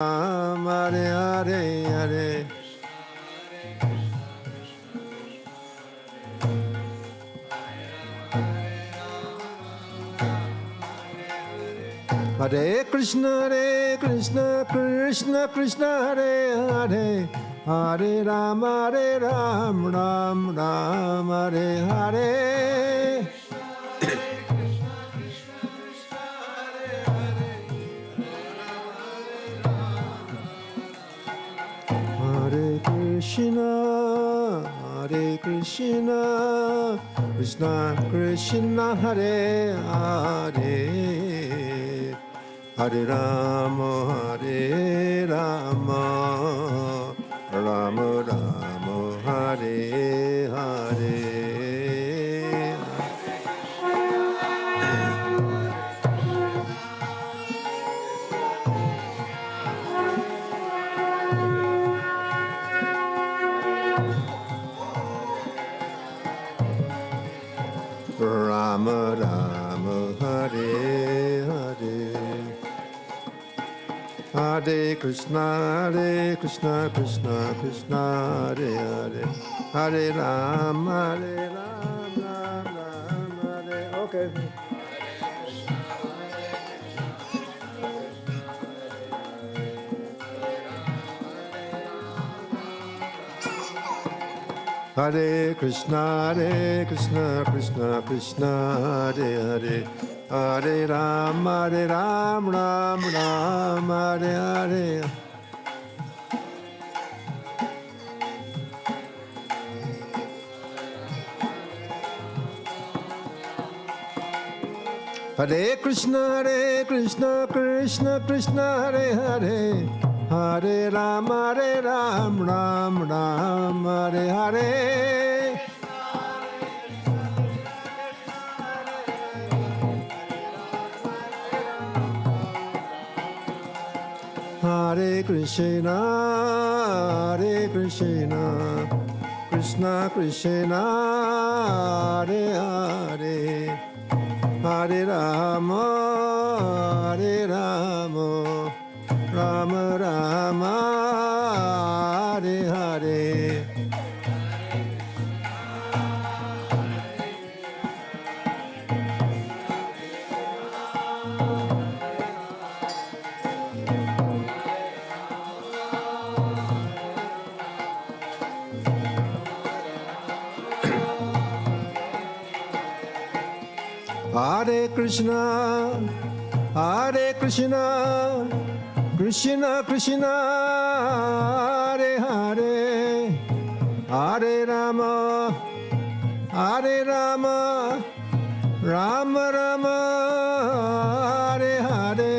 Hare Hare Hare Hare Krishna Krishna Krishna Hare Hare Hare Rama Rama Hare Hare Hare Krishna Krishna Krishna Hare Hare Hare Rama Rama Rama Hare Hare Rama Rama Hare Hare Hare Krishna Krishna Krishna Hare Hare Hare Rama Rama Hare. Okay. Hare Krishna Krishna Krishna Hare Hare Hare Rama Rama Hare Hare Hare Krishna Krishna Krishna Hare Hare Hare Rama Rama Hare Hare Hare Krishna Krishna Krishna Hare Hare Hare Rama Rama Rama Hare Hare Hare Krishna Krishna Krishna Hare Hare Hare Rama Rama Rama Hare Hare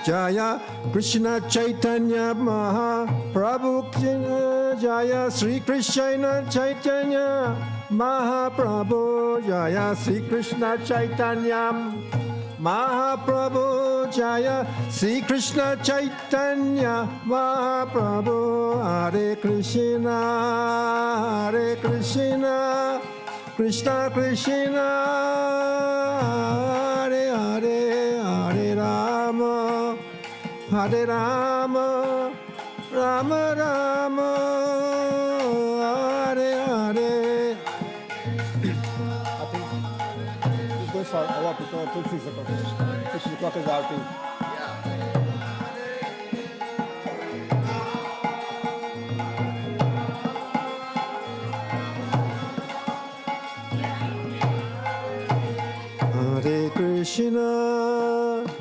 Jaya Krishna Chaitanya Mahaprabhu Jaya Sri Krishna Chaitanya Mahaprabhu Jaya Sri Krishna Chaitanya Mahaprabhu Jaya Sri Krishna Chaitanya Mahaprabhu Hare Krishna Krishna Krishna Hare Hare Hare Rama Rama Rama Hare Hare. I think this goes for our people 6 o'clock. 6 o'clock is our team.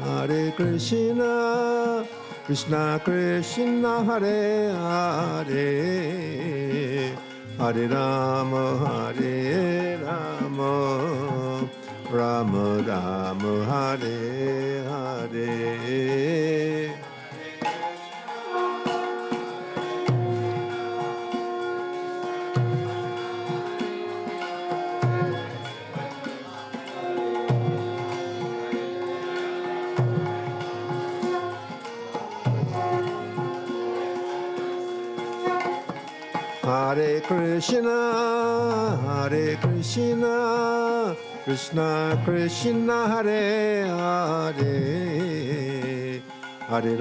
Hare Krishna Krishna Krishna Hare Hare Hare Rama Rama Rama Hare Hare Hare Krishna, Krishna Krishna, Hare Hare, Hare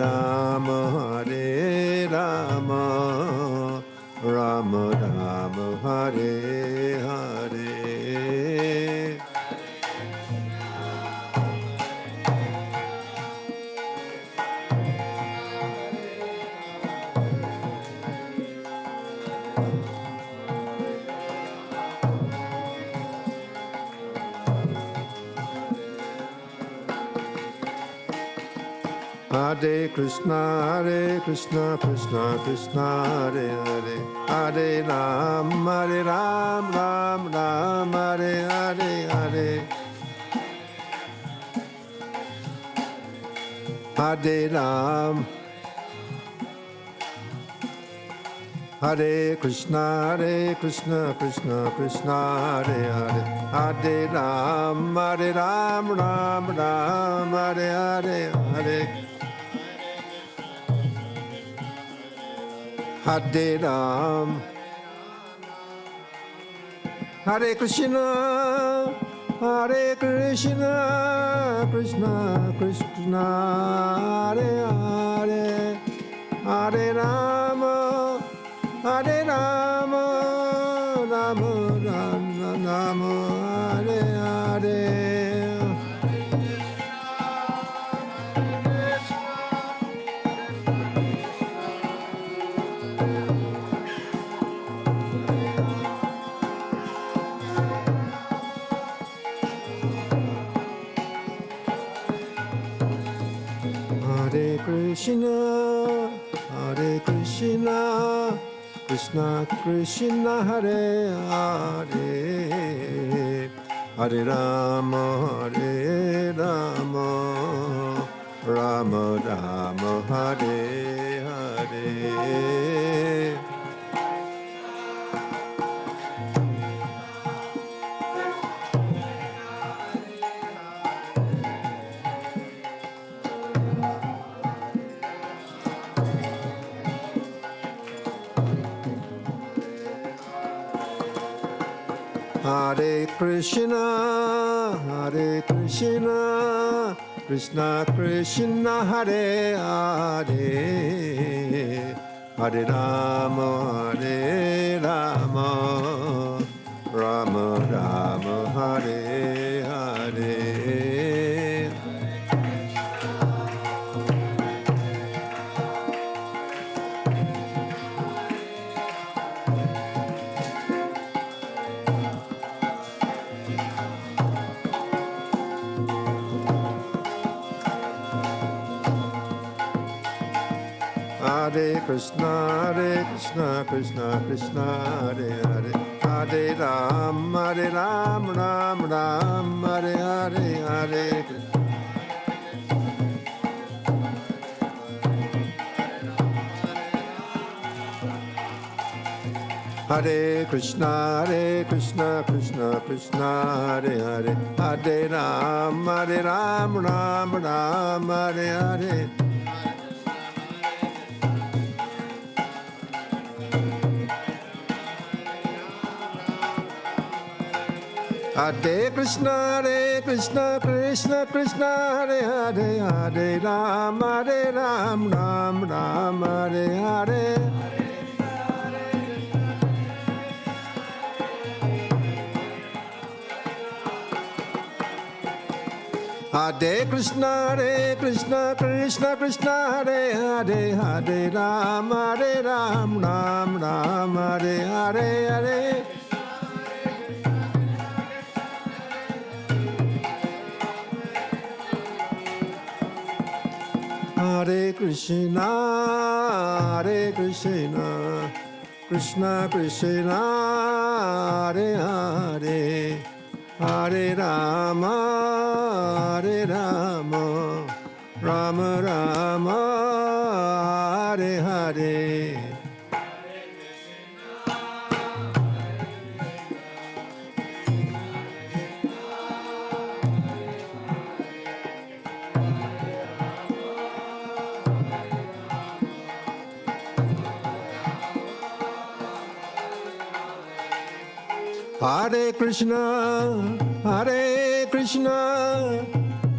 Rama, Rama Rama, Hare Hare. Hare Krishna, Krishna Krishna, Hare Hare, Hare Ram, Ram Ram, Hare Hare, Hare Ram, Hare Krishna, Krishna Krishna, Hare Hare, Hare Ram, Ram Ram, Hare Hare, Hare Hare Ram, Hare Krishna, Krishna Krishna, Hare Hare, Hare Rama, Rama Rama, Hare Hare. Hare Krishna, Krishna Krishna, Hare Hare, Hare Rama, Rama Rama, Hare Hare. Hare Krishna, Krishna Krishna, Hare Hare, Hare Rama, Rama Rama, Hare Hare. Hare Krishna, Krishna Krishna, Hare Hare, Hare Ram, Ram Ram, Hare Hare, Hare Hare Krishna, Krishna Krishna, Hare Hare, Hare Ram, Ram Ram, Hare Hare. Hare Krishna, Krishna Krishna, Hare Hare, Hare Ram, Ram Ram, Hare Hare. Hare Krishna, Krishna Krishna, Hare Hare, Hare Ram, Ram Ram, Hare Hare, Hare. Hare Krishna, Krishna Krishna, Hare Hare, Hare Rama, Rama Rama, Hare Hare. Hare Krishna, Hare Krishna,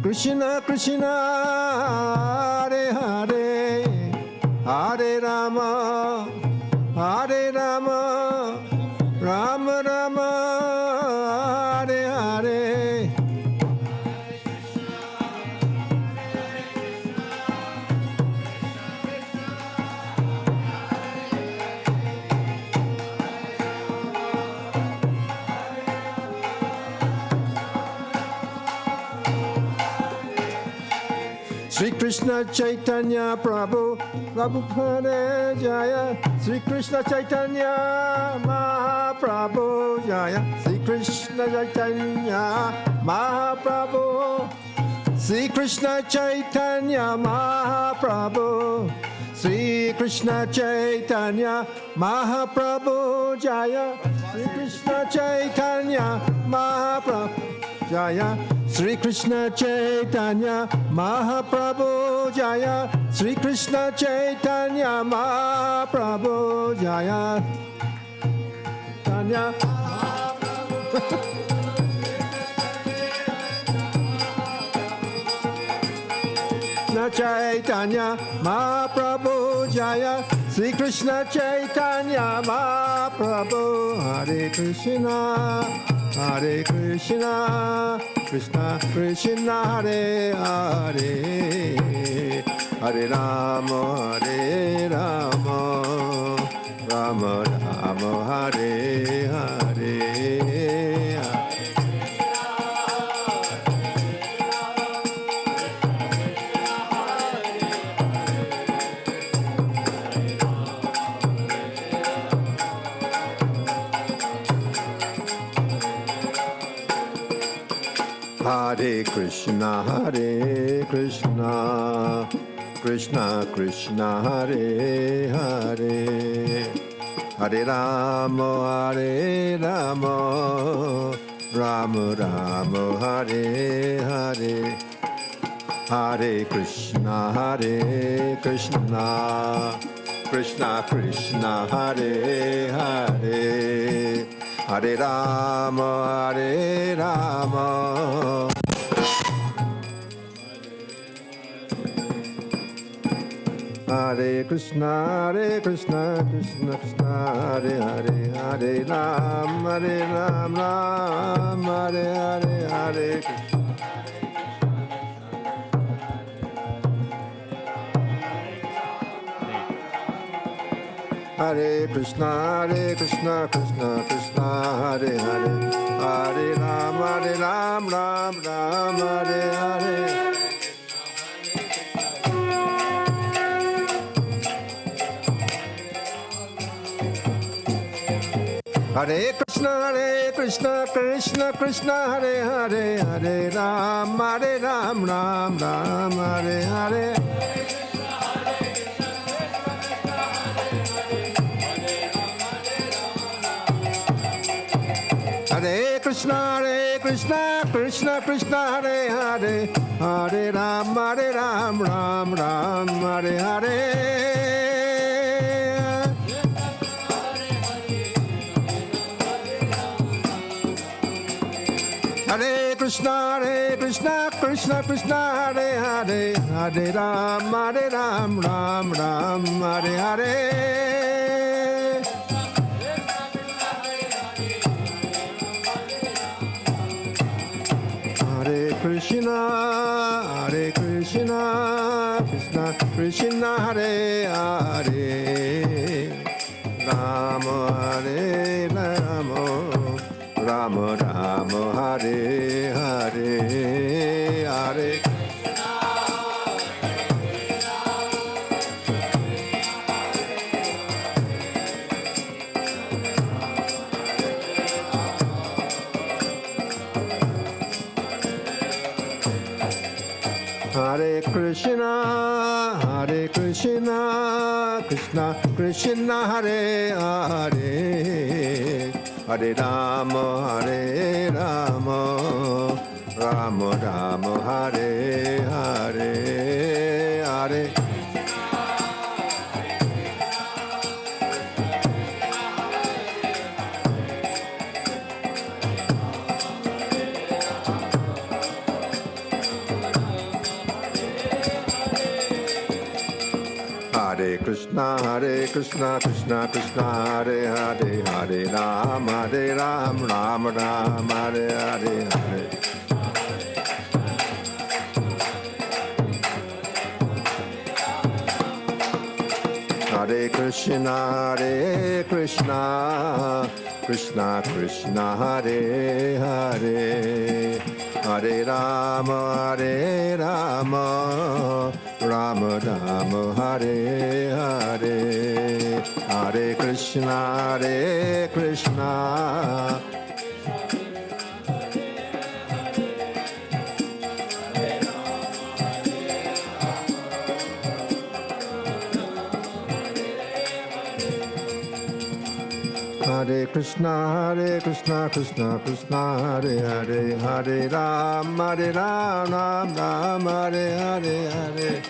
Krishna Krishna, Hare Hare, Hare Rama, Hare Rama, Rama Rama, Hare Hare. Sri Krishna Chaitanya Prabhu, Prabhupada Jaya. Sri Krishna Chaitanya Mahaprabhu Jaya. Sri Krishna Chaitanya Mahaprabhu. Sri Krishna Chaitanya Mahaprabhu. Sri Krishna Chaitanya Mahaprabhu Jaya. Sri Krishna Chaitanya Mahaprabhu Jaya. Sri Krishna Chaitanya Mahaprabhu Jaya. Sri Krishna Chaitanya Mahaprabhu Jaya. Chaitanya Chaitanya Mahaprabhu Jaya. Sri Krishna Chaitanya Mahaprabhu. Hare Krishna, Hare Krishna, Krishna Krishna, Hare Hare, Hare Rama, Hare Rama, Rama Rama, Hare Hare. Hare Krishna, Hare Krishna, Krishna Krishna, Hare Hare, Hare Rama, Hare Rama, Rama Rama, Hare Hare. Hare Krishna, Hare Krishna, Krishna Krishna, Hare Hare, Hare Rama, Hare Rama. Hare Krishna, Krishna Krishna, Hare Hare, Hare Ram, Ram, Hare Hare, Hare Krishna. Hare Krishna, Krishna Krishna, Hare Hare, Hare Ram, Ram, Hare Hare. Hare Krishna, Krishna Krishna, Hare Hare, Hare Ram, Ram, Hare Hare. Hare Krishna, Krishna Krishna, Hare Hare, Hare Ram, Ram, Hare Hare. Hare Krishna, Krishna Krishna, Hare Hare, Hare Ram, Ram, Hare Hare. Hare Krishna, Krishna Krishna, Hare Hare, Rama Hare Rama, Rama Rama, Hare Hare, Hare. Hare Krishna, Krishna Krishna, Hare Hare, Hare Rama, Hare Rama, Rama Rama, Hare Hare, Hare. Hare Krishna, Krishna Krishna, Hare Hare, Hare Ram, Ram Ram, Hare Hare, Hare. Hare Krishna, Krishna Krishna, Hare Hare, Hare Rama, Rama Rama, Hare Hare, Hare Krishna, Krishna. Hare Krishna, Krishna Krishna, Hare Hare, Hare Ram, Ram Ram, Hare Hare, Hare.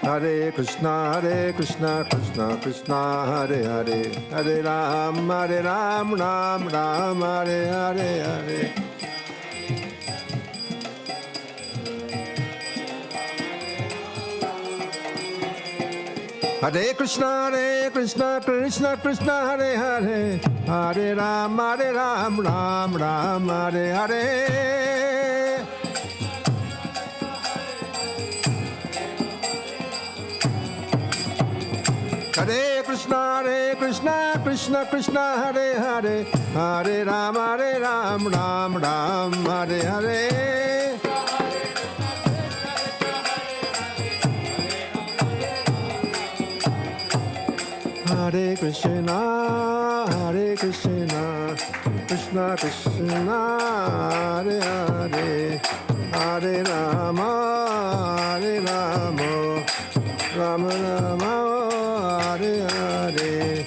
Hare Krishna, Krishna Krishna, Hare Hare, Hare Ram, Ram Ram, Hare Hare, Hare. Hare Krishna, Krishna Krishna, Hare Hare, Hare Ram, Ram Ram, Hare Hare. Hare Krishna, Krishna Hare Hare, Hare Ram, Ram Ram, Hare Hare. Hare Krishna, Krishna Krishna, Hare Hare, Hare Rama, Rama Rama, Hare Hare.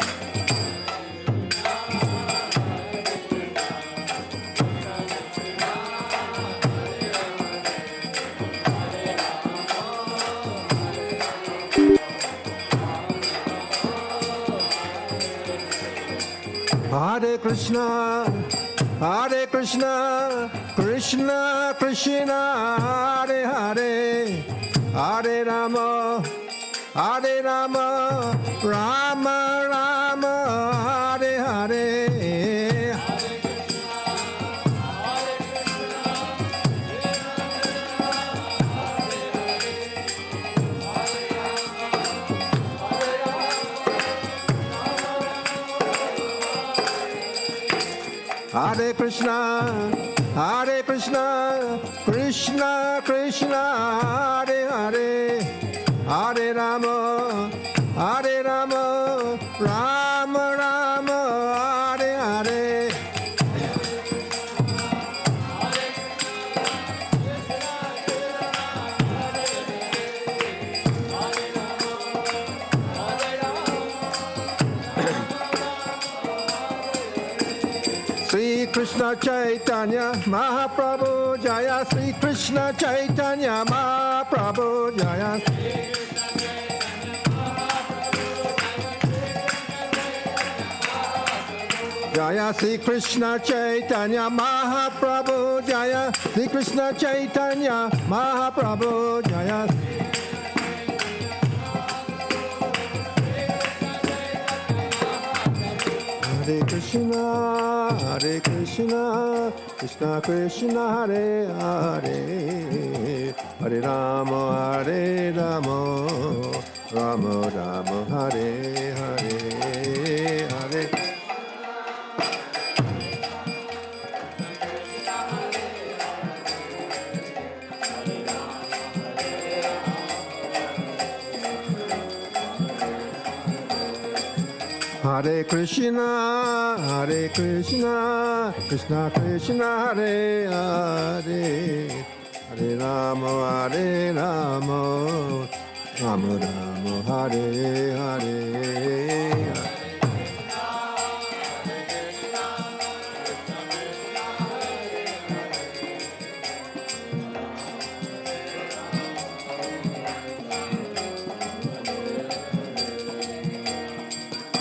Hare Krishna, Krishna Krishna, Hare Hare, Hare Rama, Rama Rama, Hare Hare. Hare Krishna, Krishna Krishna, Hare Hare, Hare Rama, Rama Rama, Hare Hare. Sri Krishna Chaitanya Mahaprabhu Jaya, Sri Krishna Chaitanya Mahaprabhu Jaya. Jaya Sri Krishna Chaitanya Mahaprabhu Jaya, Sri Krishna Chaitanya Mahaprabhu Jaya. Hare Krishna, Krishna Krishna, Hare Hare, Hare Rama, Rama Rama, Hare Hare, Hare. Hare Krishna, Krishna Krishna, Hare Hare, Hare Rama, Rama Rama, Hare Hare.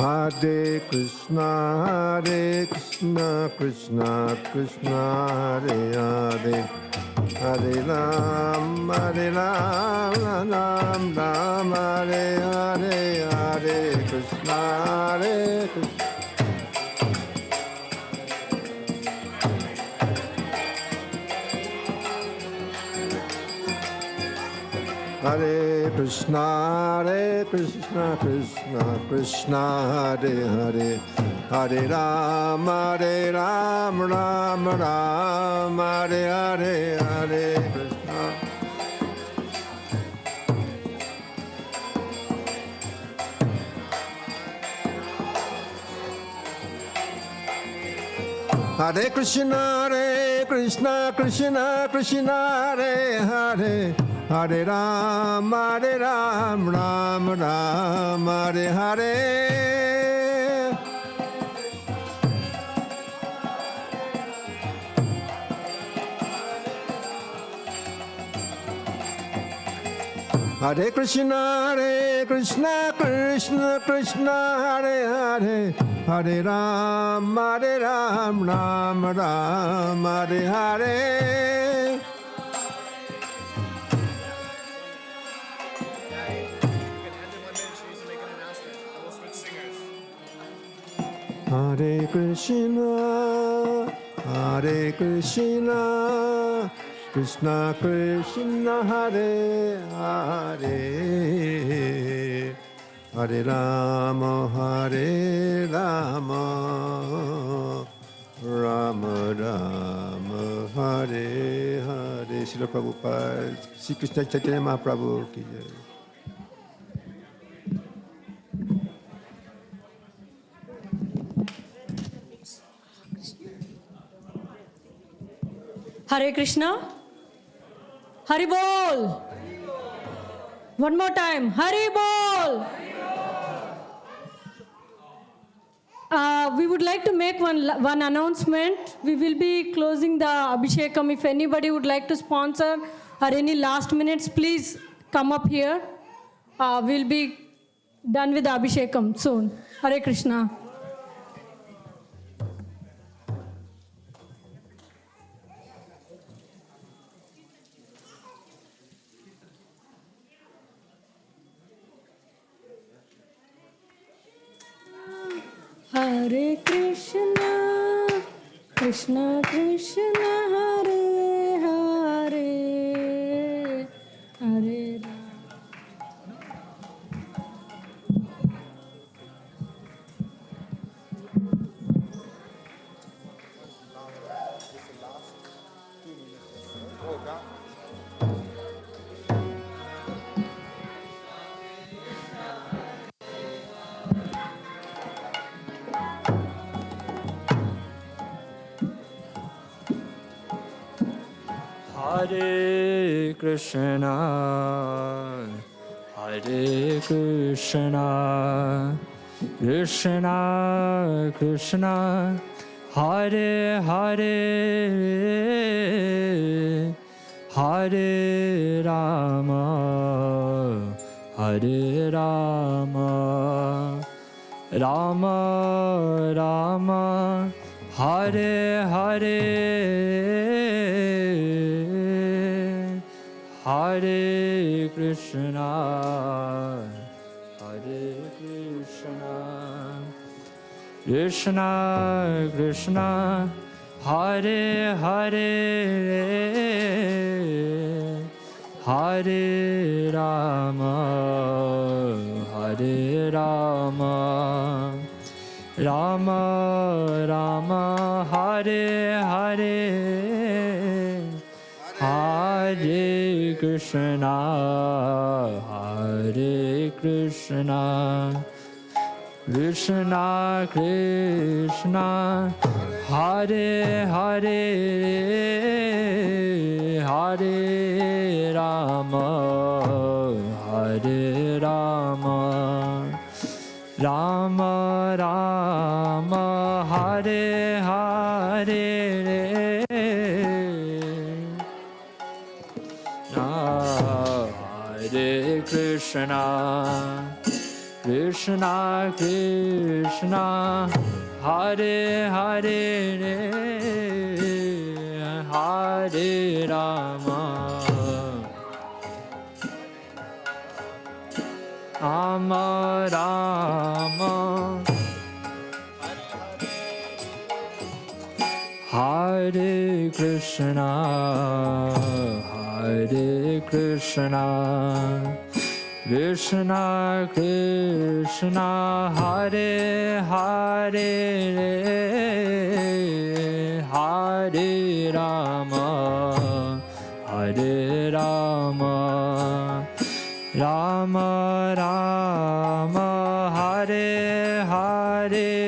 Hare Krishna, Krishna Krishna, Hare Hare, Hare Ram, Ram Ram, Hare Hare, Hare Krishna, Hare Krishna, Krishna Krishna, Hare Hare, Hare Ram, Ram Ram, Hare Hare, Hare Krishna. Hare Krishna, Krishna Krishna, Hare Hare, Hare Ram, Ram Ram, Hare Hare. Hare Krishna, Krishna Krishna, Hare Hare, Hare Ram, Ram Ram, Hare Hare. Hare Krishna, Krishna Krishna, Hare Hare, Hare Rama, Rama Rama, Hare Hare. Srila Prabhupada, Sri Krishna Chaitanya Mahaprabhu ki jai. Hare Krishna. Hari Bol. One more time. Hari Bol. We would like to make one announcement. We will be closing the Abhishekam. If anybody would like to sponsor or any last minutes, please come up here. We'll be done with the Abhishekam soon. Hare Krishna. Hare Krishna, Krishna Krishna, Hare Hare, Hare Rama. Hare Krishna, Hare Krishna, Krishna Krishna, Hare Hare, Hare Rama, Hare Rama, Rama Rama, Hare Hare, Hare Krishna, Hare Krishna, Krishna Krishna, Hare Hare, Hare Rama, Hare Rama, Rama Rama, Hare Hare, Hare Krishna, Hare Krishna, Krishna Krishna, Hare Hare, Hare Rama, Hare Rama, Rama Rama, Hare Hare, Hare Krishna, Krishna Krishna Hare Hare Hare Rama Rama Rama Hare Krishna Krishna Krishna Krishna Hare Hare Hare Rama Rama Rama Hare Hare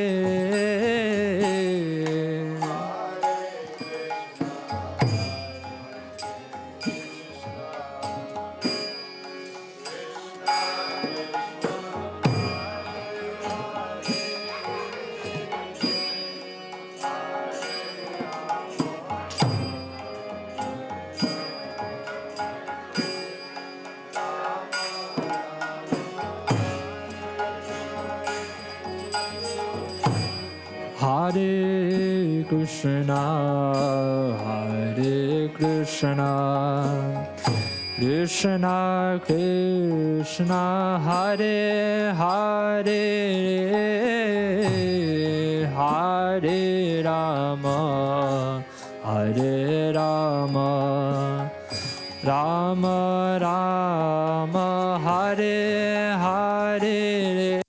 Hare Krishna Krishna Krishna Hare Hare Hare Rama Rama Rama Hare Hare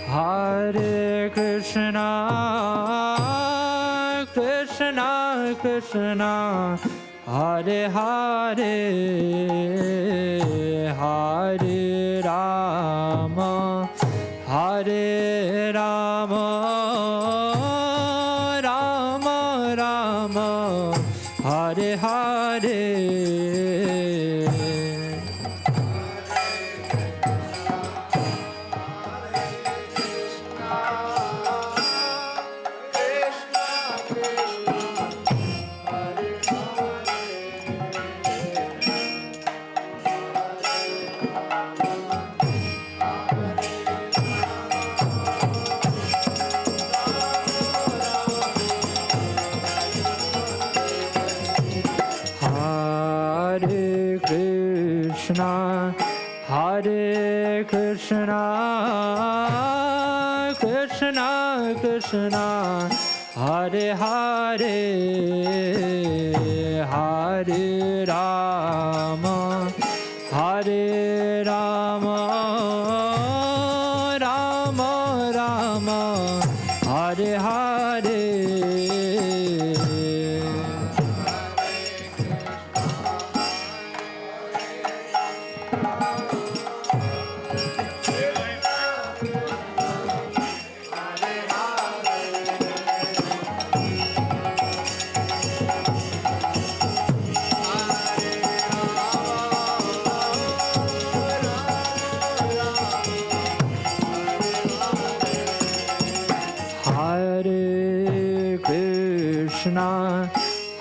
Hare Krishna Krishna Krishna Hare Hare Hare Rama Rama Rama Hare Hare Hare Krishna Krishna Krishna Hare Hare Hare Rama Rama Rama Hare Hare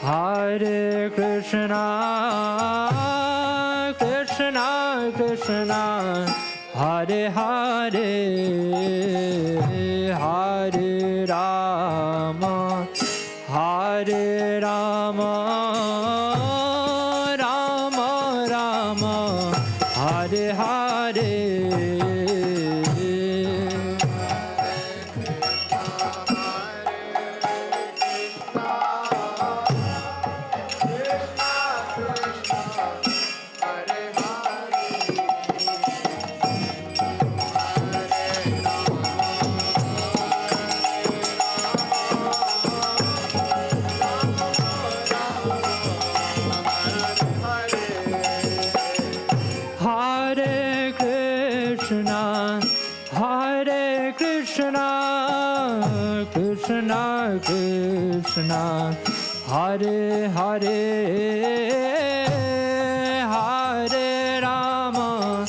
Hare Krishna Krishna Krishna Hare Hare Hare Rama Rama Rama Hare Hare Krishna, Krishna Krishna, Hare Hare, Hare Rama,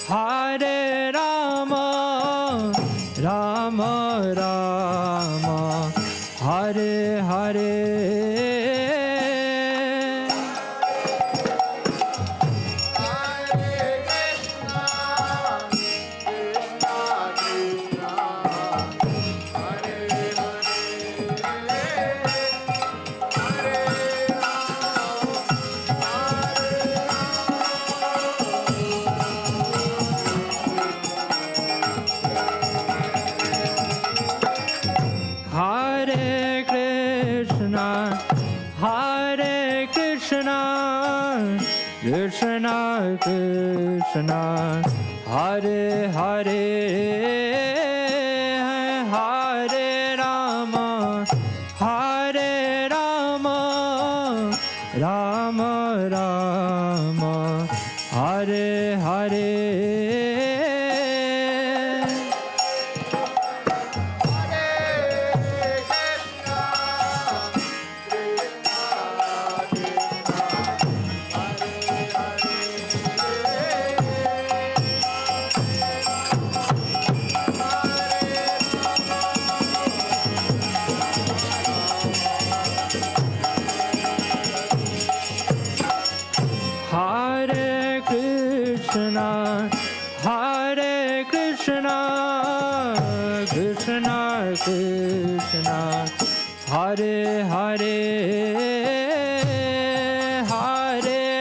Hare Rama, Rama Rama, Hare Hare.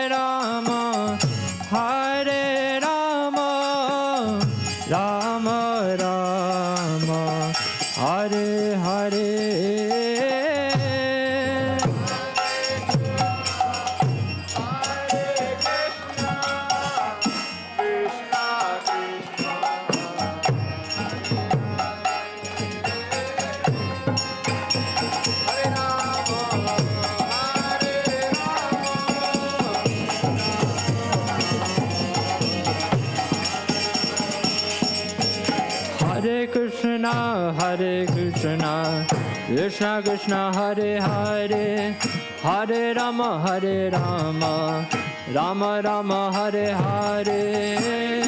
Krishna Krishna, Hare Hare, Hare Rama, Hare Rama, Rama Rama, Hare Hare. Krishna, Hare Hare, Hare Rama, Hare Rama, Rama Rama, Hare Hare.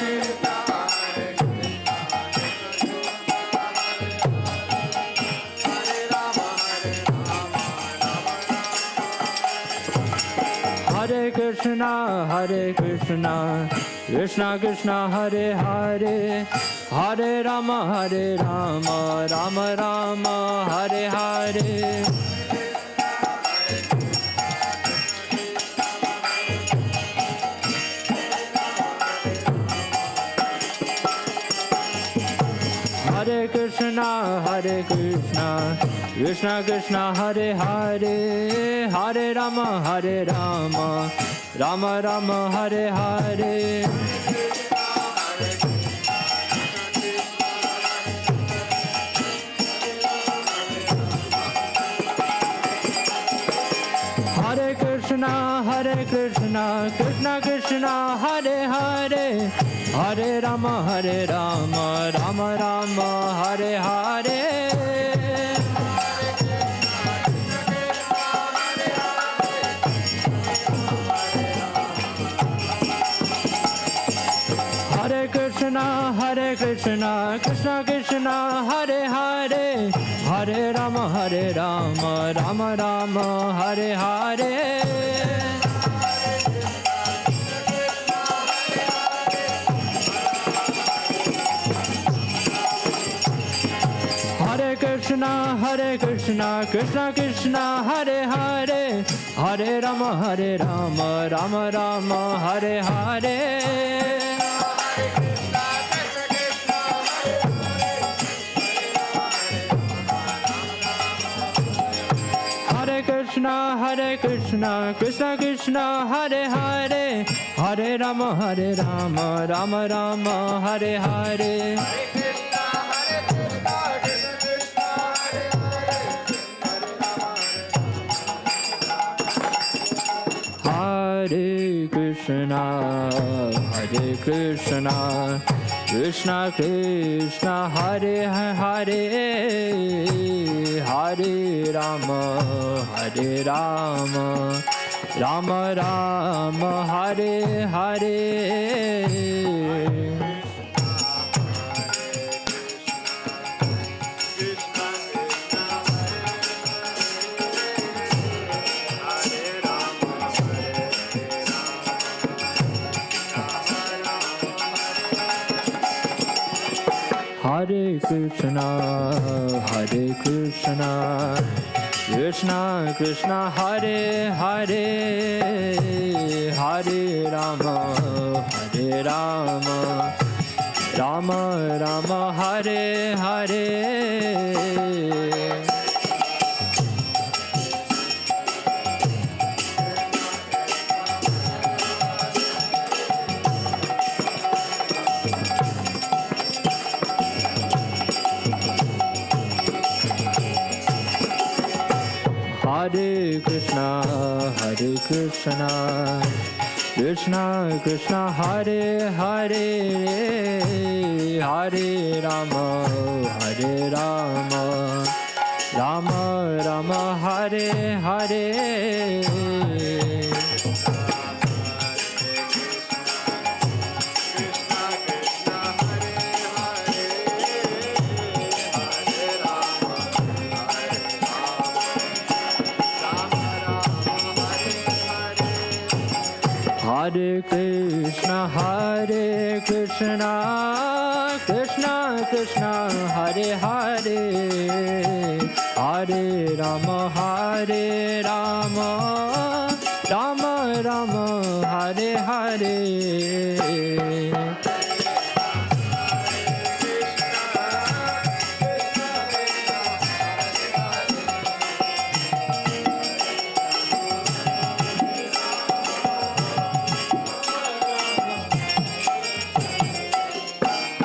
Hare Krishna, Krishna Krishna, Hare Hare, Hare Rama, Hare Rama, Rama Rama, Hare Hare. Hare Krishna, Krishna Krishna, Hare Hare, Hare Rama, Rama Rama, Hare Hare. Hare Krishna, Krishna Krishna, Hare Hare, Hare Rama, Rama Rama, Hare Hare. Hare Krishna, Krishna Krishna, Hare Hare, Hare Rama, Rama Rama, Hare Hare. Hare Krishna, Krishna Krishna, Hare Hare, Hare Rama, Rama Rama, Hare Hare. Hare Krishna, Krishna Krishna, Hare Hare, Hare Rama, Rama Rama, Hare Hare. Krishna, Krishna Krishna, Hare Hare, Hare Rama, Rama Rama, Hare Hare. Hare Krishna, Hare Krishna, Krishna Krishna, Hare Hare, Hare Rama, Hare Rama, Rama Rama, Hare Hare. Hare Krishna, Hare Krishna, Krishna Krishna, Hare Hare, Hare Rama, Hare Rama, Rama Rama, Hare Hare. Hare Krishna, Hare Krishna, Krishna Krishna, Hare Hare, Hare Rama, Hare Rama, Rama Rama, Hare Hare. Hare Krishna, Hare Krishna, Krishna Krishna, Hare Hare, Hare Rama, Hare Rama, Rama Rama, Hare Hare.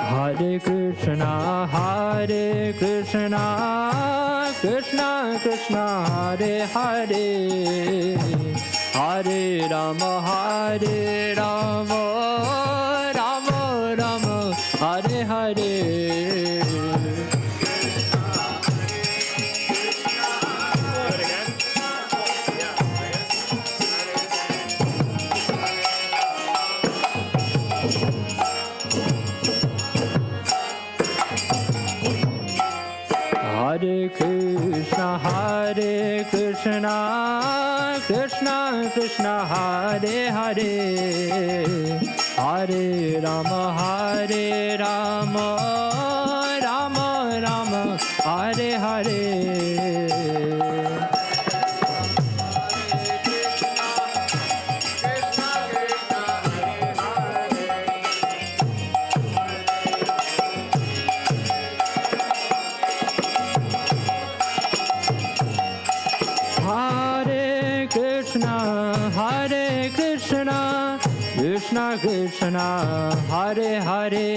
Hare Krishna, Hare Krishna, Krishna Krishna, Hare Hare, Hare Rama, Hare Rama, Rama Rama, Hare Hare. Hare Krishna, Hare Krishna, Krishna Krishna, Hare Hare, Hare Rama, Hare Rama, Rama Rama, Hare Hare. Hare Krishna, Krishna Krishna, Hare Hare,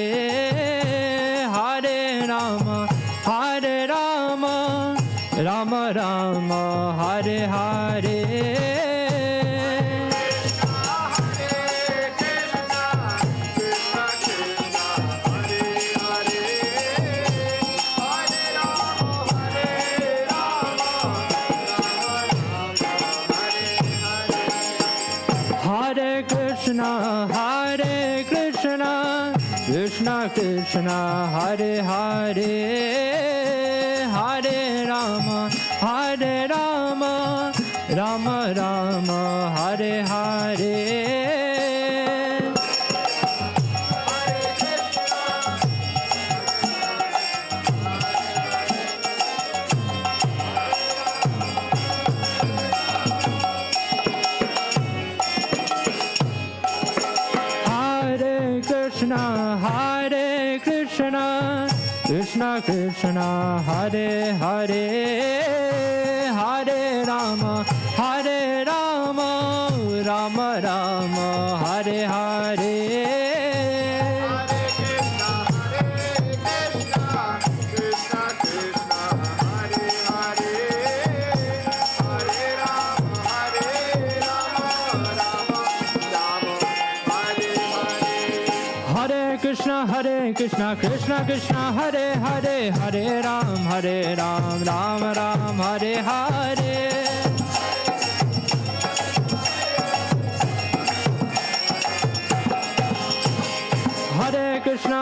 Hare Rama, Hare Rama, Rama Rama, Hare Hare. Hare Krishna, Hare Krishna, Krishna Krishna, Hare Hare, Hare Rama, Hare Rama, Rama Rama, Hare Hare. Krishna, Hare Krishna, Krishna Krishna, Hare Hare, Hare Rama, Hare Rama, Rama Rama, Hare Hare. Krishna Krishna Hare Hare Hare Ram Ram Ram Hare Hare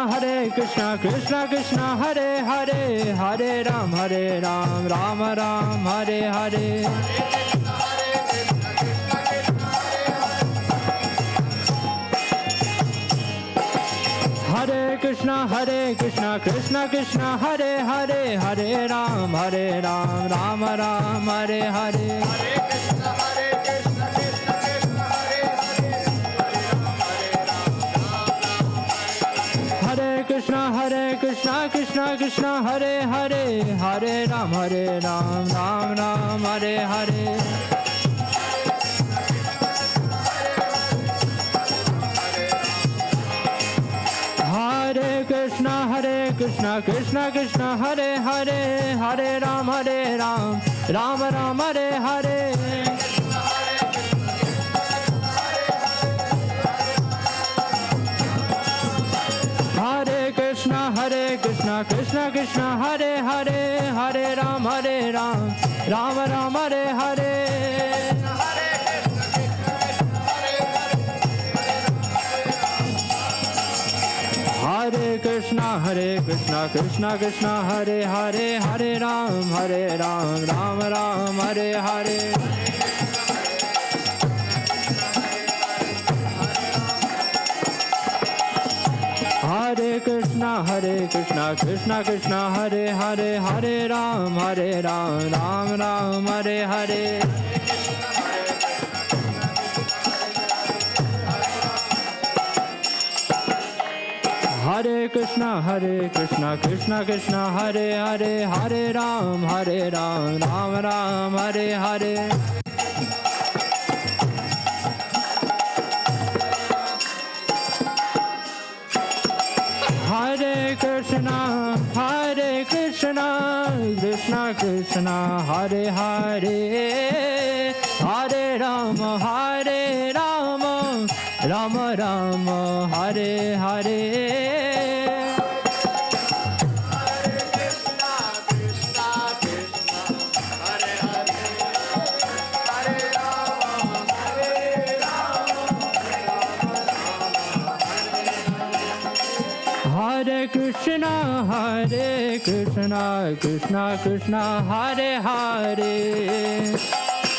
Hare Krishna Krishna Krishna Hare Hare Hare Ram Ram Ram Hare Hare Hare Krishna Krishna Krishna Hare Hare Hare Ram Ram Ram Hare Hare Hare Krishna Krishna Hare Hare Hare Ram Ram Ram Hare Hare Hare Krishna Krishna Hare Hare Hare Ram Ram Ram Hare Hare Hare Krishna Krishna Hare Hare Hare Ram Ram Ram Hare Hare Hare Krishna Krishna Hare Hare Hare Ram Ram Ram Hare Hare Hare Krishna Krishna Hare Hare Hare Ram Ram Ram Hare Hare Hare Krishna Krishna Hare Hare Hare Ram Ram Ram Hare Hare Hare Krishna Krishna Krishna Hare Hare Hare Ram Ram Ram Hare Hare Hare Krishna Krishna Hare Hare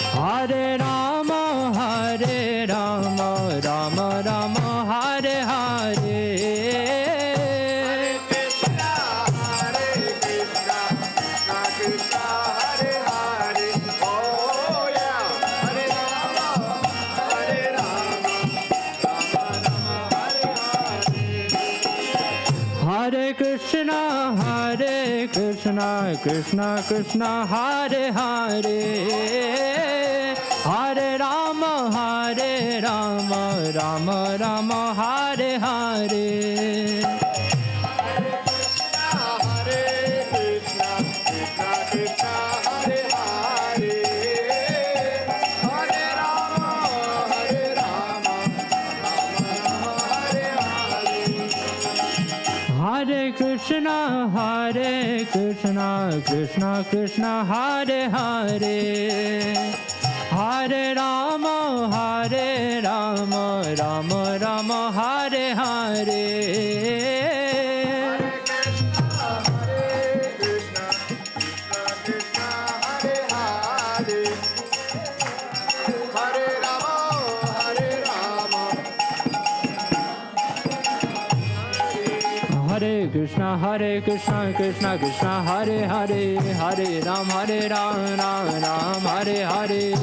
Hare Rama Rama Rama Hare Hare Hare Krishna Krishna Hare Hare Hare Rama Rama Rama Hare Hare Hare Krishna Krishna Hare Hare Hare Rama Rama Rama Hare Hare Hare Krishna Krishna Hare Hare Hare Ram Ram Hare Hare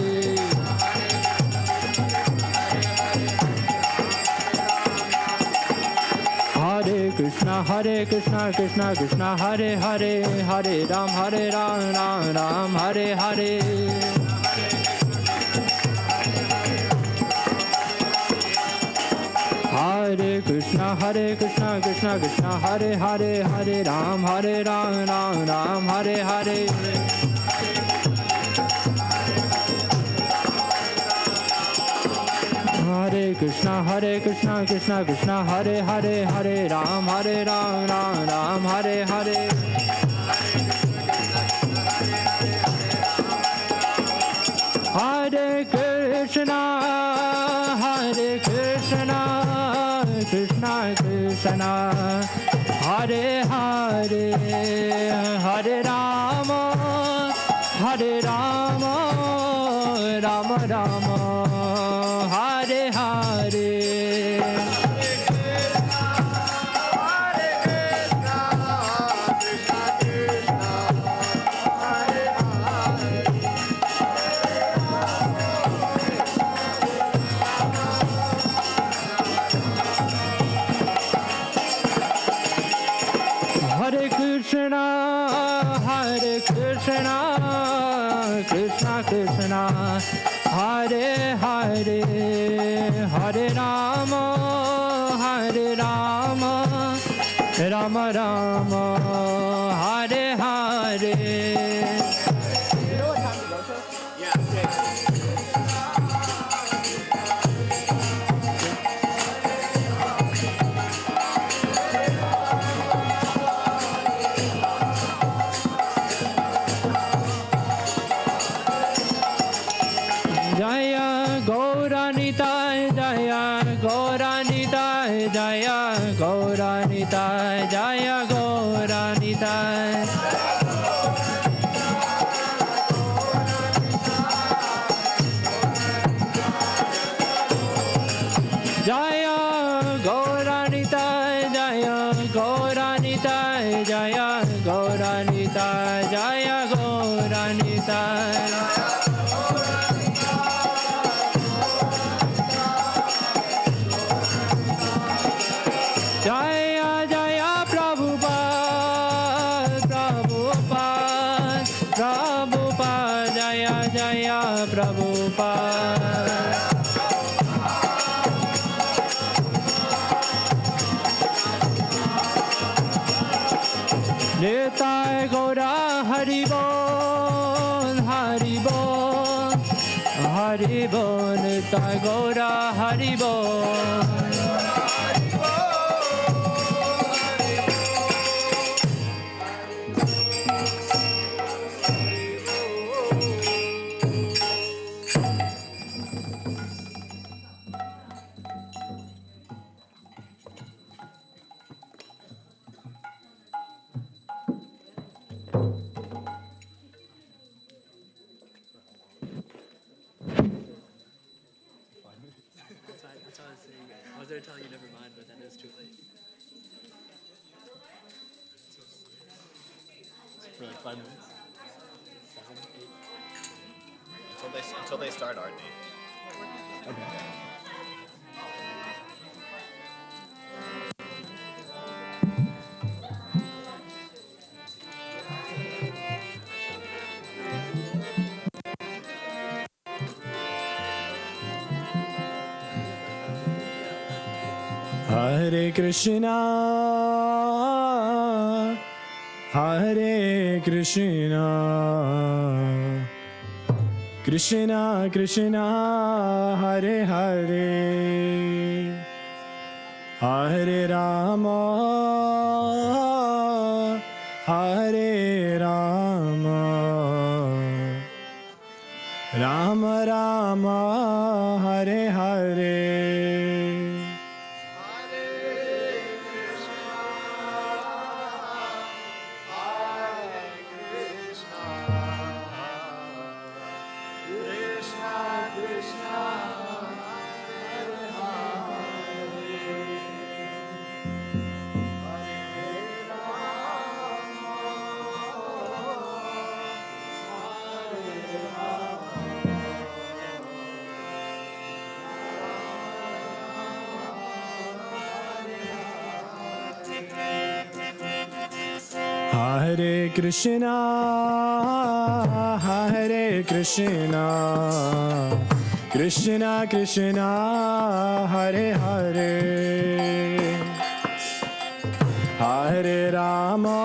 Hare Krishna Krishna Hare Hare Hare Ram Ram Hare Hare Hare Krishna Hare Hare Hare Ram Ram Hare Hare Hare Krishna Krishna Krishna Hare Hare Hare Ram Ram Ram Hare Hare Hare Krishna Krishna Krishna Hare Hare Hare Rama Rama Rama Hare Hare Krishna Krishna Krishna Hare Hare Hare Rama Rama Rama Hare Hare Jaya Gaura Nitai Jaya Gaura Nitai Jaya Gaura Nitai Jaya Gaura Nitai Jaya Gaura Nitai Nitai Gaura Haribol Haribol Haribol Nitai Gaura Haribol I was there to tell you never mind, but then it's too late. For like 5 minutes? 7, 8? Until they start, aren't they? Okay. Hare Krishna Krishna Krishna Hare Hare Hare Rama Rama Rama Hare Hare Hare Krishna Krishna Krishna Hare Hare Hare Rama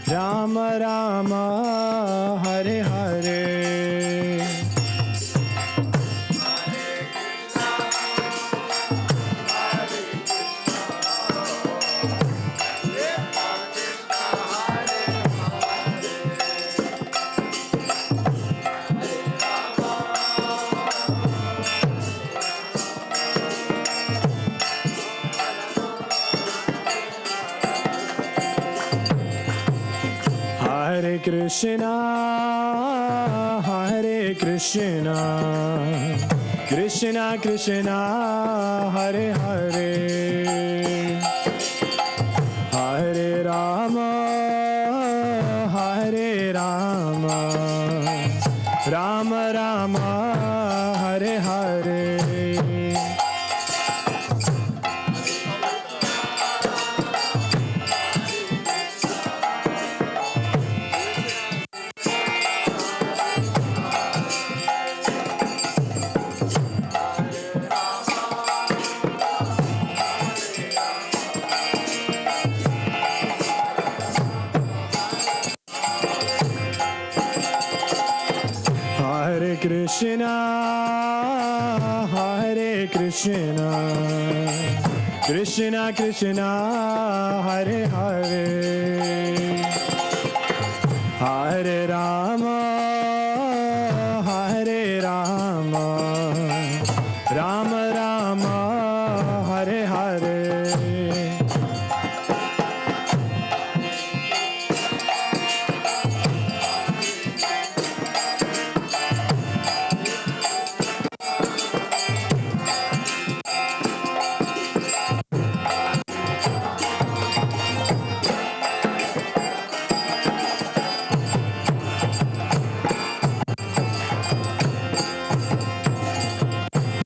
Rama Rama Hare Hare Hare Krishna, Hare Krishna, Krishna Krishna, Hare Hare, Hare Rama, Hare Rama, Rama Rama, Hare Hare. Hare Krishna, Hare Krishna, Krishna Krishna, Hare Hare, Hare Rama, Hare Rama, Rama Rama, Hare Hare.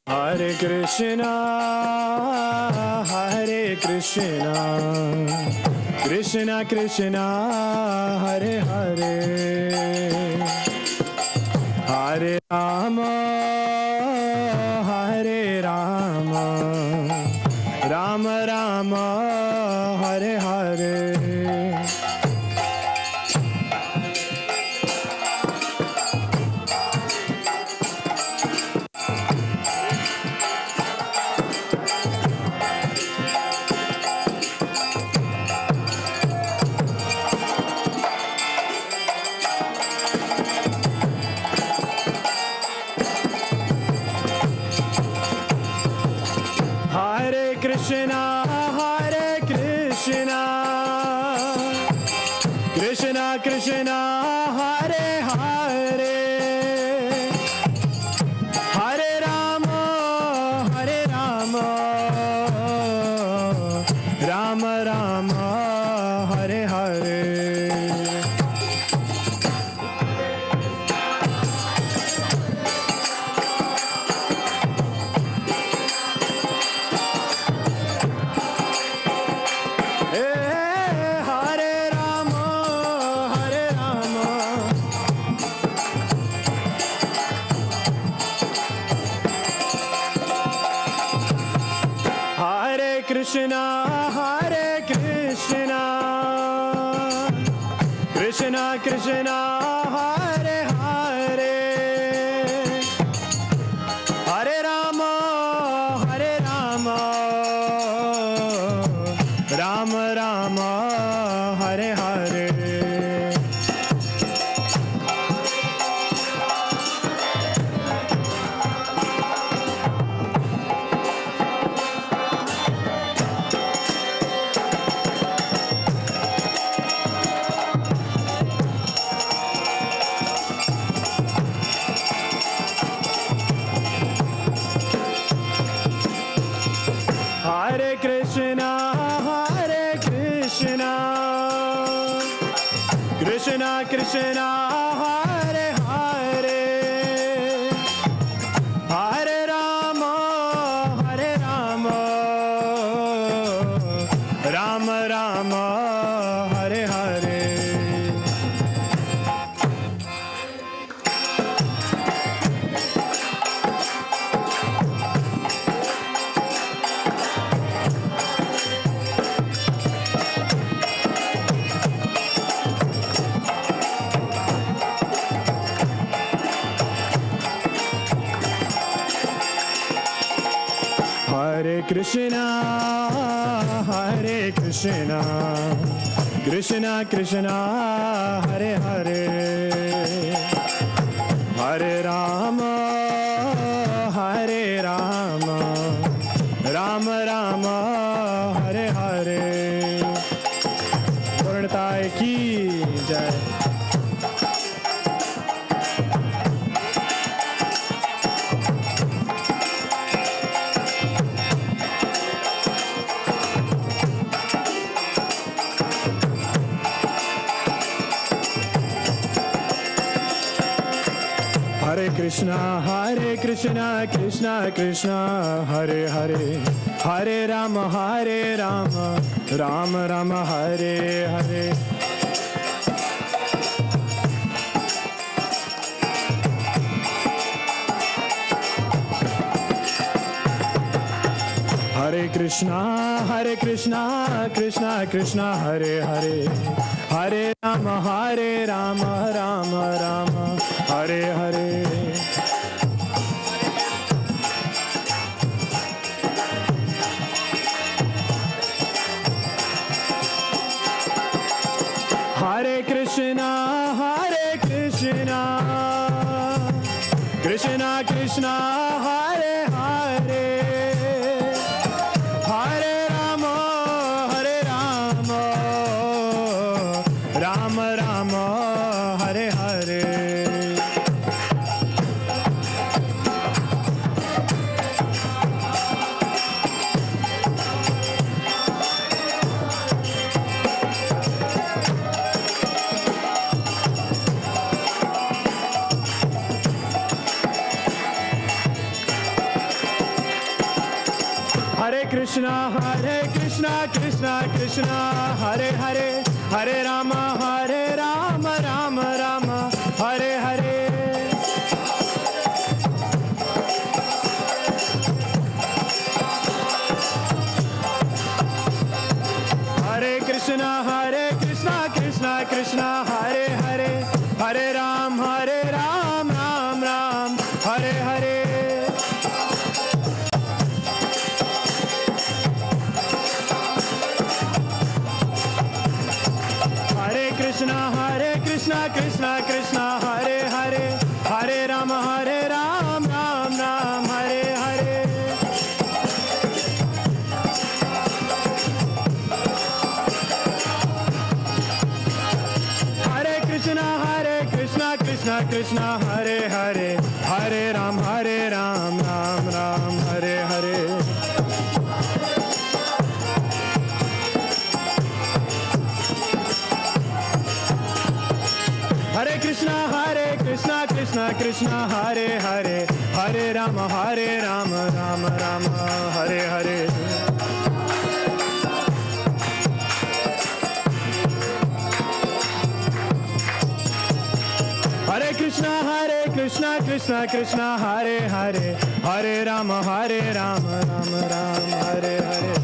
Hare Krishna, Hare Krishna, Krishna Krishna, Hare Hare, Hare Rama, Hare Rama, Rama Rama, Hare Hare. Hare Krishna, Hare Krishna, Krishna Krishna, Hare Hare, Hare Rama, Hare Rama, Rama Rama, Hare Hare. Krishna, Hare Krishna, Krishna Krishna, Hare Hare, Hare Rama, Hare Rama, Rama Rama, Hare Hare. Hare Krishna, Hare Krishna, Krishna Krishna, Hare Hare, Hare Rama, Hare Rama, Rama Rama, Hare Hare. Hare Krishna, Hare Krishna, Krishna Krishna, Hare Hare, Hare Rama, Hare Rama, Rama Rama, Hare Hare. पूर्णताय की जय. Krishna Krishna Krishna Hare Hare Hare Rama Rama Rama Hare Hare. Hare Krishna Krishna Krishna Hare Hare Hare Rama Rama Rama Hare Hare. Hare Krishna Krishna Krishna Hare Hare Hare Rama Rama Rama Hare Hare. Hare Krishna Krishna Krishna Hare Hare Hare Rama Rama Rama Hare Hare. Hare Krishna Krishna Krishna Hare Hare Hare Ram Ram Ram Hare Hare. Hare Krishna Krishna Krishna Hare Hare Hare Ram Ram Ram Hare Hare. Hare Krishna Krishna Krishna Hare Hare Hare Ram Ram Ram Hare Hare. Hare Krishna Krishna Krishna Hare Hare Hare Rama Rama Rama Hare Hare. Hare Krishna Krishna Krishna Hare Hare Hare Rama Rama Rama Hare Hare.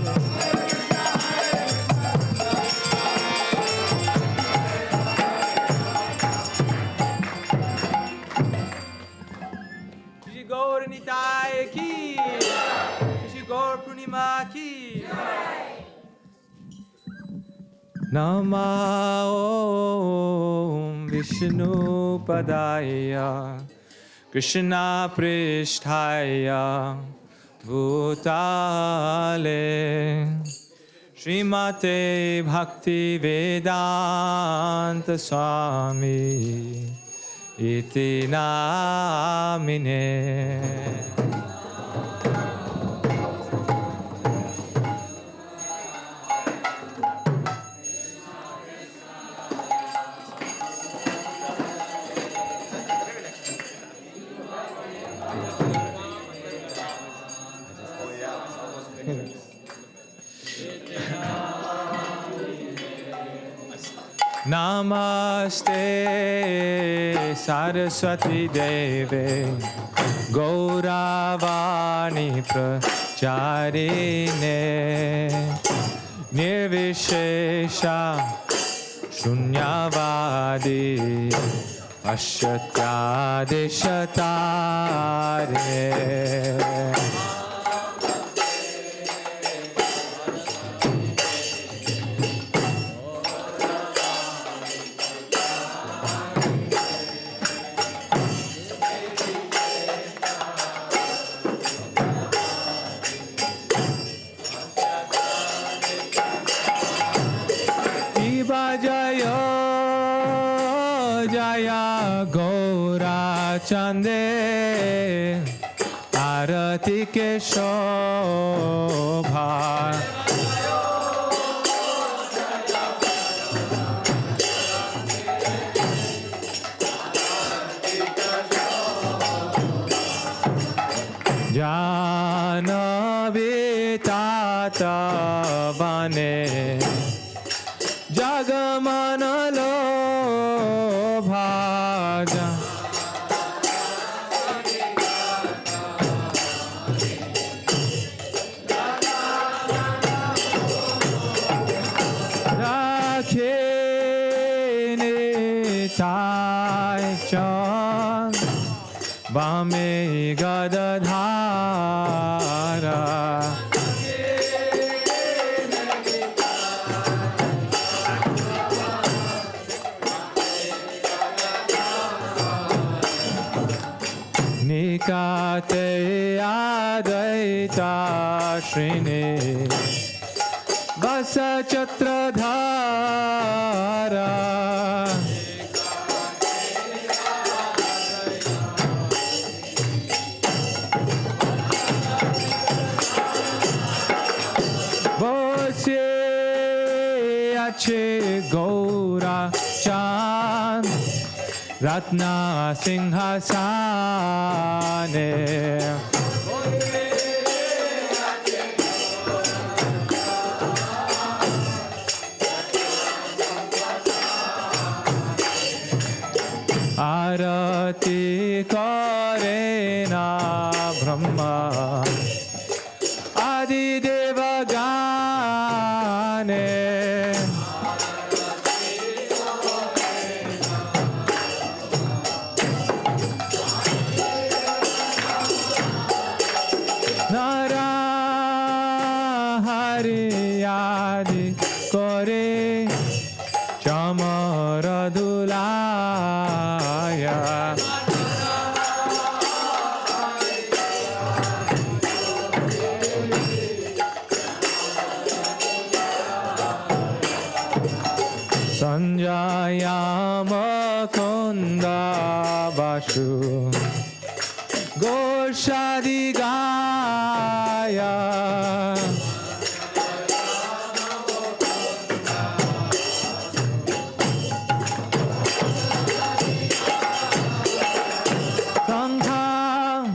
Gaura Nitai ki, Gaura Purnima ki. Nama Om Vishnu Padaya Krishna Pristhaya Bhutale Srimate Bhakti Vedanta Swami Iti namine. Namaste Saraswati Deve Gauravani Pracharine Nirvishesha Shunyavadi Ashatyadishatare. Jaya Gaura Chande Arati ke Shobha. manalo bhaja rakhene tai chan bame gadadhara nikate adaita shrine vasa chatradhara bose ache Gaura chan Ratna Singhasane Arati Karena Brahma Adi Devagane Narahari Kore Chamaradulaya Sanjayama Kunda Bashu Goshadi Gaya Sangha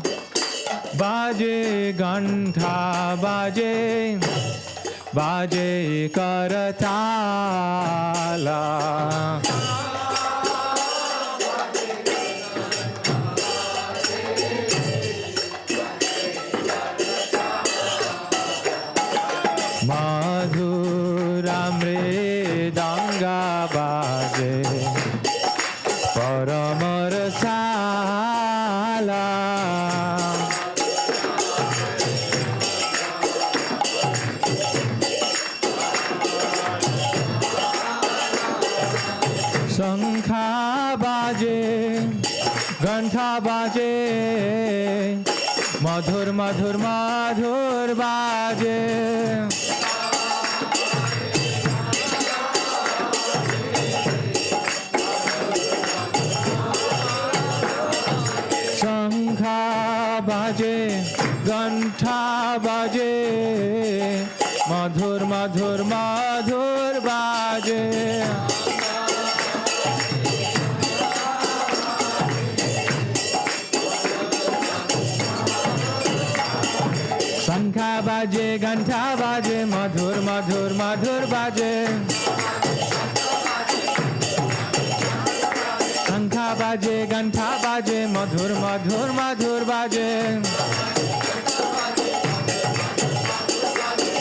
Baje Gantha Baje Baje Karatala Madhura Mridanga Baje Paramar Sala Shankha Baje Gantha Baje Madhur Madhur Madhur Baje Shankha Baje Gantha Baje Madhur Madhur Madhur Baje Shankha Baje Gantha Baje Madhur Madhur Madhur Baje Shankha Baje Gantha Baje Madhur Madhur Madhur Baje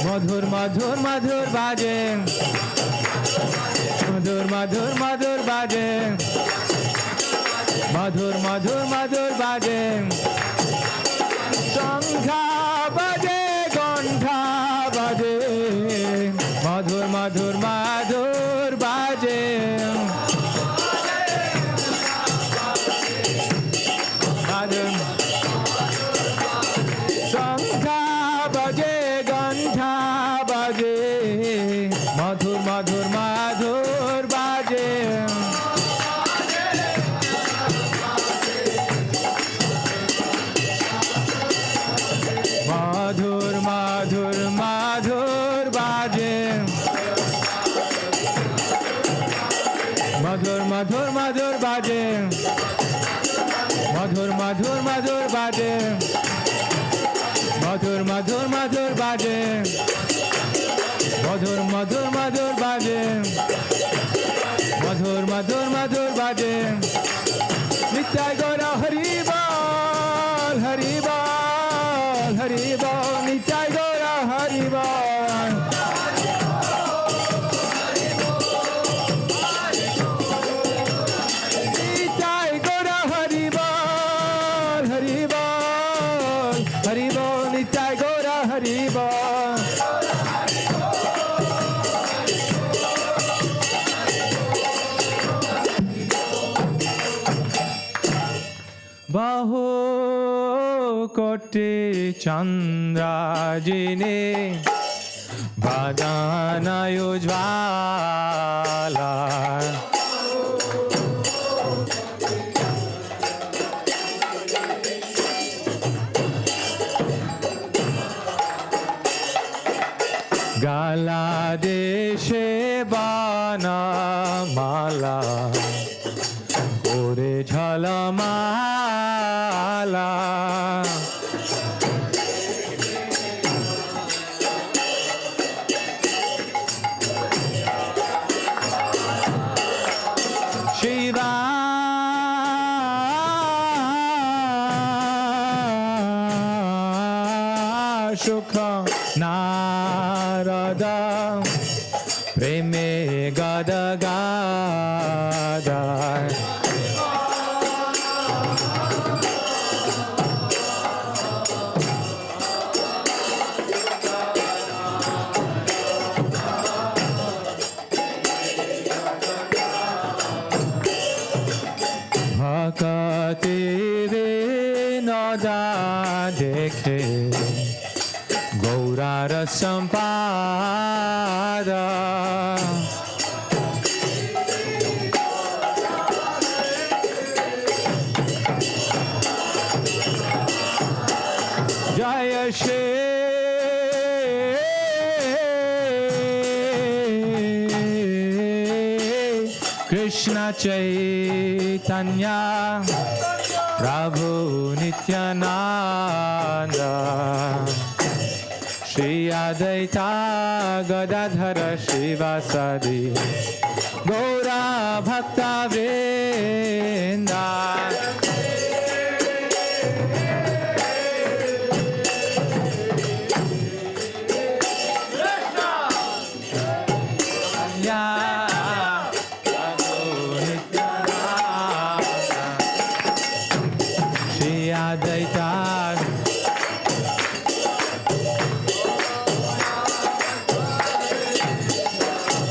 Madhur Madhur Madhur Baje Madhur Madhur Madhur Baje Madhur Madhur Madhur Baje Shankha Baje Gantha Baje Madhur Madhur Madhur Baje Shankha Baje Gantha Baje Madhur Madhur Madhur Baje Madhur Madhur Madhur Baje Madhur Madhur Madhur Baje Madhur Madhur Madhur Baje Madhur Madhur Madhur Baje मधुर मधुर मधुर बाजे मधुर मधुर मधुर बाजे नित्य गौरा हरि बोल हरि बोल हरि बोल नित्य गौरा हरि बोल नित्य गौरा हरि बोल हरि बोल हरि बोल नित्य गौरा हरि बोल बहु कोटि चंद्राजिने बदनयुज्वाला गला देशे बाणमाला ओरे झलमाला शिवा सुख नारद प्रेमे गद गादा भक्ति नदा देखे गौरार संपाद जय श्री कृष्ण चैतन्य प्रभु नित्यानंद श्री अद्वैता गदाधर श्रीवासादि गौरा भक्ता वृंदा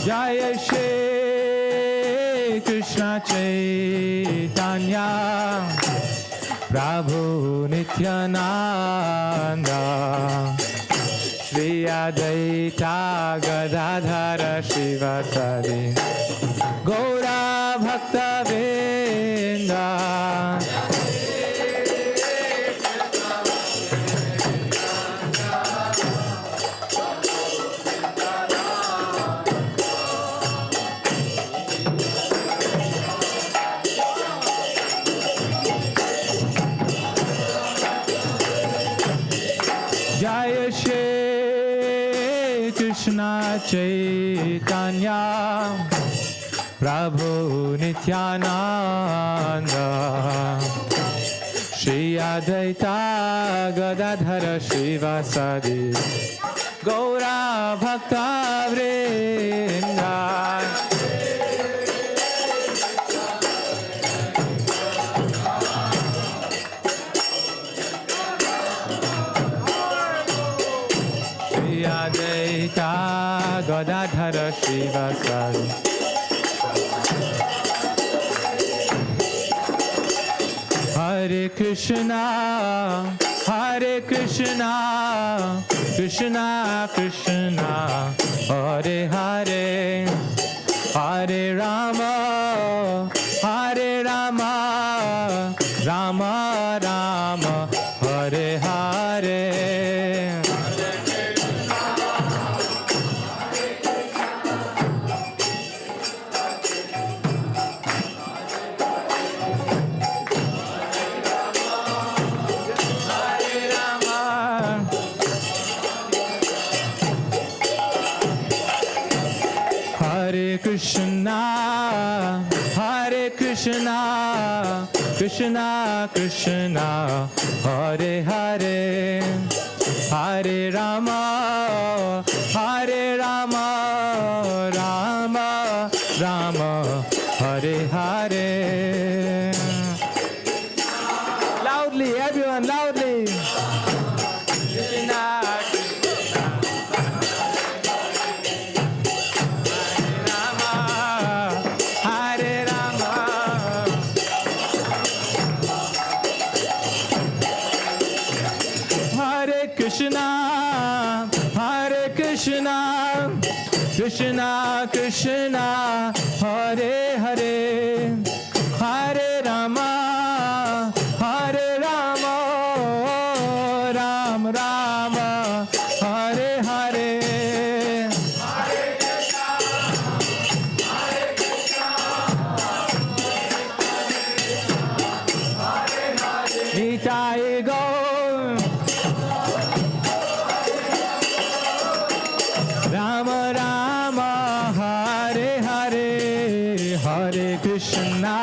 जय श्री कृष्ण चैतन्य प्रभु नित्यानंद श्री अद्वैता गदाधर श्रीवासादि गौरा भक्त वृंदा जय श्री कृष्ण चैतन्य प्रभु नित्यानंद श्री अद्वैता गदाधर श्रीवासादि गौरा भक्ता वृंदा अद्वैता गदाधर श्रीवासादि हरे Krishna Krishna Krishna Hare Hare Hare Ram Ram Ram Hare Hare Hare Krishna, Krishna Krishna, Hare Hare, Hare Rama, Hare Rama, Rama Rama, Hare Hare. Loudly, everyone, loudly. Krishna, Hare Rama, Hare Krishna, Hare Krishna, Krishna Krishna, Hare Hare, Hare Rama, Hare Rama, Ram Rama, Hare Hare. Nitai Gaur, Rama Rama, Hare Hare, Hare Krishna,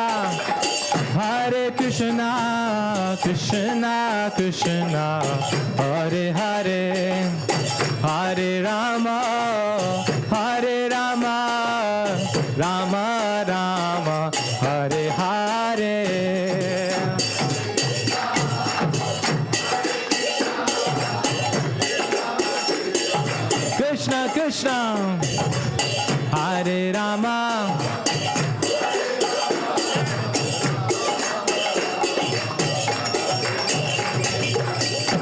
Hare Krishna, Krishna Krishna, Hare Hare, Hare Rama, Hare Rama, Rama Rama, Hare Hare. Krishna Krishna, Hare Rama,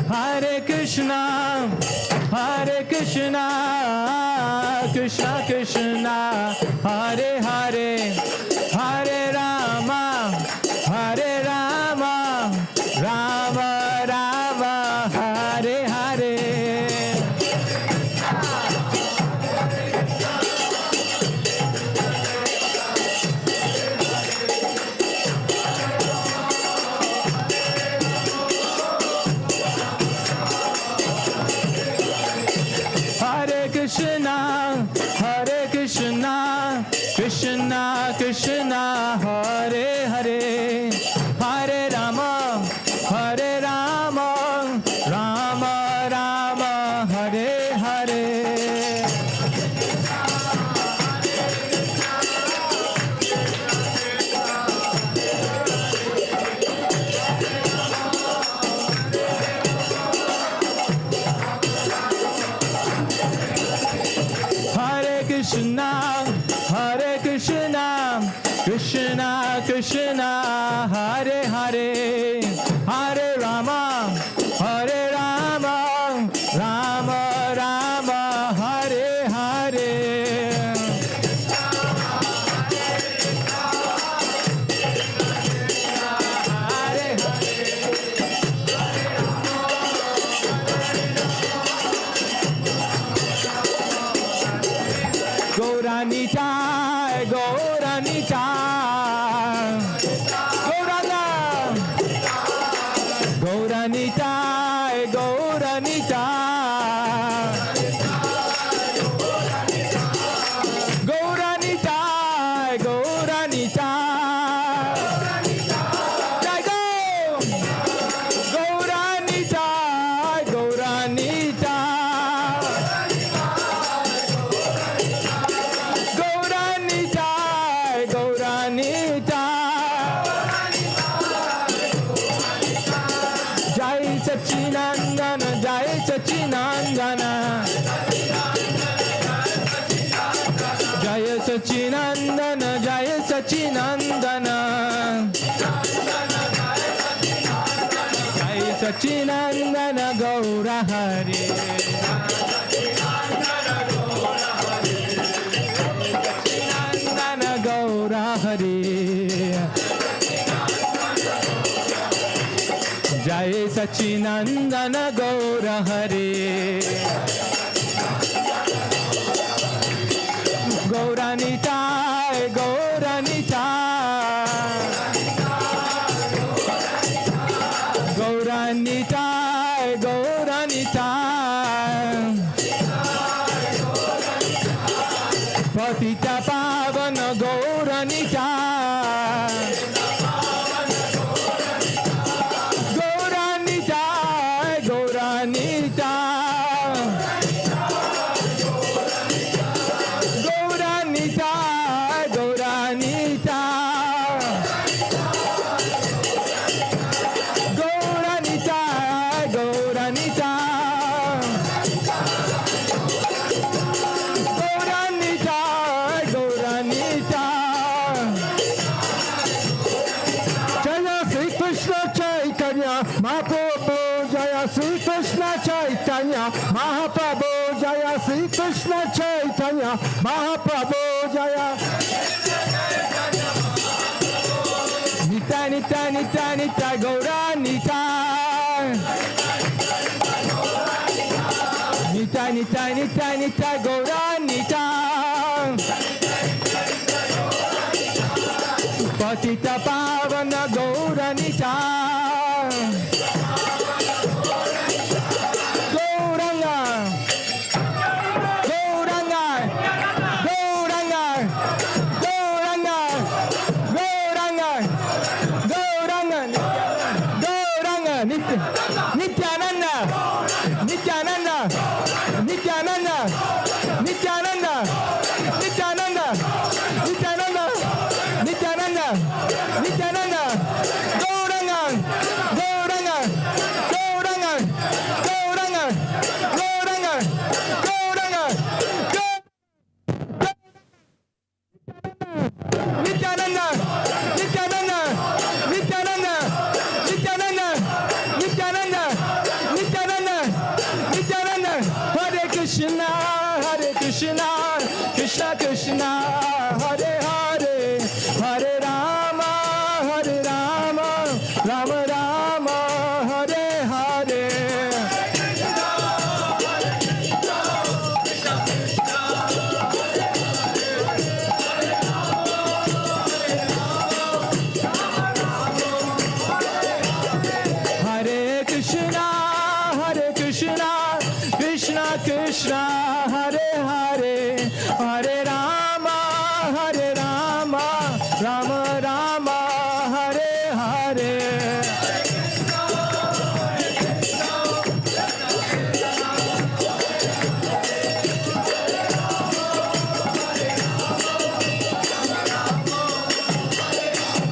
Hare Krishna, Hare Krishna, Krishna Krishna, Hare Hare, Hare Rama, Hare Rama, Rama Rama, Hare Hare. Hare Krishna, Hare Krishna, Krishna Krishna, Hare Hare, Hare Rama, Hare Rama, Rama Rama, Hare Hare. Hare Krishna, Hare Krishna, Krishna Krishna, Hare Hare, Hare Rama, Hare Rama, Rama Rama, Hare Hare. Gauranitai, Gauranitai, Gauranga, Gauranitai, Gauranitai, Gauranitai, Gauranitai, Jai Go, Gauranitai, Gauranitai. Gauranitai, Gauranitai, Jai Sachinandana, Jai Sachinandana, Jai Sachinandana, Jai Sachinandana, Jai Sachinandana, Gaura Hari. Sachinandana, Gaura Hari. Jai Sachinandana, Gaura Hari. Gauranitai, Gauranitai, Gauranitai, Gauranitai, Patita Pavana Gauranitai. Mahaprabhu Jaya, Sri Krishna Chaitanya, Mahaprabhu Jaya. Nitya, Nitya, Nitya, Nitya, Gaura Nitya. Nitya, Nitya, Nitya, Nitya, Gaura Nitya. Patita Pavana Gaura Nitya. Krishna Krishna, Hare Hare, Hare Rama, Hare Rama, Rama Rama, Hare Hare. Hare Krishna, Krishna Krishna, Hare Hare, Hare Rama, Rama Rama, Hare Hare.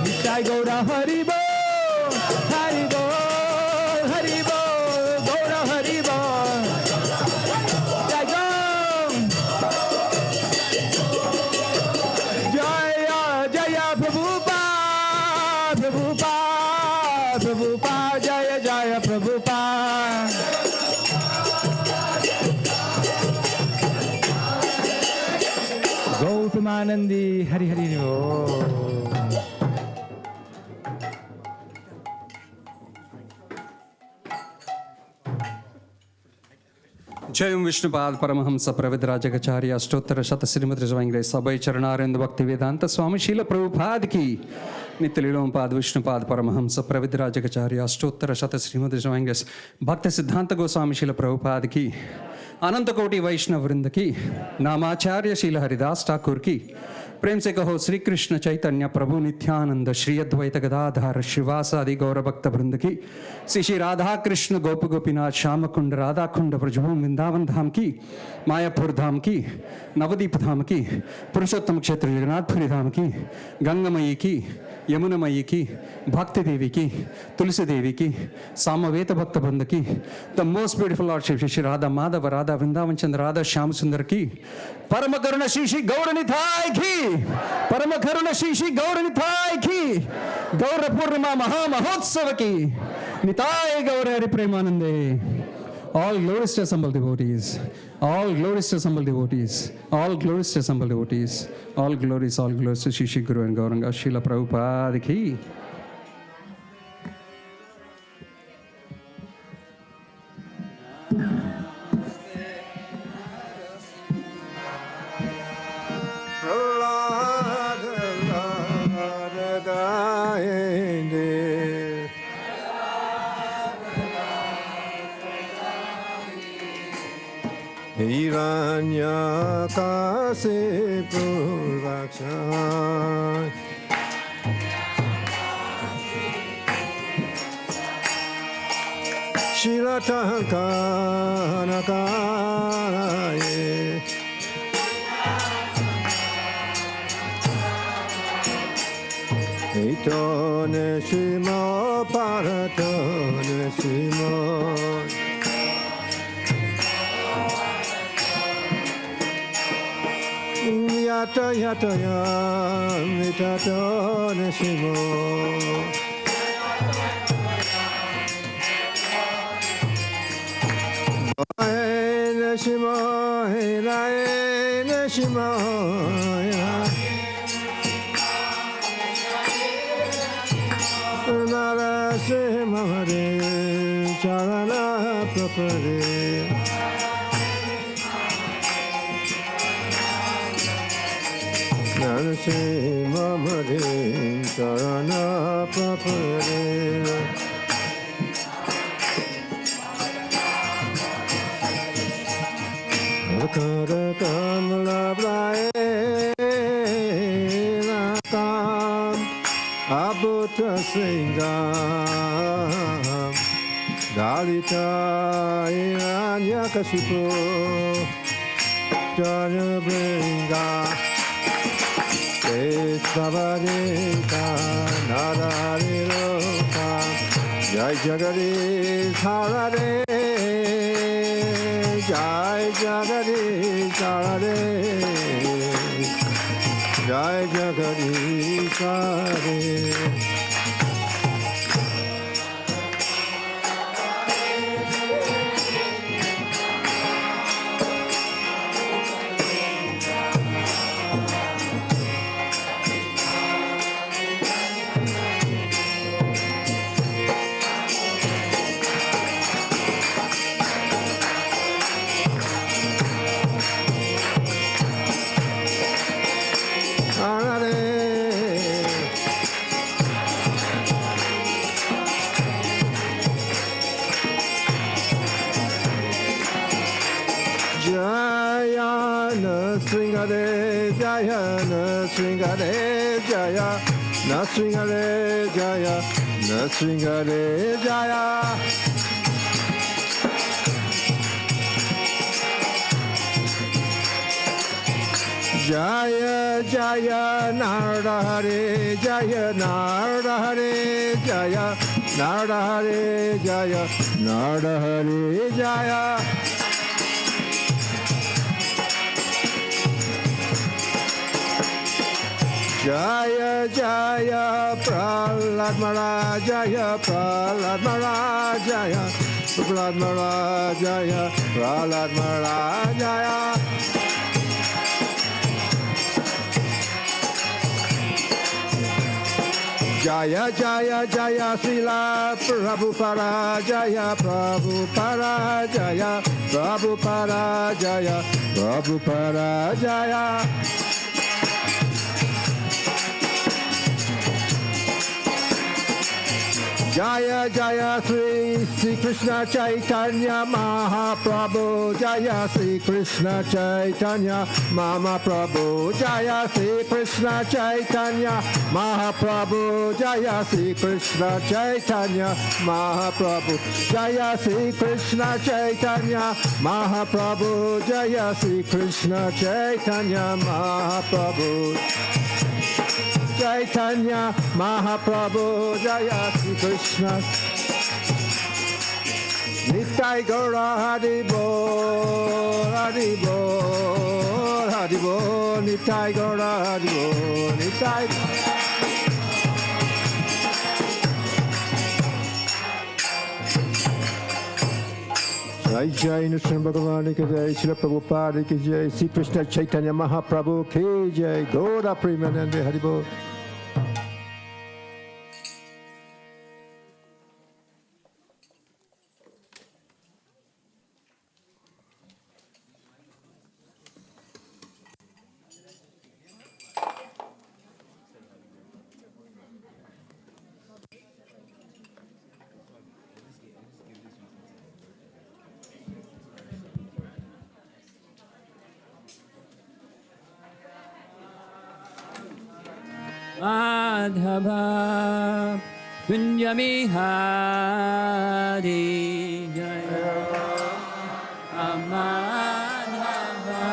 Nitai Gaura Hari Bol, Hari Bol, Hari Bol, Gaura Hari Bol. Jaya Jaya Prabhupada, Prabhupada, Prabhupada, Jaya Jaya Prabhupada. Gautamanandi, Hari Hari Bol. Jayam Vishnupad Paramhans प्रविद्राजकचार्य अष्टोत्तर शत श्रीमद रजवांग्रे सबै चरणारिंद भक्ति वेदांत स्वामी शील प्रभुपाद की नित्य लीलोमपाद विष्णुपाद परमहंस प्रविद्राजकचार्य अष्टोत्तर शत श्रीमद रजवांग्रे भक्त सिद्धांत गोस्वामी शील प्रभुपाद की अनंत कोटि वैष्णव वृंद की नामाचार्य शील हरिदास ठाकुर की प्रेम से कहो श्री कृष्ण चैतन्य प्रभु नित्यानंद श्री अद्वैत गदाधार श्रीवास आदि गौर भक्त वृंद की श्री श्री राधा कृष्ण गोप गोपीनाथ श्याम कुंड राधा कुंड ब्रजभूमि वृंदावन धाम की मायापुर धाम की नवदीप धाम की पुरुषोत्तम क्षेत्र जगन्नाथपुरी धाम की गंगामयी की यमुनामयी की भक्ति देवी की तुलसी देवी की सामवेद भक्त वृंद की the most beautiful lordship Shri Radha Madhav Radha Vrindavan Chandra Radha Shyam Sundar की परम करुण श्री श्री गौर निताय की परम करुण श्री श्री गौर निताय की गौर पूर्णिमा महा महोत्सव की निताय गौर हरि प्रेमानंदे. All glories to assembled devotees. All glories to assembled devotees. All glories to assembled devotees. All glories to Shri Shri Guru and Gauranga Srila Prabhupada ki. Hiranya kase purva Chai. Shila Tankana Karaye. Itone Shimo Paratone Shimo. Yata Yata Yam Itatone Shimo. Neshimo, Neshimo, Nara Simamare, Charana Propare, Nara Simamare, Charana Propare. Kara kamla brae nakam abuta singam dalita iranya kasipo jana bringa esavadita narariloka jai jagadi sarade Jai Jagadish Hare Jai Jagadish Hare Nasringare Jaya, Nasringare Jaya, Nasringare Jaya. Jaya Jaya Narada Hare Jaya Narada Hare Jaya Narada Hare Jaya Narada Hare Jaya. Jaya Jaya Prahlad Maharaj Jaya Prahlad Maharaj Jaya Prahlad Maharaj Jaya Prahlad Maharaj Jaya. Jaya Jaya Jaya Srila Prabhupada Jaya Prabhupada Jaya Prabhupada Jaya Prabhupada Jaya. Jaya Jaya Sri Krishna Chaitanya Mahaprabhu Jaya Sri Krishna Chaitanya Mahaprabhu Jaya Sri Krishna Chaitanya Mahaprabhu Jaya Sri Krishna Chaitanya Mahaprabhu Jaya Sri Krishna Chaitanya Mahaprabhu Jaya Sri Krishna Chaitanya Mahaprabhu Chaitanya Mahaprabhu Jaya Sri Krishna Nitai Gaura Haribo Haribo Haribo Nitai Gaura Haribo Nitai Jai Jai Nishram Bhagavan ki Jai Srila Prabhupada ki Jai Sri Krishna Chaitanya Mahaprabhu ki Jai Gaura Premanande Haribo. Madhava Kunja Bihari Jaya Madhava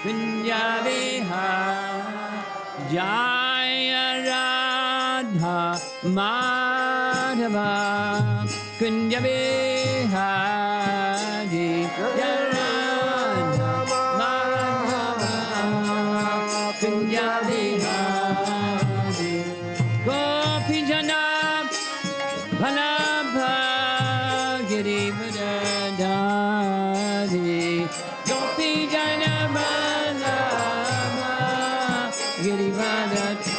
Kunja Bihari Jaya Radha Madhava Kunja Bihari Jaya Radha Madhava Kunja Bihari Gopi Jana Bhalabha Girivardhari Gopi Jana Bhalabha Girivardhari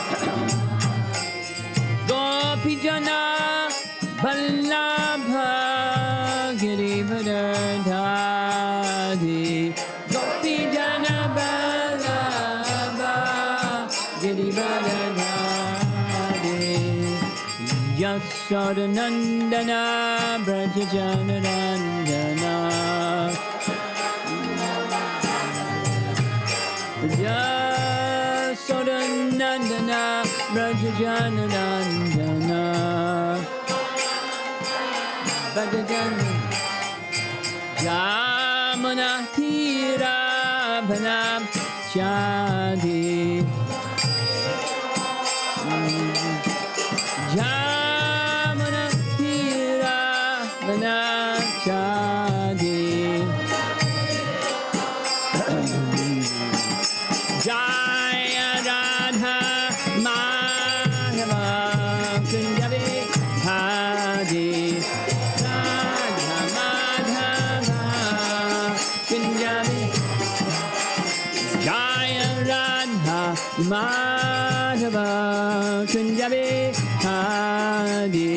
Gopi Jana Bhalabha Girivardhari Gopi Jana Bhalabha Girivardhari Yasodanandana Brajajanarandana Yasodanandana Brajajanarandana Brajajanarandana Jamana Tira Bhanam Chadi Jamana Tira Vanachadi Jaya Radha Madhava Kunjabi Hadi Radha Madhava Kunjabi Jaya Radha Madhava Kunjabi Hadi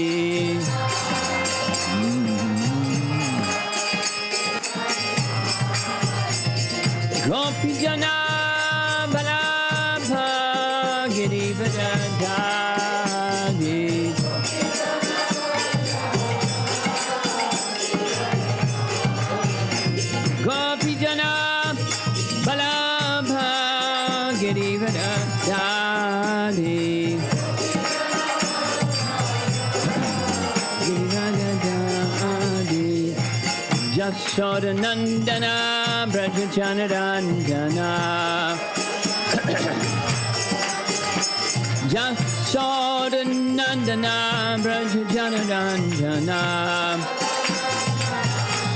Gopi Jana Bhalabha Girivardhari Gopi Jana Bhalabha Girivardhari Yasodanandana Brajajanarandana Yasodanandana Brajajanarandana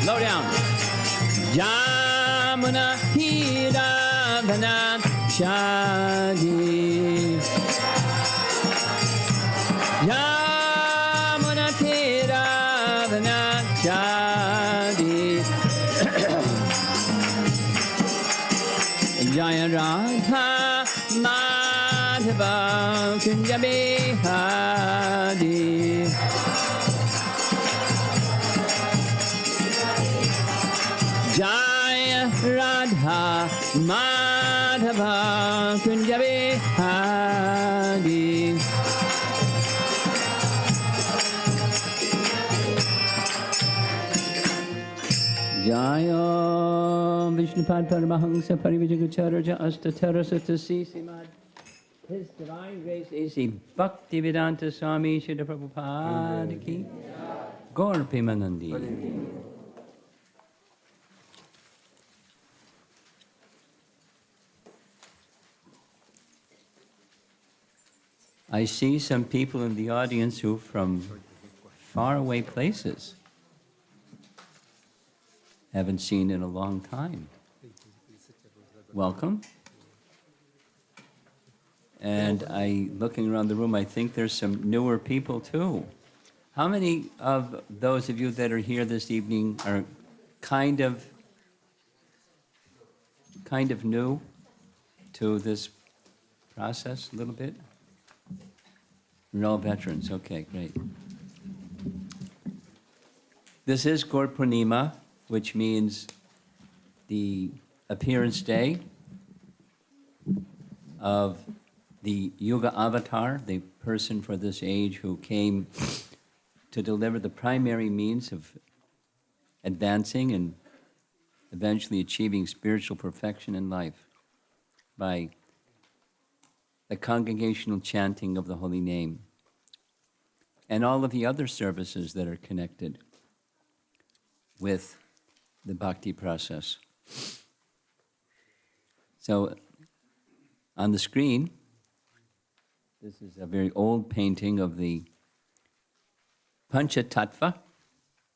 Slow down. Jamuna Hira Vanachadi Jamuna Hira Vanachadi Jaya Radha Madhava Kunja Bihari Jaya Radha Madhava Kunja Bihari Jaya Vishnupad Paramahansa Parivijagacharya Astatara Satasi Simad His Divine Grace A.C. Bhaktivedanta Swami Srila Prabhupada Ki Gaura Premanandi. I see some people in the audience who from faraway places. Haven't seen in a long time. Welcome. And looking around the room, I think there's some newer people too. How many of those of you that are here this evening are kind of new to this process a little bit? You're all veterans. Okay, great. This is Gaura Purnima, which means the appearance day of the Yuga Avatar, the person for this age who came to deliver the primary means of advancing and eventually achieving spiritual perfection in life by the congregational chanting of the holy name, and all of the other services that are connected with the bhakti process. So on the screen, this is a very old painting of the Pancha Tattva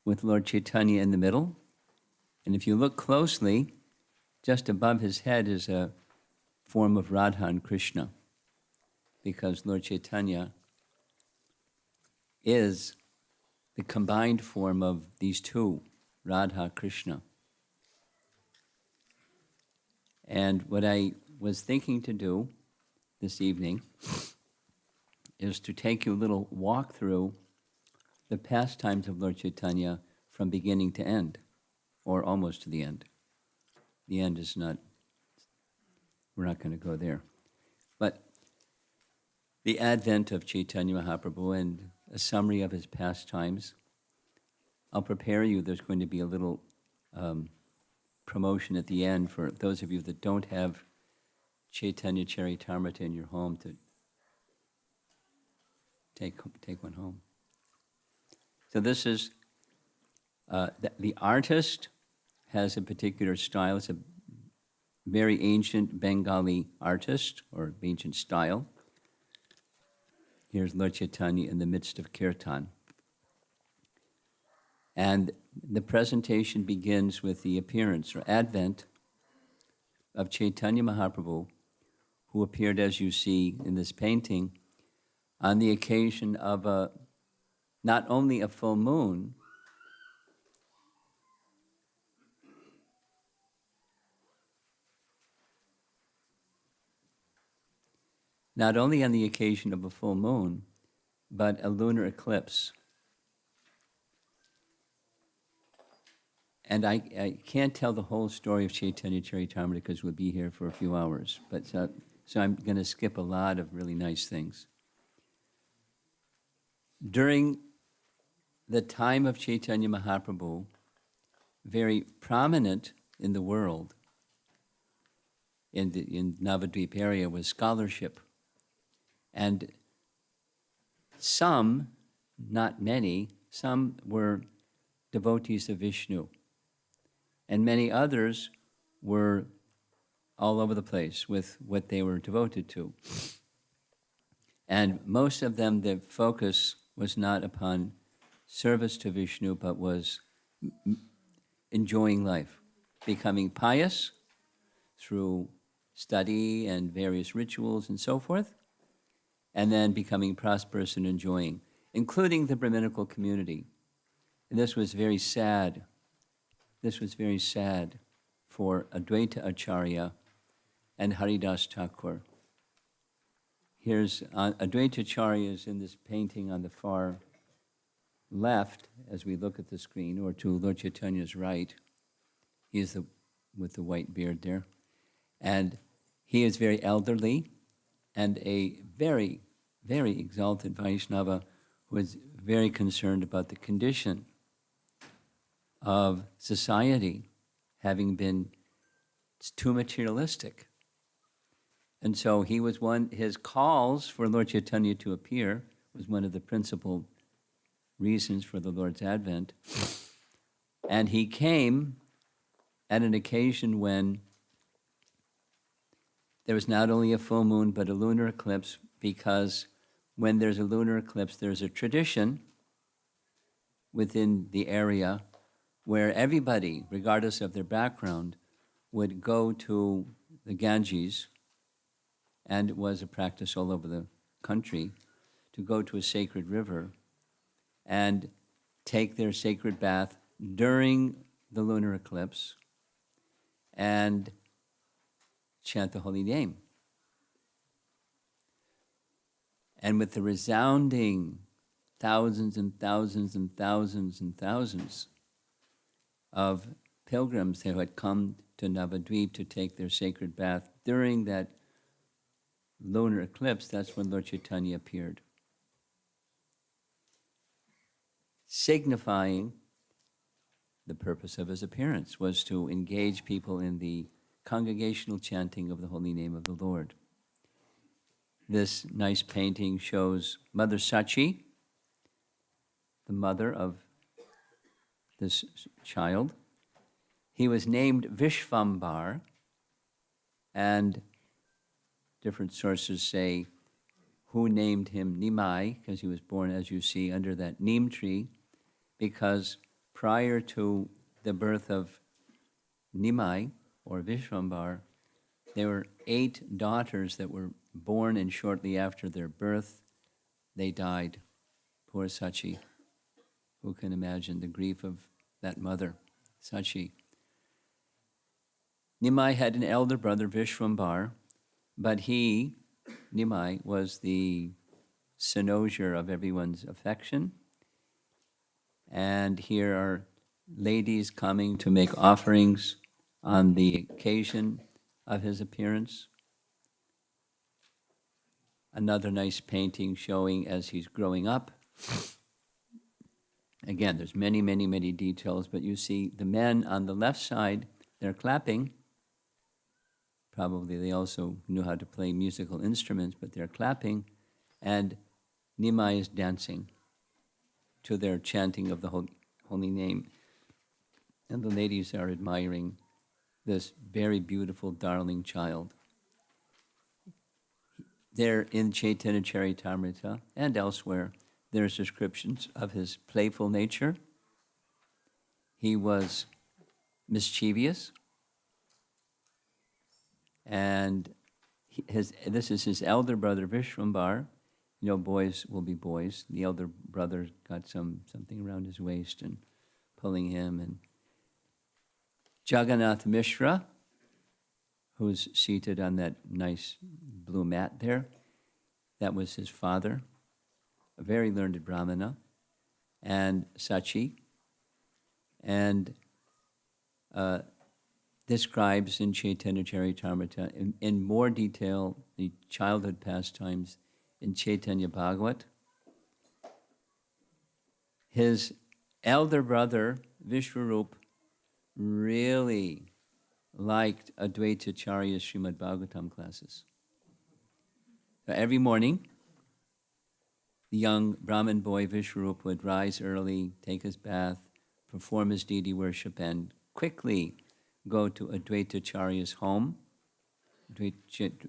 with Lord Chaitanya in the middle. And if you look closely, just above his head is a form of Radha and Krishna, because Lord Chaitanya is the combined form of these two, Radha, Krishna. And what I was thinking to do this evening is to take you a little walk through the pastimes of Lord Chaitanya from beginning to end, or almost to the end. The end is not, we're not going to go there. But the advent of Chaitanya Mahaprabhu and a summary of his pastimes. I'll prepare you. There's going to be a little promotion at the end for those of you that don't have Chaitanya Charitamrita in your home to take one home. So this is, the artist has a particular style. It's a very ancient Bengali artist, or ancient style. Here's Lord Chaitanya in the midst of kirtan. And the presentation begins with the appearance or advent of Chaitanya Mahaprabhu, who appeared, as you see in this painting, on the occasion of not only a full moon, not only on the occasion of a full moon, but a lunar eclipse. And I can't tell the whole story of Chaitanya Charitamrita because we'll be here for a few hours. But so I'm going to skip a lot of really nice things. During the time of Chaitanya Mahaprabhu, very prominent in the world, in Navadvip area, was scholarship. And some, not many, some were devotees of Vishnu. And many others were all over the place with what they were devoted to. And most of them, the focus was not upon service to Vishnu, but was enjoying life, becoming pious through study and various rituals and so forth, and then becoming prosperous and enjoying, including the Brahminical community. And this was very sad. This was very sad for Advaita Acharya and Haridas Thakur. Here's Advaita Acharya is in this painting on the far left as we look at the screen, or to Lord Chaitanya's right. He is with the white beard there. And he is very elderly and a very, very exalted Vaishnava who is very concerned about the condition of society, having been too materialistic. And so he was his calls for Lord Chaitanya to appear was one of the principal reasons for the Lord's advent. And he came at an occasion when there was not only a full moon, but a lunar eclipse, because when there's a lunar eclipse, there's a tradition within the area where everybody, regardless of their background, would go to the Ganges, and it was a practice all over the country, to go to a sacred river and take their sacred bath during the lunar eclipse and chant the holy name. And with the resounding thousands and thousands and thousands and thousands of pilgrims who had come to Navadvip to take their sacred bath during that lunar eclipse, that's when Lord Chaitanya appeared, signifying the purpose of his appearance was to engage people in the congregational chanting of the holy name of the Lord. This nice painting shows Mother Sachi, the mother of this child. He was named Vishvambar, and different sources say who named him Nimai, because he was born, as you see, under that neem tree, because prior to the birth of Nimai, or Vishvambar, there were 8 daughters that were born, and shortly after their birth, they died. Poor Sachi. Who can imagine the grief of that mother, Sachi? Nimai had an elder brother, Vishvambar, but he, Nimai, was the cynosure of everyone's affection. And here are ladies coming to make offerings on the occasion of his appearance. Another nice painting showing as he's growing up. Again, there's many, many, many details, but you see the men on the left side, they're clapping. Probably they also knew how to play musical instruments, but they're clapping. And Nimai is dancing to their chanting of the holy name. And the ladies are admiring this very beautiful, darling child. There in Chaitanya Charitamrita and elsewhere, there's descriptions of his playful nature. He was mischievous, and this is his elder brother Vishvambar. You know, boys will be boys. The elder brother got something around his waist and pulling him. And Jagannath Mishra, who's seated on that nice blue mat there, that was his father, a very learned Brahmana, and Sachi, and describes in Chaitanya Charitamrita in more detail the childhood pastimes in Chaitanya Bhagavat. His elder brother, Vishwarup, really liked Advaita Acharya's Srimad Bhagavatam classes. So every morning, the young Brahmin boy Vishwarup would rise early, take his bath, perform his deity worship, and quickly go to Advaita Acharya's home.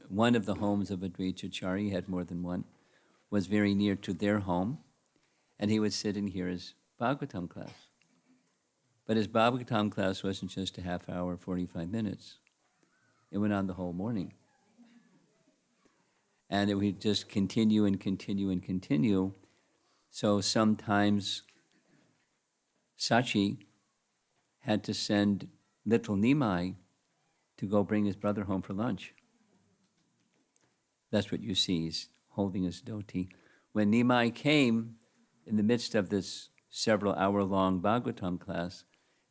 One of the homes of Advaita Acharya, he had more than one, was very near to their home, and he would sit and hear his Bhagavatam class. But his Bhagavatam class wasn't just a half hour, 45 minutes. It went on the whole morning. And it would just continue and continue and continue. So sometimes Sachi had to send little Nimai to go bring his brother home for lunch. That's what you see. He's holding his dhoti. When Nimai came in the midst of this several hour-long Bhagavatam class,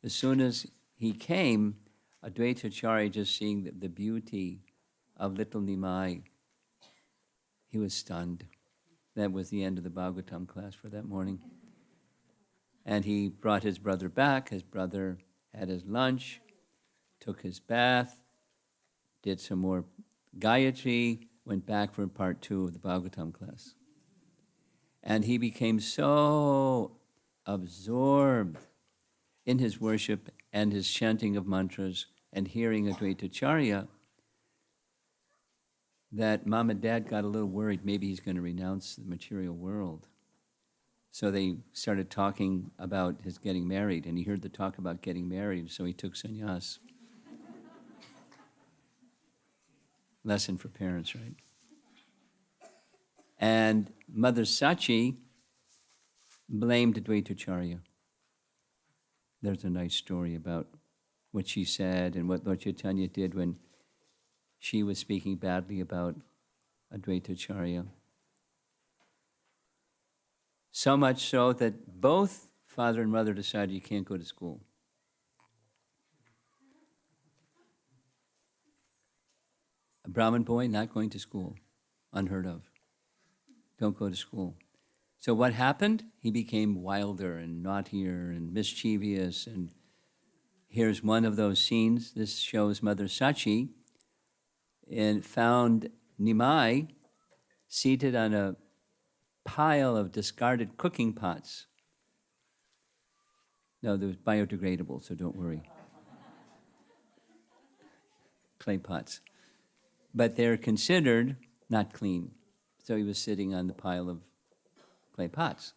as soon as he came, Advaita Acharya, just seeing the beauty of little Nimai, he was stunned. That was the end of the Bhagavatam class for that morning. And he brought his brother back. His brother had his lunch, took his bath, did some more Gayatri, went back for part 2 of the Bhagavatam class. And he became so absorbed in his worship and his chanting of mantras and hearing Advaita Acharya that Mom and Dad got a little worried maybe he's going to renounce the material world. So they started talking about his getting married, and he heard the talk about getting married, so he took sannyas. Lesson for parents, right? And Mother Sachi blamed Advaita Acharya. There's a nice story about what she said and what Lord Chaitanya did when she was speaking badly about Advaita Acharya. So much so that both father and mother decided you can't go to school. A Brahmin boy not going to school, unheard of. Don't go to school. So what happened? He became wilder and naughtier and mischievous. And here's one of those scenes. This shows Mother Sachi and found Nimai seated on a pile of discarded cooking pots. No, they're biodegradable, so don't worry. Clay pots. But they're considered not clean. So he was sitting on the pile of clay pots.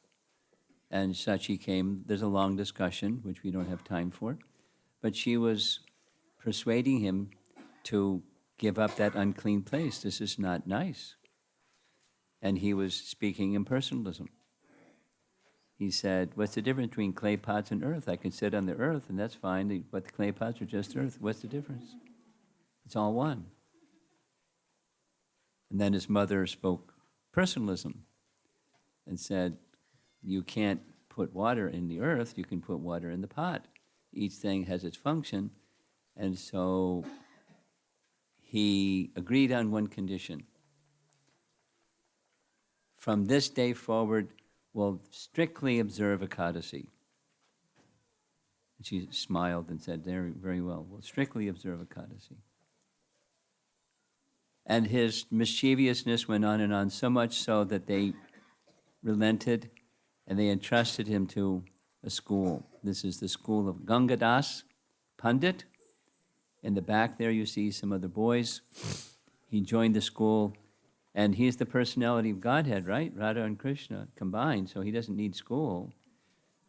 And Sachi came, there's a long discussion, which we don't have time for, but she was persuading him to give up that unclean place. This is not nice. And he was speaking impersonalism. He said, what's the difference between clay pots and earth? I can sit on the earth, and that's fine, but the clay pots are just earth. What's the difference? It's all one. And then his mother spoke personalism and said, you can't put water in the earth, you can put water in the pot. Each thing has its function. And so he agreed on one condition. From this day forward, we'll strictly observe Ekadasi. And she smiled and said, very, very well, we'll strictly observe Ekadasi. And his mischievousness went on and on, so much so that they relented and they entrusted him to a school. This is the school of Gangadas Pandit. In the back there you see some other boys. He joined the school, and he's the personality of Godhead, right? Radha and Krishna combined, so he doesn't need school.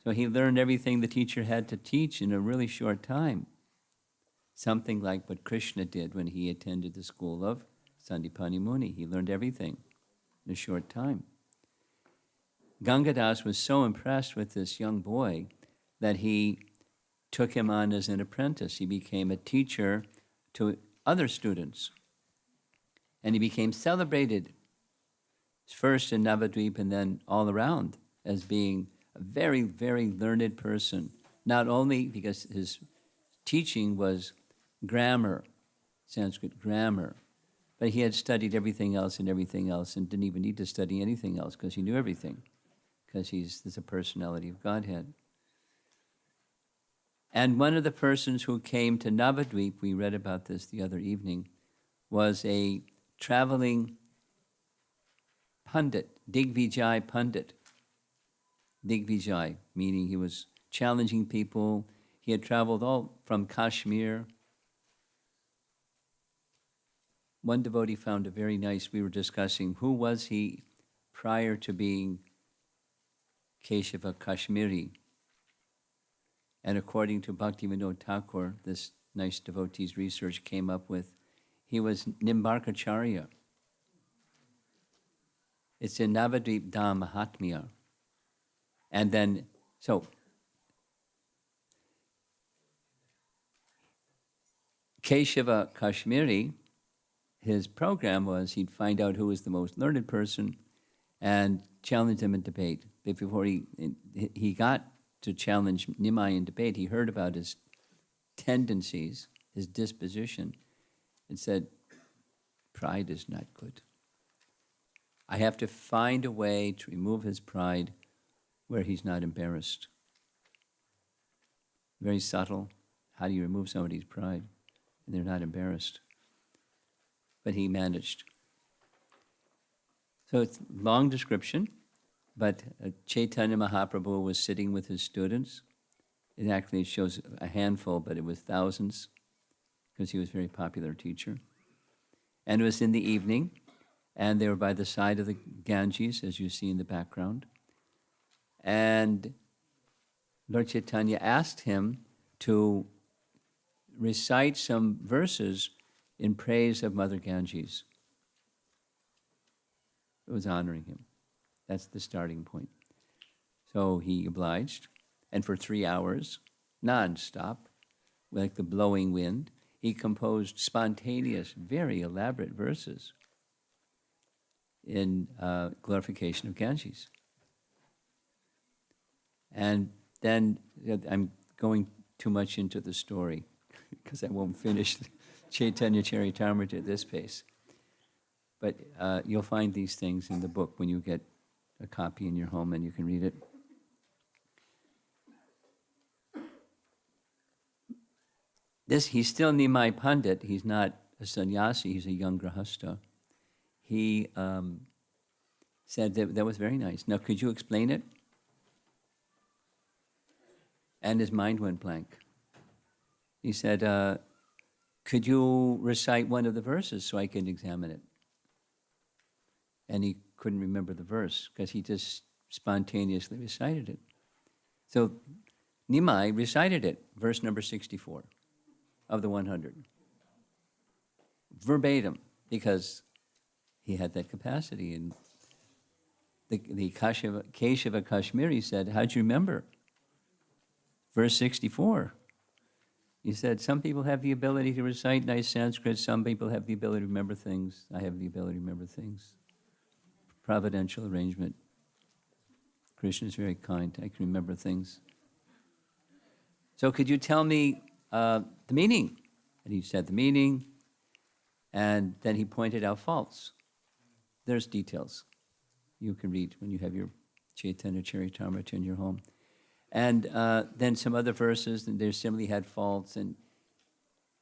So he learned everything the teacher had to teach in a really short time. Something like what Krishna did when he attended the school of Sandipani Muni. He learned everything in a short time. Gangadas was so impressed with this young boy that he took him on as an apprentice. He became a teacher to other students. And he became celebrated first in Navadvip and then all around as being a very, very learned person. Not only because his teaching was grammar, Sanskrit grammar, but he had studied everything else and didn't even need to study anything else because he knew everything, because he's a personality of Godhead. And one of the persons who came to Navadvip, we read about this the other evening, was a traveling Pandit, Digvijay Pandit. Digvijay, meaning he was challenging people. He had traveled all from Kashmir. One devotee found it very nice. We were discussing who was he prior to being Keshava Kashmiri. And according to Bhaktivinoda Thakur, this nice devotee's research came up with, he was Nimbarkacharya. It's in Navadvip Dham Mahatmya. And then, so, Keshava Kashmiri, his program was he'd find out who was the most learned person and challenge them in debate. But before he got to challenge Nimai in debate, he heard about his tendencies, his disposition, and said, pride is not good. I have to find a way to remove his pride where he's not embarrassed. Very subtle. How do you remove somebody's pride and they're not embarrassed? But he managed. So it's a long description, but Chaitanya Mahaprabhu was sitting with his students. It actually shows a handful, but it was thousands, because he was a very popular teacher. And it was in the evening, and they were by the side of the Ganges, as you see in the background. And Lord Chaitanya asked him to recite some verses in praise of Mother Ganges. It was honoring him. That's the starting point. So he obliged, and for 3 hours, non-stop, like the blowing wind, he composed spontaneous, very elaborate verses in glorification of Ganges. And then, I'm going too much into the story, because I won't finish Chaitanya Charitamrita at this pace. But you'll find these things in the book when you get a copy in your home and you can read it. He's still Nimai Pandit. He's not a sannyasi, he's a young grahastha. He said that was very nice. Now, could you explain it? And his mind went blank. He said, could you recite one of the verses so I can examine it? And he couldn't remember the verse because he just spontaneously recited it. So Nimai recited it, verse number 64 of the 100. Verbatim, because he had that capacity. And the Keshava Kashmiri said, how'd you remember? Verse 64. He said, some people have the ability to recite nice Sanskrit, some people have the ability to remember things. I have the ability to remember things. Providential arrangement. Krishna is very kind. I can remember things. So could you tell me the meaning? And he said the meaning, and then he pointed out faults. There's details you can read when you have your Chaitanya Charitamrita in your home. And then some other verses, and there similarly had faults, and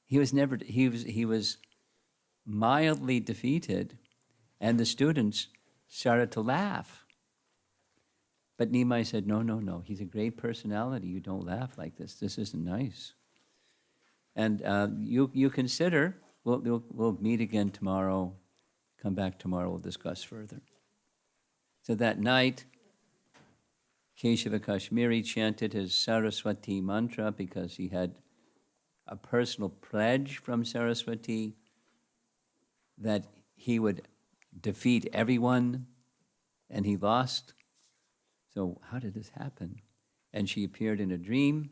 he was mildly defeated, and the students started to laugh. But Nimai said, no, he's a great personality. You don't laugh like this. This isn't nice. And you consider, we'll meet again tomorrow, come back tomorrow, we'll discuss further. So that night, Keshava Kashmiri chanted his Saraswati mantra because he had a personal pledge from Saraswati that he would defeat everyone, and he lost. So how did this happen? And she appeared in a dream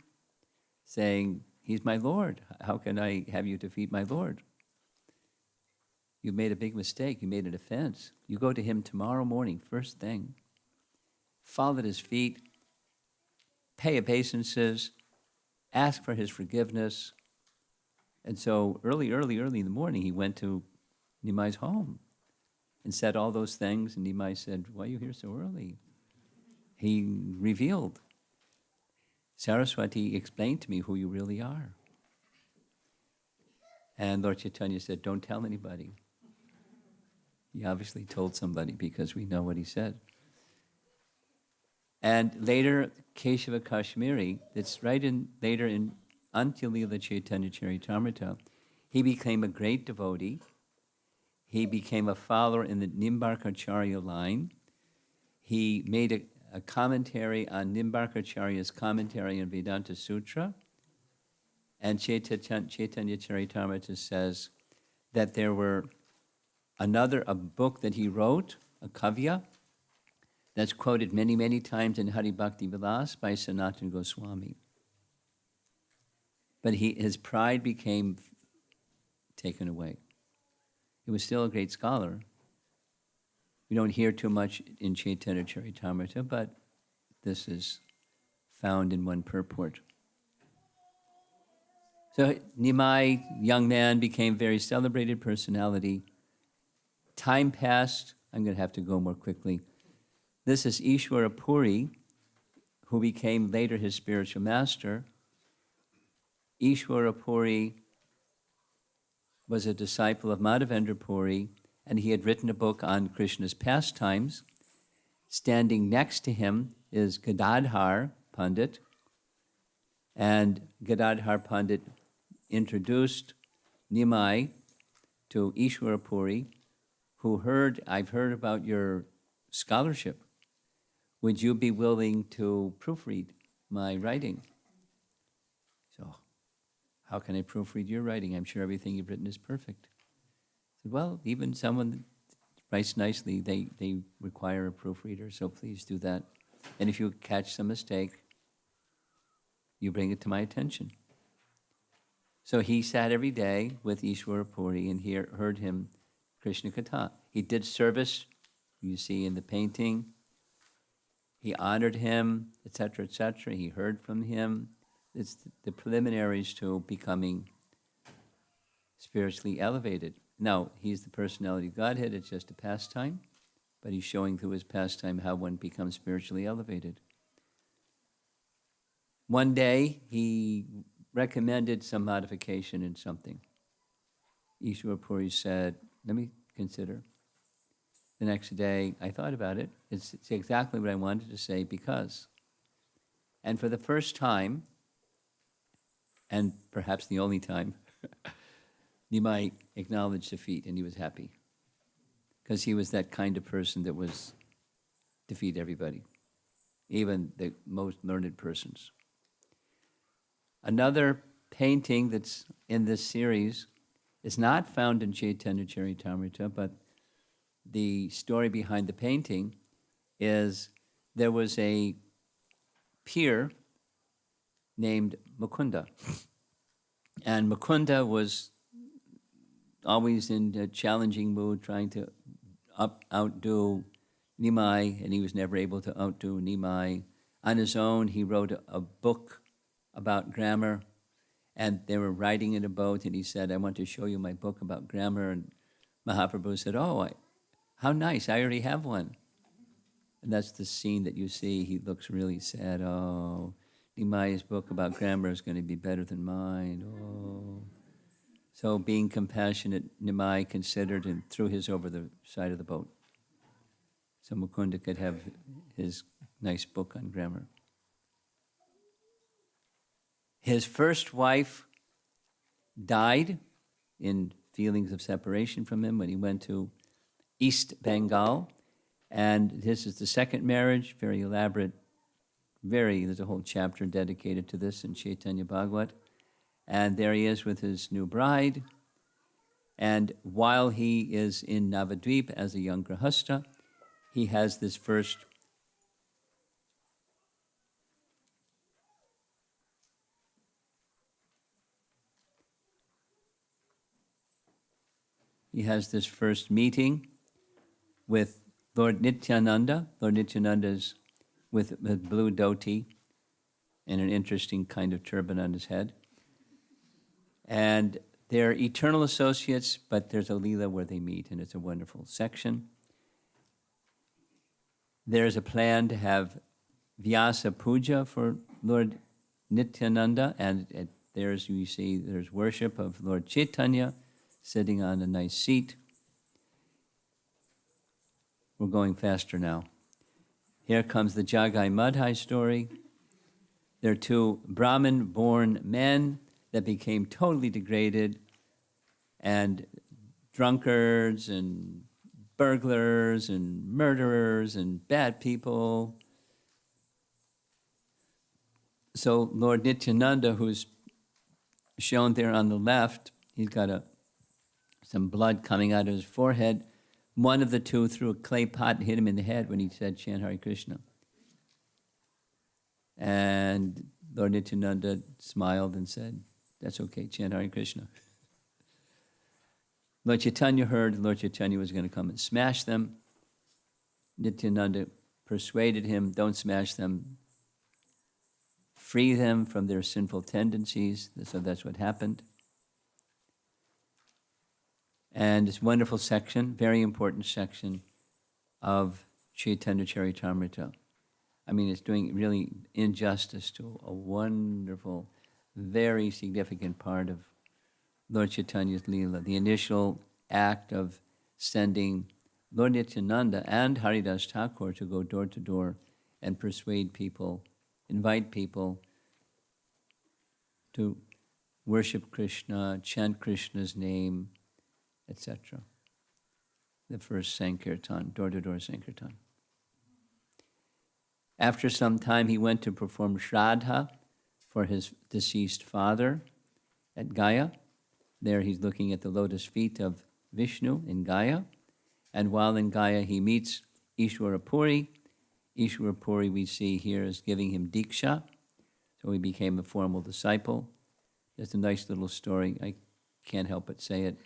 saying, he's my Lord. How can I have you defeat my Lord? You made a big mistake. You made an offense. You go to him tomorrow morning, first thing. Fall at his feet, pay obeisances, ask for his forgiveness. And so early in the morning, he went to Nimai's home and said all those things. And Nimai said, why are you here so early? He revealed, Saraswati explained to me who you really are. And Lord Chaitanya said, don't tell anybody. He obviously told somebody because we know what he said. And later, Keshava Kashmiri, it's later in Antyalila Chaitanya Charitamrita, he became a great devotee. He became a follower in the Nimbarkacharya line. He made a commentary on Nimbarkacharya's commentary on Vedanta Sutra. And Chaitanya Charitamrita says that there were a book that he wrote, a kavya, that's quoted many, many times in Hari Bhakti Vilas by Sanatana Goswami. But his pride became taken away. He was still a great scholar. We don't hear too much in Chaitanya Charitamrita, but this is found in one purport. So Nimai, young man, became a very celebrated personality. Time passed. I'm going to have to go more quickly. This is Ishwara Puri, who became later his spiritual master. Ishwara Puri was a disciple of Madhavendra Puri, and he had written a book on Krishna's pastimes. Standing next to him is Gadadhar Pandit, and Gadadhar Pandit introduced Nimai to Ishwara Puri, who I've heard about your scholarship. Would you be willing to proofread my writing? So, how can I proofread your writing? I'm sure everything you've written is perfect. I said, well, even someone that writes nicely, they require a proofreader, so please do that. And if you catch some mistake, you bring it to my attention. So he sat every day with Ishwara Puri and heard him Krishna Katha. He did service, you see in the painting. He honored him, etc., etc. He heard from him. It's the preliminaries to becoming spiritually elevated. Now, he's the personality of Godhead, it's just a pastime, but he's showing through his pastime how one becomes spiritually elevated. One day, he recommended some modification in something. Ishwara Puri said, let me consider. the next day, I thought about it. It's exactly what I wanted to say, because. And for the first time, and perhaps the only time, Nimai acknowledged defeat, and he was happy. Because he was that kind of person that was defeat everybody, even the most learned persons. Another painting that's in this series is not found in Chaitanya Charitamrita, but the story behind the painting is there was a peer named Mukunda. And Mukunda was always in a challenging mood, trying to outdo Nimai, and he was never able to outdo Nimai. On his own, he wrote a book about grammar, and they were riding in a boat, and he said, I want to show you my book about grammar. And Mahaprabhu said, how nice, I already have one. And that's the scene that you see. He looks really sad. Oh, Nimai's book about grammar is going to be better than mine. Oh. So being compassionate, Nimai considered and threw his over the side of the boat, so Mukunda could have his nice book on grammar. His first wife died in feelings of separation from him when he went to East Bengal. And this is the second marriage, very elaborate, there's a whole chapter dedicated to this in Chaitanya Bhagavat. And there he is with his new bride. And while he is in Navadvip as a young grahastha, he has this first meeting with Lord Nityananda. Lord Nityananda is with blue dhoti and an interesting kind of turban on his head. And they're eternal associates, but there's a Leela where they meet, and it's a wonderful section. There's a plan to have Vyasa Puja for Lord Nityananda, and there's worship of Lord Chaitanya sitting on a nice seat. We're going faster now. Here comes the Jagai Madhai story. There are two Brahmin-born men that became totally degraded, and drunkards and burglars and murderers and bad people. So Lord Nityananda, who's shown there on the left, he's got some blood coming out of his forehead. One of the two threw a clay pot and hit him in the head when he said Chant Hare Krishna. And Lord Nityananda smiled and said, that's okay, chant Hare Krishna. Lord Chaitanya heard Lord Chaitanya was going to come and smash them. Nityananda persuaded him, don't smash them, free them from their sinful tendencies. So that's what happened. And this wonderful section, very important section of Chaitanya Charitamrita. I mean, it's doing really injustice to a wonderful, very significant part of Lord Chaitanya's Leela. The initial act of sending Lord Nityananda and Haridas Thakur to go door to door and persuade people, invite people to worship Krishna, chant Krishna's name, etc. The first Sankirtan, door-to-door Sankirtan. After some time, he went to perform Shraddha for his deceased father at Gaya. There he's looking at the lotus feet of Vishnu in Gaya. And while in Gaya, he meets Ishwara Puri. Ishwara Puri, we see here, is giving him Diksha. So he became a formal disciple. Just a nice little story. I can't help but say it.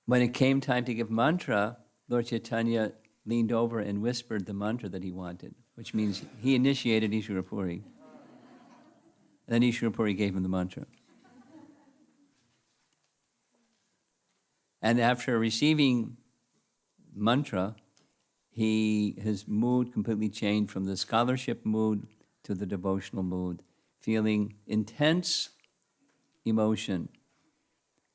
When it came time to give mantra, Lord Chaitanya leaned over and whispered the mantra that he wanted, which means he initiated Ishwara Puri. And then Ishwara Puri gave him the mantra. And after receiving mantra, his mood completely changed from the scholarship mood to the devotional mood, feeling intense emotion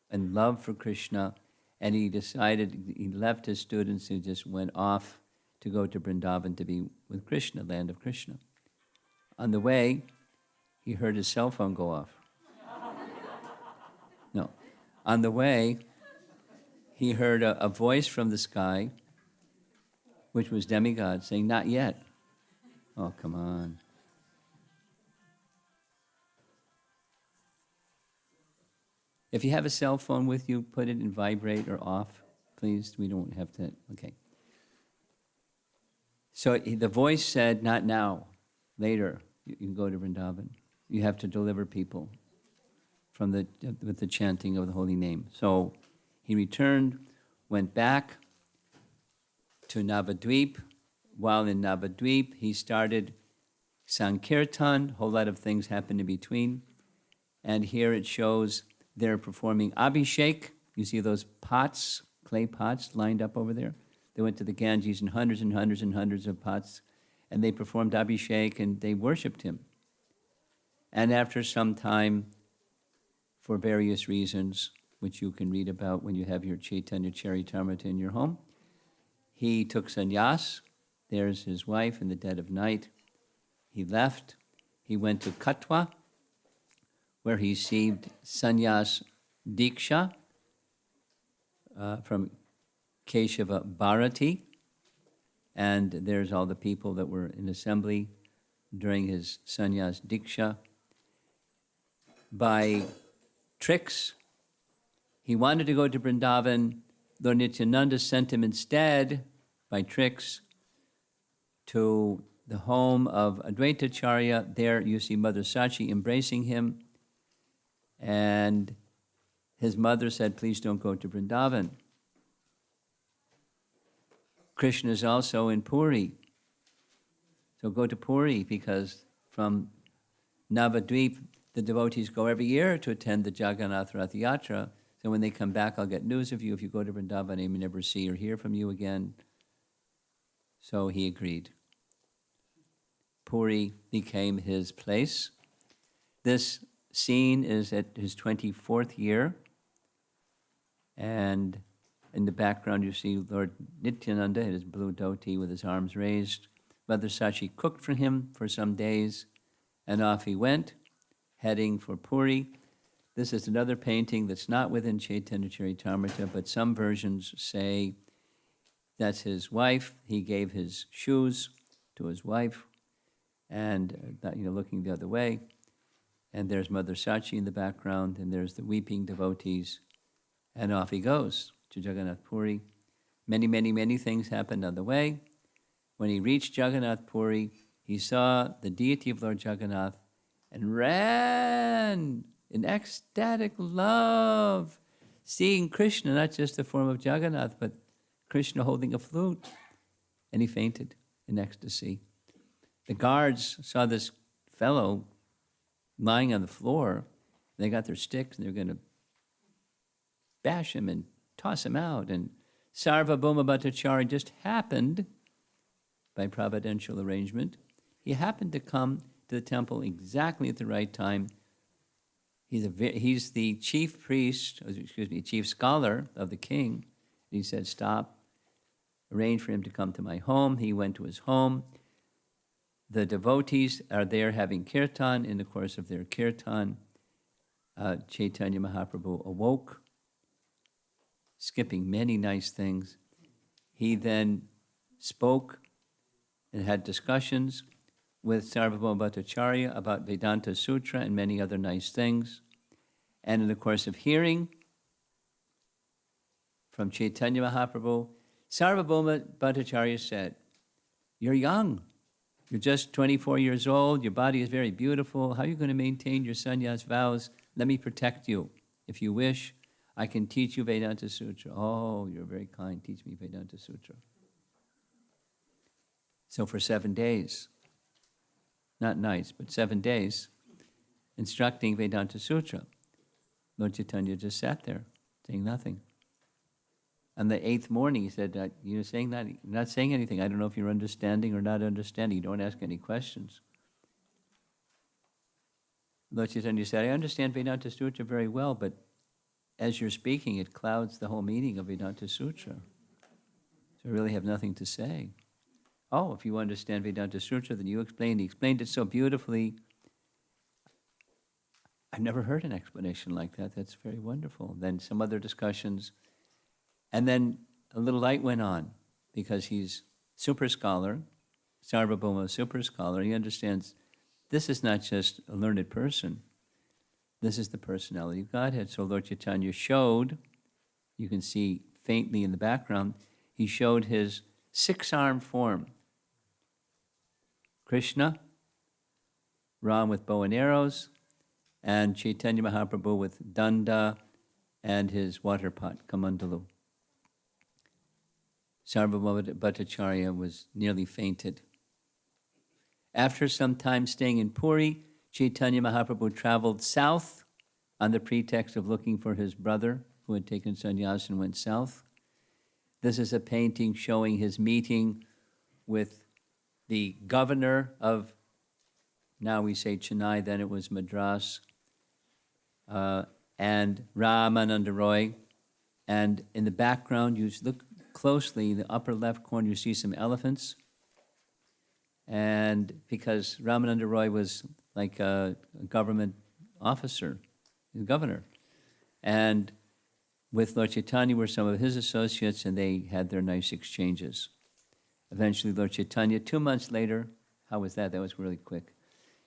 and love for Krishna And he decided, he left his students who just went off to go to Vrindavan to be with Krishna, land of Krishna. On the way, he heard his cell phone go off. No. On the way, he heard a voice from the sky, which was demigod, saying, "Not yet." Oh, come on. If you have a cell phone with you, put it in vibrate or off, please. We don't have to, okay. So the voice said, "Not now, later, you can go to Vrindavan. You have to deliver people with the chanting of the holy name." So he returned, went back to Navadvip. While in Navadvip, he started Sankirtan. A whole lot of things happened in between. And here it shows they're performing Abhishek. You see those pots, clay pots lined up over there? They went to the Ganges and hundreds and hundreds and hundreds of pots, and they performed Abhishek and they worshipped him. And after some time, for various reasons, which you can read about when you have your Chaitanya Charitamrita in your home, he took sannyas. There's his wife in the dead of night. He left. He went to Katwa, where he received sannyas diksha from Keshava Bharati. And there's all the people that were in assembly during his sannyas diksha. By tricks, he wanted to go to Vrindavan. Lord Nityananda sent him instead, by tricks, to the home of Advaitacharya. There you see Mother Sachi embracing him. And his mother said, "Please don't go to Vrindavan." Krishna is also in Puri. So go to Puri, because from Navadvip, the devotees go every year to attend the Jagannath Rath Yatra. So when they come back, I'll get news of you. If you go to Vrindavan, I may never see or hear from you again. So he agreed. Puri became his place. This scene is at his 24th year. And in the background, you see Lord Nityananda in his blue dhoti with his arms raised. Mother Sachi cooked for him for some days, and off he went, heading for Puri. This is another painting that's not within Chaitanya Charitamrita, but some versions say that's his wife. He gave his shoes to his wife, and looking the other way. And there's Mother Sachi in the background, and there's the weeping devotees, and off he goes to Jagannath Puri. Many, many, many things happened on the way. When he reached Jagannath Puri, he saw the deity of Lord Jagannath and ran in ecstatic love, seeing Krishna, not just the form of Jagannath, but Krishna holding a flute. And he fainted in ecstasy. The guards saw this fellow lying on the floor. They got their sticks and they're going to bash him and toss him out. And Sarvabhauma Bhattacharya just happened, by providential arrangement, he happened to come to the temple exactly at the right time. He's the chief priest, chief scholar of the king. He said, "Stop, arrange for him to come to my home." He went to his home. The devotees are there having kirtan. In the course of their kirtan, Chaitanya Mahaprabhu awoke, skipping many nice things. He then spoke and had discussions with Sarvabhauma Bhattacharya about Vedanta Sutra and many other nice things. And in the course of hearing from Chaitanya Mahaprabhu, Sarvabhauma Bhattacharya said, "You're young. You're just 24 years old. Your body is very beautiful. How are you going to maintain your sannyas vows? Let me protect you. If you wish, I can teach you Vedanta Sutra." "Oh, you're very kind. Teach me Vedanta Sutra." So for 7 days, not nice, but 7 days, instructing Vedanta Sutra, Lord Chaitanya just sat there, saying nothing. On the 8th morning, he said, "You're saying that? You're not saying anything. I don't know if you're understanding or not understanding. You don't ask any questions." Lord Chaitanya said, "I understand Vedanta Sutra very well, but as you're speaking, it clouds the whole meaning of Vedanta Sutra. So I really have nothing to say. Oh, if you understand Vedanta Sutra, then you explain. He explained it so beautifully. I've never heard an explanation like that. That's very wonderful. Then some other discussions. And then a little light went on because he's super scholar, Sarvabhauma super scholar. He understands this is not just a learned person. This is the personality of Godhead. So Lord Chaitanya showed, you can see faintly in the background, he showed his 6-armed form. Krishna, Ram with bow and arrows, and Chaitanya Mahaprabhu with danda and his water pot, Kamandalu. Sarvabhauma Bhattacharya was nearly fainted. After some time staying in Puri, Chaitanya Mahaprabhu traveled south on the pretext of looking for his brother who had taken sannyas and went south. This is a painting showing his meeting with the governor of, now we say Chennai, then it was Madras, and Ramananda Roy. And in the background, you look closely, in the upper left corner, you see some elephants. And because Ramananda Roy was like a government officer, the governor. And with Lord Chaitanya were some of his associates, and they had their nice exchanges. Eventually, Lord Chaitanya, 2 months later, how was that? That was really quick.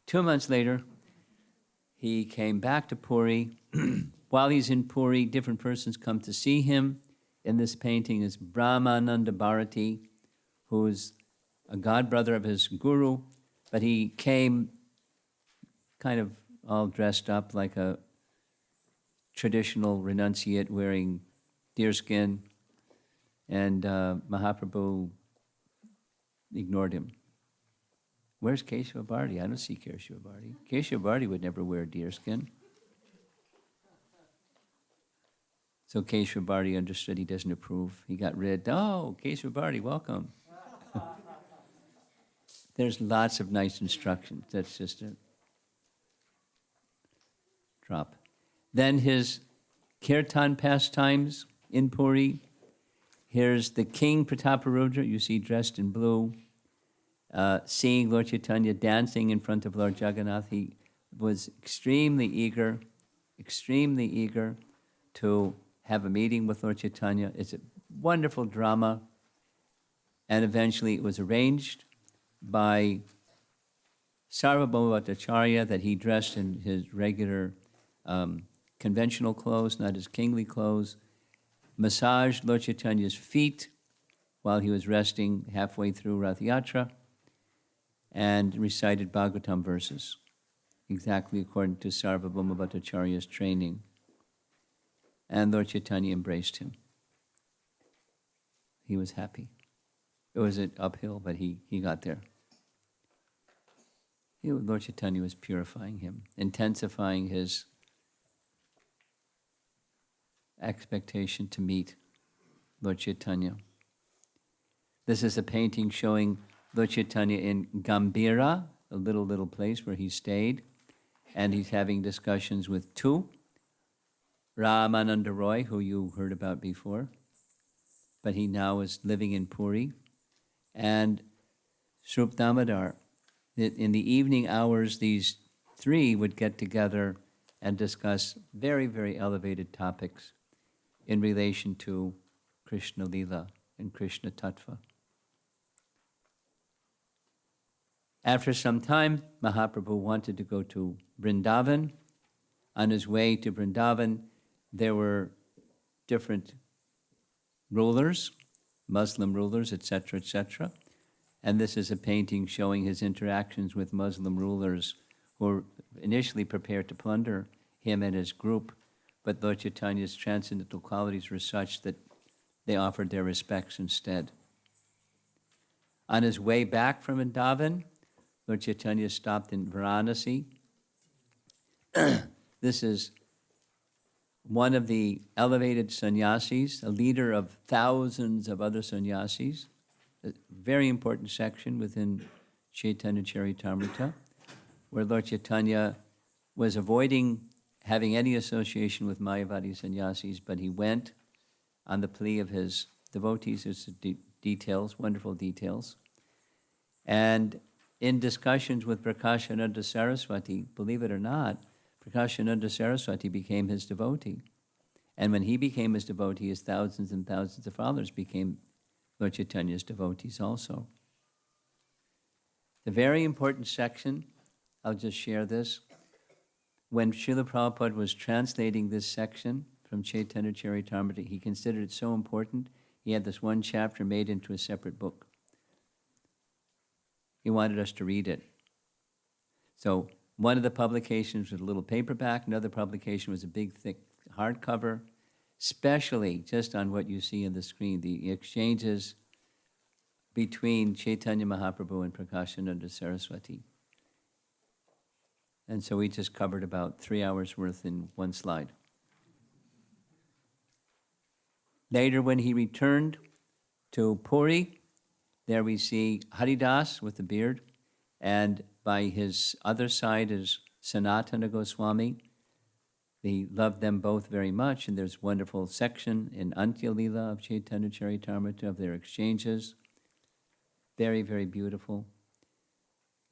2 months later, he came back to Puri. While he's in Puri, different persons come to see him. In this painting is Brahmananda Bharati, who is a god brother of his guru, but he came kind of all dressed up like a traditional renunciate wearing deerskin, and Mahaprabhu ignored him. Where's Keshava Bharati? I don't see Keshava Bharati. Keshava Bharati would never wear deerskin. So Keshava Bharati understood he doesn't approve. He got rid. Oh, Keshava Bharati, welcome. There's lots of nice instructions. That's just a drop. Then his kirtan pastimes in Puri. Here's the king Prataparudra, you see dressed in blue, seeing Lord Chaitanya dancing in front of Lord Jagannath. He was extremely eager to have a meeting with Lord Chaitanya. It's a wonderful drama. And eventually it was arranged by Sarvabhauma Bhattacharya that he dressed in his regular conventional clothes, not his kingly clothes, massaged Lord Chaitanya's feet while he was resting halfway through Rath Yatra, and recited Bhagavatam verses, exactly according to Sarvabhauma Bhattacharya's training. And Lord Chaitanya embraced him. He was happy. It was an uphill, but he got there. Lord Chaitanya was purifying him, intensifying his expectation to meet Lord Chaitanya. This is a painting showing Lord Chaitanya in Gambhira, a little place where he stayed, and he's having discussions with two, Ramananda Roy, who you heard about before, but he now is living in Puri, and Srup Damodar. In the evening hours, these three would get together and discuss very, very elevated topics in relation to Krishna Lila and Krishna Tattva. After some time, Mahaprabhu wanted to go to Vrindavan. On his way to Vrindavan, there were different rulers, Muslim rulers, etc., etc. And this is a painting showing his interactions with Muslim rulers who were initially prepared to plunder him and his group, but Lord Chaitanya's transcendental qualities were such that they offered their respects instead. On his way back from Vrindavan, Lord Chaitanya stopped in Varanasi. This is one of the elevated sannyasis, a leader of thousands of other sannyasis, a very important section within Chaitanya Charitamrita, where Lord Chaitanya was avoiding having any association with Mayavadi sannyasis, but he went on the plea of his devotees. There's details, wonderful details. And in discussions with Prakashananda Saraswati, believe it or not, Prakashananda Saraswati became his devotee. And when he became his devotee, his thousands and thousands of followers became Lord Chaitanya's devotees also. The very important section, I'll just share this. When Srila Prabhupada was translating this section from Chaitanya Charitamrita, he considered it so important, he had this one chapter made into a separate book. He wanted us to read it. So one of the publications was a little paperback, another publication was a big, thick hardcover, especially just on what you see on the screen, the exchanges between Chaitanya Mahaprabhu and Prakashananda Saraswati. And so we just covered about 3 hours worth in one slide. Later, when he returned to Puri, there we see Haridas with the beard, and by his other side is Sanatana Goswami. He loved them both very much, and there's a wonderful section in Antya Lila of Chaitanya Charitamrita of their exchanges. Very, very beautiful.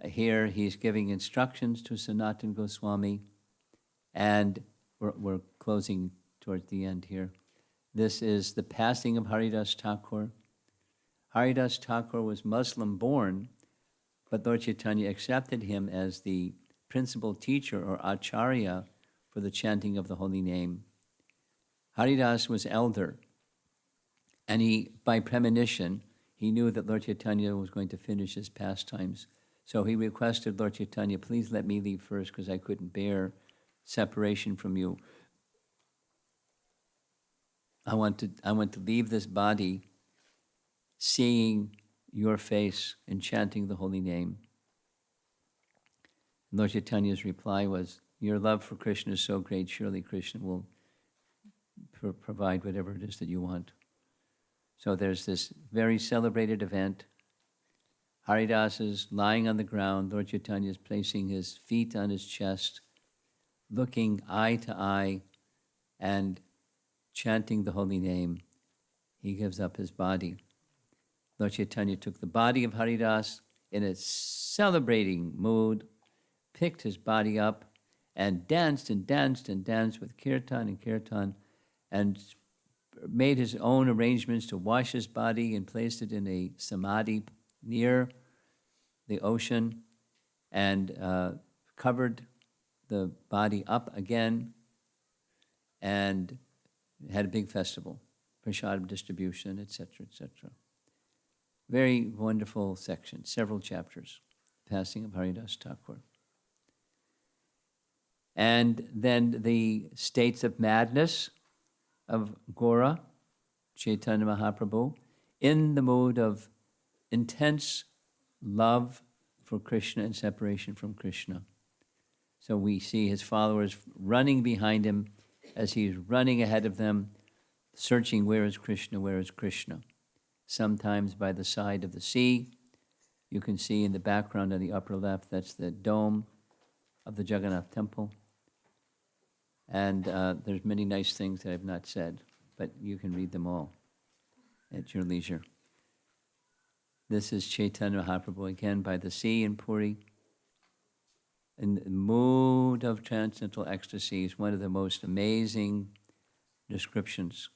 Here he's giving instructions to Sanatana Goswami, and we're closing towards the end here. This is the passing of Haridas Thakur. Haridas Thakur was Muslim born, but Lord Chaitanya accepted him as the principal teacher or acharya for the chanting of the holy name. Haridas was elder, and he, by premonition, he knew that Lord Chaitanya was going to finish his pastimes. So he requested Lord Chaitanya, please let me leave first because I couldn't bear separation from you. I want to leave this body seeing your face and chanting the holy name. And Lord Chaitanya's reply was, your love for Krishna is so great, surely Krishna will provide whatever it is that you want. So there's this very celebrated event. Haridas is lying on the ground. Lord Chaitanya is placing his feet on his chest, looking eye to eye, and chanting the holy name. He gives up his body. Lord Chaitanya took the body of Haridas in a celebrating mood, picked his body up, and danced and danced and danced with kirtan, and made his own arrangements to wash his body and placed it in a samadhi near the ocean, and covered the body up again, and had a big festival, prasad distribution, etc., etc. Very wonderful section, several chapters, passing of Haridas Thakur. And then the states of madness of Gaura, Chaitanya Mahaprabhu, in the mood of intense love for Krishna and separation from Krishna. So we see his followers running behind him as he's running ahead of them, searching where is Krishna, where is Krishna. Sometimes by the side of the sea. You can see in the background on the upper left, that's the dome of the Jagannath temple. And there's many nice things that I've not said, but you can read them all at your leisure. This is Chaitanya Mahaprabhu again by the sea in Puri. In the mood of transcendental ecstasy is one of the most amazing descriptions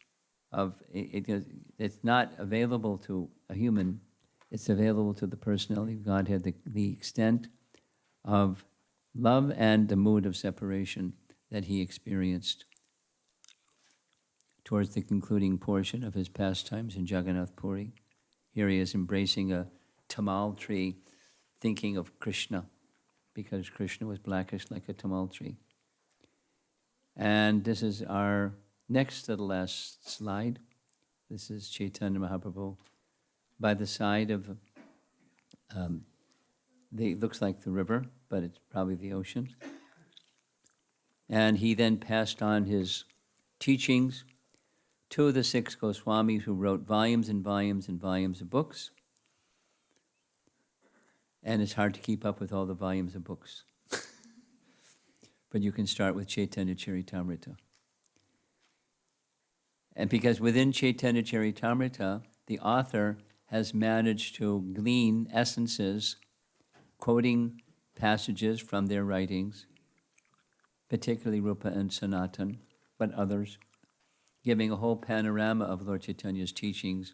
of it. It's not available to a human, it's available to the personality of Godhead, the extent of love and the mood of separation that he experienced towards the concluding portion of his pastimes in Jagannath Puri. Here he is embracing a tamal tree, thinking of Krishna, because Krishna was blackish like a tamal tree. And this is our next to the last slide. This is Chaitanya Mahaprabhu by the side of, looks like the river, but it's probably the ocean. And he then passed on his teachings to the 6 Goswamis, who wrote volumes and volumes and volumes of books. And it's hard to keep up with all the volumes of books. but you can start with Chaitanya Charitamrita. And because within Chaitanya Charitamrita, the author has managed to glean essences, quoting passages from their writings, particularly Rupa and Sanatan, but others, giving a whole panorama of Lord Chaitanya's teachings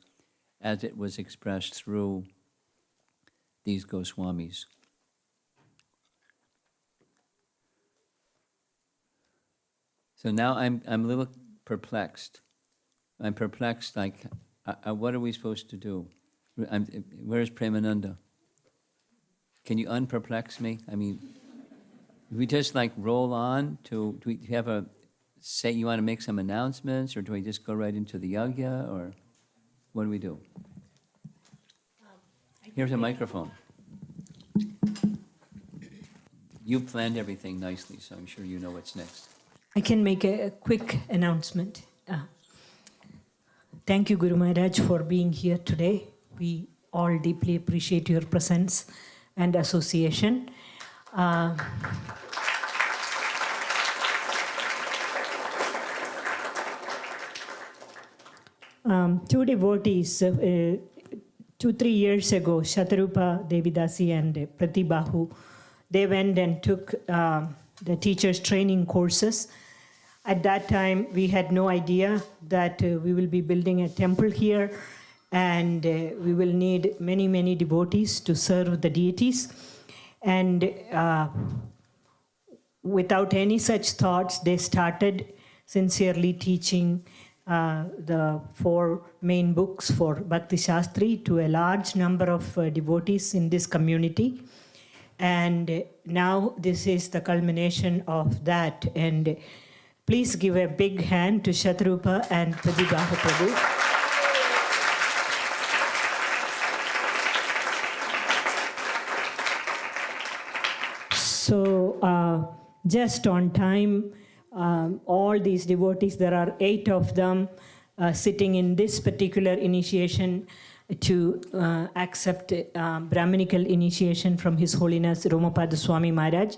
as it was expressed through these Goswamis. So now I'm a little perplexed. I'm perplexed, like, what are we supposed to do? Where's Premananda? Can you unperplex me? I mean, do we just like roll on to, do we have a, say you want to make some announcements, or do we just go right into the yagya, or what do we do? Here's a microphone. You planned everything nicely, so I'm sure you know what's next. I can make a quick announcement. Thank you, Guru Maharaj, for being here today. We all deeply appreciate your presence and association. Two devotees, 2-3 years ago, Shatarupa Devidasi and Pratibahu, they went and took the teachers' training courses. At that time, we had no idea that we will be building a temple here, and we will need many, many devotees to serve the deities. And without any such thoughts, they started sincerely teaching the 4 main books for Bhakti Shastri to a large number of devotees in this community. And now this is the culmination of that. And please give a big hand to Shatrupa and Pradibaha Prabhu. So just on time, all these devotees, there are 8 of them sitting in this particular initiation to accept Brahminical initiation from His Holiness Romapada Swami Maharaj.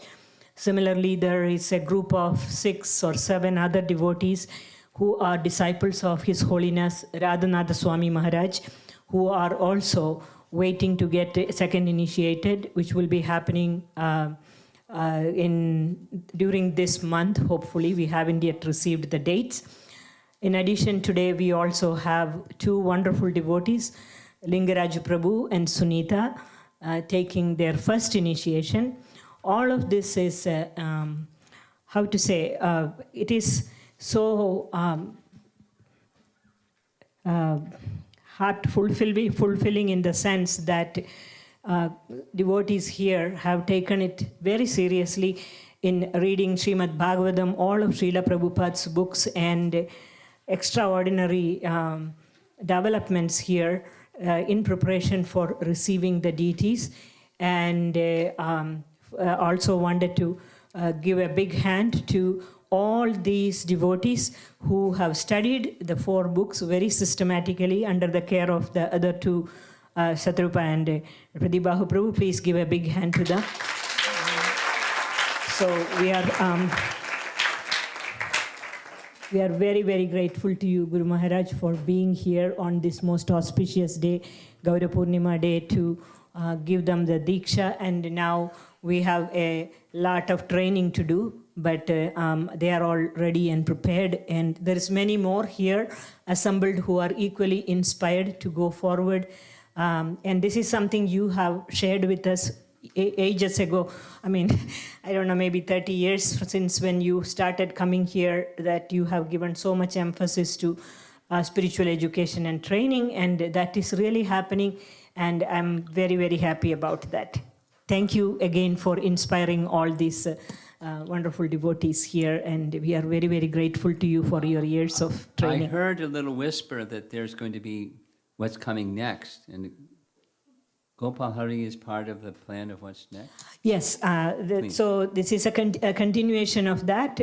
Similarly, there is a group of 6 or 7 other devotees who are disciples of His Holiness Radhanatha Swami Maharaj, who are also waiting to get second initiated, which will be happening during this month. Hopefully, we haven't yet received the dates. In addition, today we also have 2 wonderful devotees, Lingaraj Prabhu and Sunita, taking their first initiation. All of this is, how to say, it is so fulfilling in the sense that devotees here have taken it very seriously in reading Srimad Bhagavatam, all of Srila Prabhupada's books, and extraordinary developments here in preparation for receiving the deities. And also wanted to give a big hand to all these devotees who have studied the 4 books very systematically under the care of the other 2, Shatrupa and Pradibahu Prabhu. Please give a big hand to them. So we are very, very grateful to you, Guru Maharaj, for being here on this most auspicious day, Gaura Purnima day, to give them the Diksha. And now we have a lot of training to do, but they are all ready and prepared. And there is many more here assembled who are equally inspired to go forward. And this is something you have shared with us ages ago. I mean, I don't know, maybe 30 years since when you started coming here, that you have given so much emphasis to spiritual education and training, and that is really happening. And I'm very, very happy about that. Thank you again for inspiring all these wonderful devotees here, and we are very, very grateful to you for your years of training. I heard a little whisper that there's going to be what's coming next, and Gopal Hari is part of the plan of what's next? Yes, so this is a continuation of that.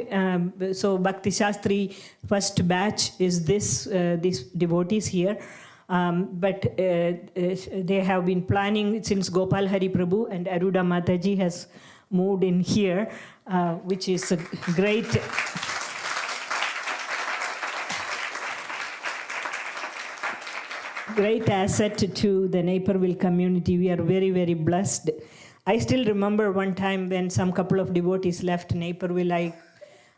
So Bhakti Shastri first batch is these devotees here. But they have been planning since Gopal Hari Prabhu and Aruda Mataji has mood in here, which is a great asset to the Naperville community. We are very, very blessed. I still remember one time when some couple of devotees left Naperville, I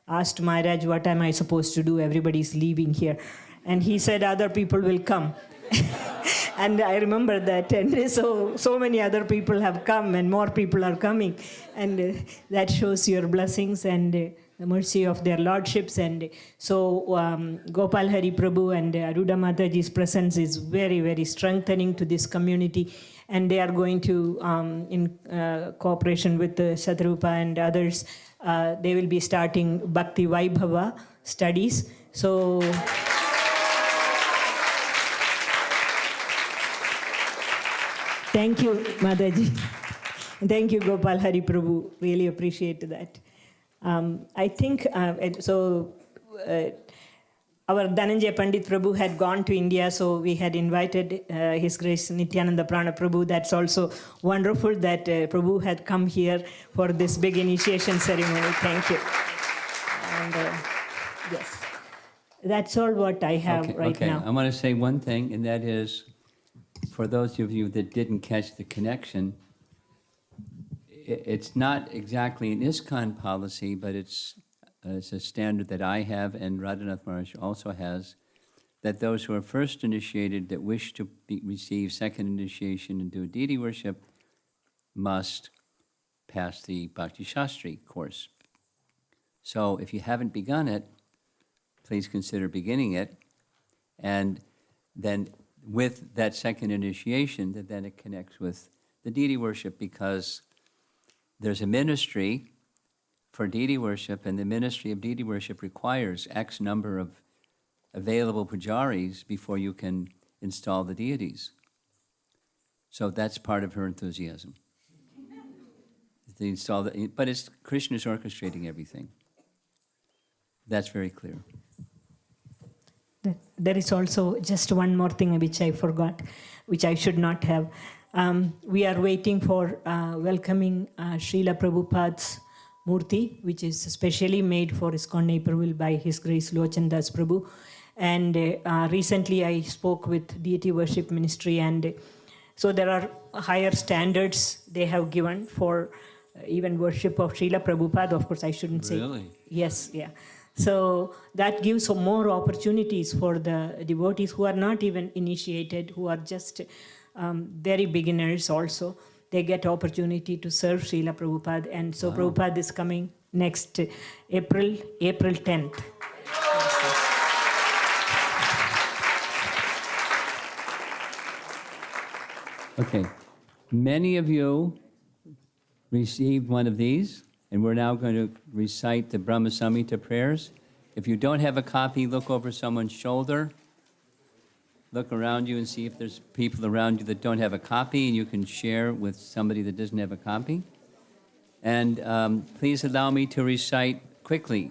asked Maharaj, what am I supposed to do? Everybody's leaving here. And he said, other people will come. And I remember that. And so many other people have come and more people are coming. And that shows your blessings and the mercy of their lordships. And so Gopal Hari Prabhu and Aruda Mataji's presence is very, very strengthening to this community. And they are going to, in cooperation with Satrupa and others, they will be starting Bhakti Vaibhava studies. So thank you, Mataji. Thank you, Gopal Hari Prabhu. Really appreciate that. I think, our Dhananjay Pandit Prabhu had gone to India, so we had invited His Grace Nityananda Prana Prabhu. That's also wonderful that Prabhu had come here for this big initiation ceremony. Thank you. And yes, that's all what I have now. I want to say one thing, and that is, for those of you that didn't catch the connection, it's not exactly an ISKCON policy, but it's a standard that I have and Radhanath Maharaj also has, that those who are first initiated that wish to receive second initiation and do deity worship must pass the Bhakti Shastri course. So if you haven't begun it, please consider beginning it. And then with that second initiation, that then it connects with the deity worship, because there's a ministry for deity worship, and the ministry of deity worship requires X number of available pujaris before you can install the deities. So that's part of her enthusiasm. But it's Krishna's orchestrating everything. That's very clear. There is also just one more thing which I forgot, which I should not have. We are waiting for welcoming Srila Prabhupada's Murti, which is specially made for ISKCON Naperville by His Grace Lochan Das Prabhu. And recently I spoke with Deity Worship Ministry, and so there are higher standards they have given for even worship of Srila Prabhupada. Of course, I shouldn't say. Really? Yes, yeah. So that gives some more opportunities for the devotees who are not even initiated, who are just very beginners also. They get opportunity to serve Srila Prabhupada. And so Prabhupada is coming next April 10th. Okay, many of you received one of these, and we're now going to recite the Brahma Samhita prayers. If you don't have a copy, look over someone's shoulder. Look around you and see if there's people around you that don't have a copy, and you can share with somebody that doesn't have a copy. And please allow me to recite quickly.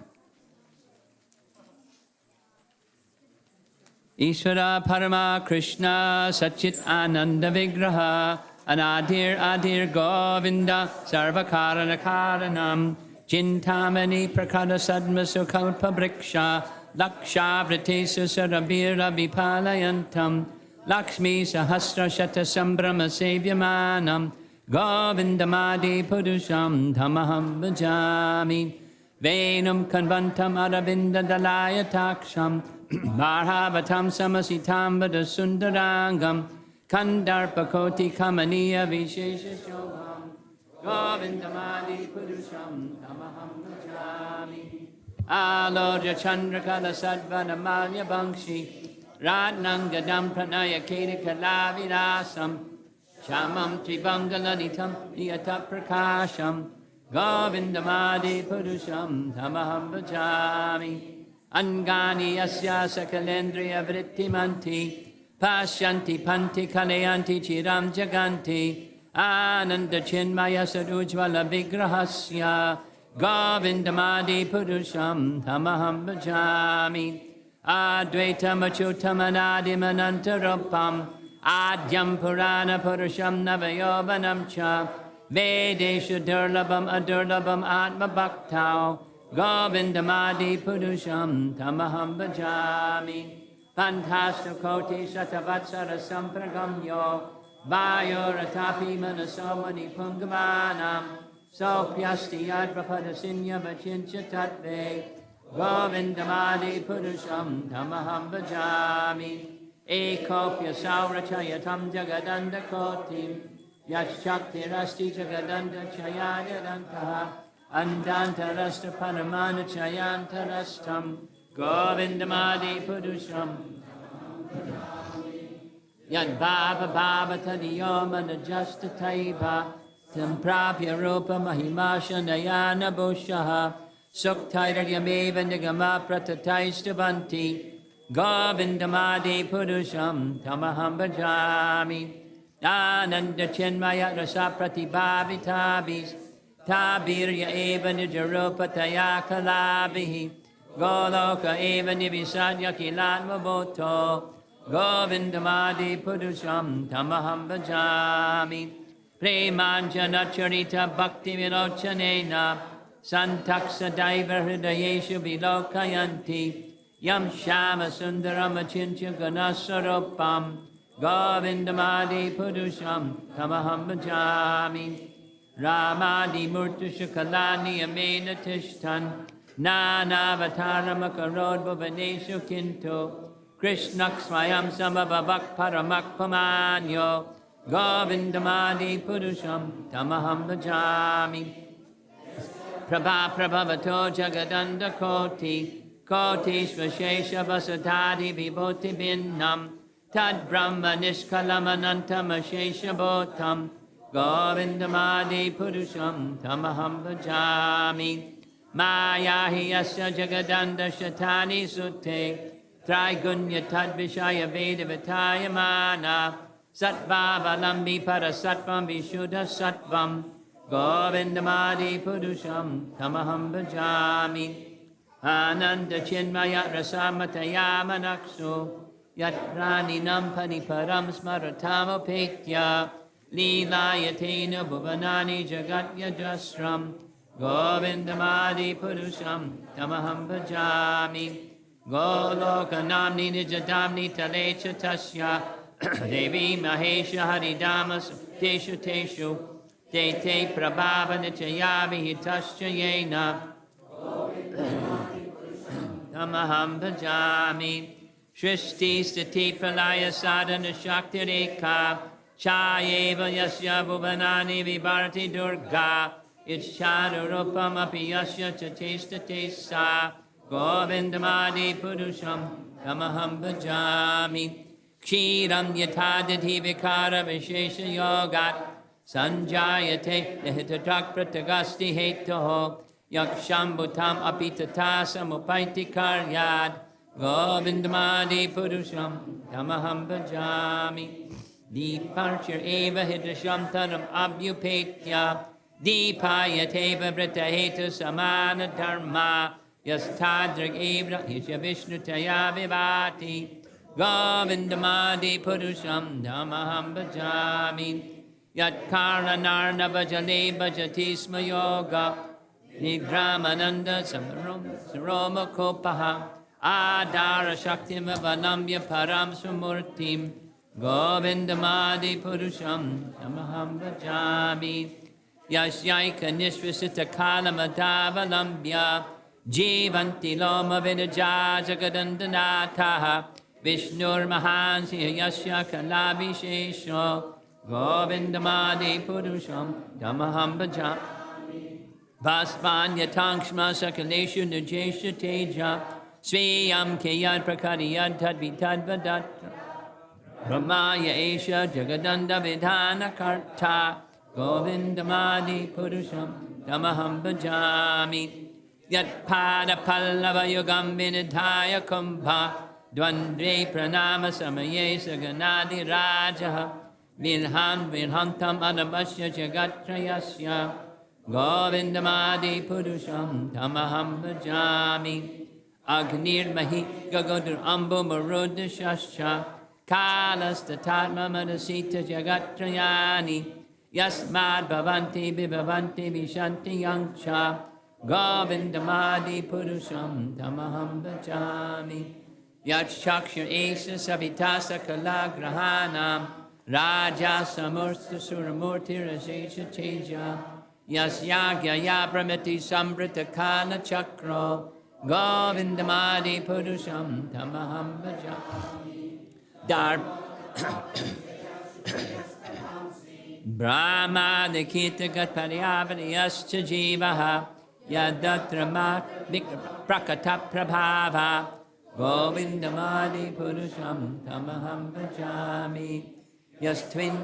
Ishvara Parama Krishna Satchit Ananda Vigraha Anadir Adir Govinda Sarvakarana Karanam Chintamani Prakara Sadma Sukalpa Briksha Laksha Vritesu Sarabira Vipalayantam Lakshmi Sahasra Shata Sambrama Sevyamanam Govindamadi Purusham Dhamaham Bhajami Venum Kanvantam Aravinda Dalaya Taksham Marhavatam Samasitam Vada Sundarangam Kandarpakoti Kamaniya Vishesha Shobham Govindamadi Purusham Dhamaham Bhajami Alodya Chandrakala Sadvana Malya Bangshi Radnangadam Pranaya Kedi Kalavirasam Shamam Tribangalanitam Niyata Prakasham Govindamadi Purusham Dhamaham Bhajami Angani Asya Sakalendriya Vrittimanti Pashyanti Panti Kalayanti Chiram Jaganti Ananda Chinmaya Sarujvala Vigrahasya Govindamadi Purusham Dhamaham Bhajami Advaitam Achyutamanadi Manantarupam Adyam Purana Purusham Navayovanam Cha Vedeshu Durlabam Adurlabam Atma Bhaktao Govindamadi Purusham Tamaham Bhajami Pantastokoti Satavatsara Sampragamyo Vayoratapi Manasomani Pungamanam Sopyasti Yadvapada Sinya Vachincha Tatve Govindamadi Purusham Tamaham Bhajami Ekopya Saurachayatam Jagadanda Kotim Yashakti Rasti Jagadanda Chayaya Dantaha Andanta Rasta Paramana Chayanta Rastam Govindamadi Purusham Yad Baba Baba Tadiyoma Najasta Taiba Samprapya Rupa Mahimasha Nayana Bushaha Suktaira Yameva Nigama Pratataishtavanti Govindamadi Purusham Tamaham Bhajami Ananda Chinmaya Rasa Pratibhavitabis Tabirya Eva Nijarupa Tayakalabihi Goloka Eva Nivisanya Kilanma Bhoto Govindamadi Purusham Tamaham Bhajami Premanjana Charita Bhakti Vinochanena Santaksa Daiva Hridayeshu Vilokayanti Yam Shama Sundaram Achincha Ganasarupam Govindamadi Purusham Tamaham Bhajami Ramadi Murtusha Kalani Amena Tishtan Nana Vatara Makarod Bhuvaneshu Kinto Krishnak Swayam Samabhavak Paramak Pamanyo Govindamadi Purusham Tamaham Bhajami Prabha Prabhavato Jagadanda Koti Kotish Vashesha Vasatadi Vibhoti Binnam Tad Brahma Nishkalamanantam Ashesha Bhotam Govindamadi Purusham Tamaham Bhajami Mayahi Yasya Jagadanda Shatani Sute Trigunya Tad Vishaya Veda Vitaya Mana Satvavalambi Parasatvam Vishuddha Sattvam Govindamadi Purusham Tamaham Bhajami Ananda Chinmaya Rasamataya Manaksu Yat Praninam Paniparam Smaratam Upetya Leelayatena Bhuvanani Jagatya Jasram Govindamadi Purusham Tamaham Bhajami Golokanamni Nijadamni Talecha Tasya Devi Mahesha Haridamas Teshu Teshu Te Te Prabhava Nichayavi Hitasya Yena Tamaham Bhajami Shrishti Stiti Pralaya Sadhana Shakti Rekha Chayeva Yasya Bhuvanani Vibharati Durga Itchadurupam Api Yasya Chatesta Tesa Govindamadi Purusham Tamaham Bhajami Kshiram Yatadati Vikara Vishesha Yogat Sanjayate Nihitatak Pratagasti Hetoho Yakshambhutam Apitatasam Upaiti Karyad Govindamadi Purusham Tamaham Bhajami Deeparchir Eva Hidrisham Taram Abhyupetya Deepayateva Vritahetu Samana Dharma Yastadrig Evra Hisya Vishnu Taya Vivati Govindamadi Purusham Tamaham Bhajami Yat Karanarna Bhajale Bhajati Sma Yoga Nigramananda Saroma Kopaha Adara Shaktim Vanambya Param Sumurtim Govindamadi Purusham Tamaham Bhajami Yashyaika Nishvasita Kalamadhavalambya Jivanti Loma Vidaja Jagadandanataha Vishnur Mahansi Yashya Kalabhishesho Govindamadi Purusham Tamaham Bhajami Vaspanya Tankshma Sakaleshu Nujesha Teja Sviyam Kiyad Prakariyad Tadvitad Vadatra Ramaya Esha Jagadanda Vidhana Karta Govindamadi Purusham Tamaham Bhajami Yat Pada Pallava Yugam Vinidhaya Kumbha Dvandre Pranama Samaye Saganadi Rajaha Vilhantam Adabasya Jagatrayasya Govindamadi Purusham Tamaham Bhajami Agnir Mahi Gagodur Ambu Marudha Shasha Kalas Tatatma Madasita Jagatrayani Yasmad bhavanti vibhavanti vishanti yanksha Govindamadi purusham tamaham bhajami Yat shakshar esa savitasa kalagrahanam Raja samurtha suramurti rajesha teja Yas yagya yabramati sambrita kana chakro Govindamadi purusham tamaham bhajami Dar Brahma Nikita Gatparyavariyascha Jivaha Yadatrama Prakata Prabhava Govindamadi Purusham Tamaham Bhajami Yastvin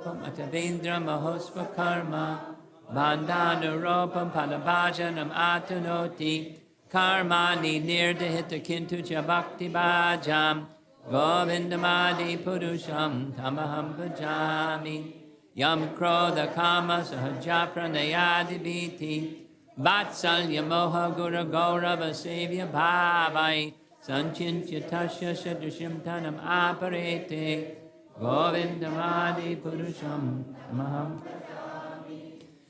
Atavindra Mahosva Karma Bandhanurupam Padabhajanam Atanoti Karmani Nirdahita Kintu Bhakti Bhajam Govindamadi Purusham Tamaham Bhajami Yam Krodha Kama Sahaja Pranayadi Biti Vatsalya Moha Gura Gaurava Sevya Bhavai Sanchintya Tasya Sadushim Tanam Aparete Govindamadi Purusham Tamaham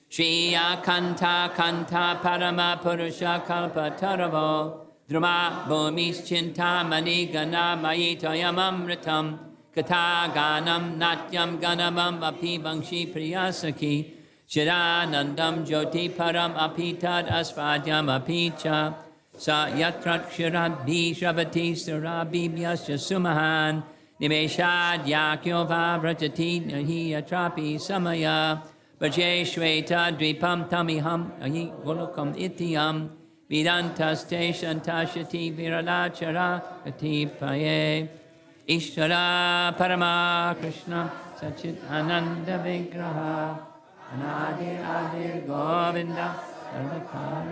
Shriya Kanta Kanta Parama Purusha Kalpa Taravo Druma Bhumis Chintamani Gana Mayitayam Amritam Kata Ganam Natyam Ganamam Api Bangshi Priyasaki Shiranandam Jyoti Param Apitad Asvadyam Apicha Sa Yatrat Shirad Bhi Sravati Surabi Vyasya Sumahan Nimeshad Yakyo Vavrajati Nahi Atrapi Samaya Vaje Shweta Dvipam Tamiham Ahi Golokam Ityam Vedantaste Shantashati Viralachara Katipaye Ishvara Parama Krishna Sachit Ananda Vigraha Anadir Adir Govinda Sarvakar.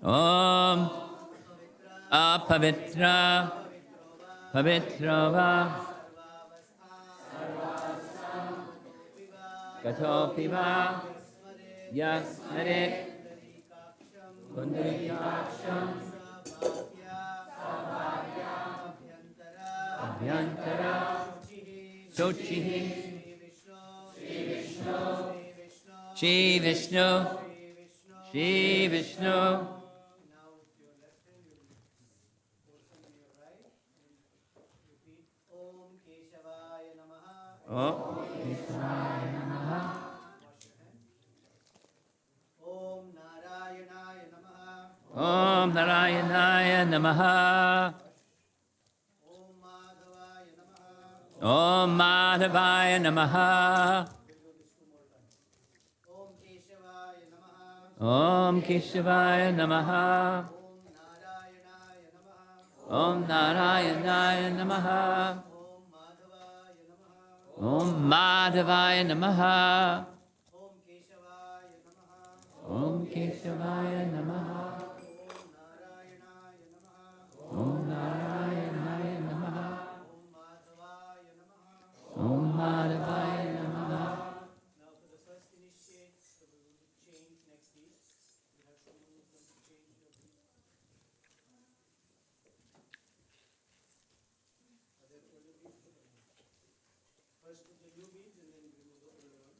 Om Apavitra Pavitrava Gatopiva Yasmare Kundrikaksham Abhyantara Sochihi Shri Vishnu Shri Vishnu Om Keshavaya Namaha. Om Narayanaya Namaha. Om Madhavaya Namaha. Om Keshavaya Namaha. Om Narayanaya Namaha. Om Madhavaya Namaha. Om Keshavaya Namaha. Om Narayanaya Namaha. Om Madhavaya Namaha. Now for the first initiate, so we will change next week. We have someone who's going to change your beat. First put the new beads and then remove the older ones.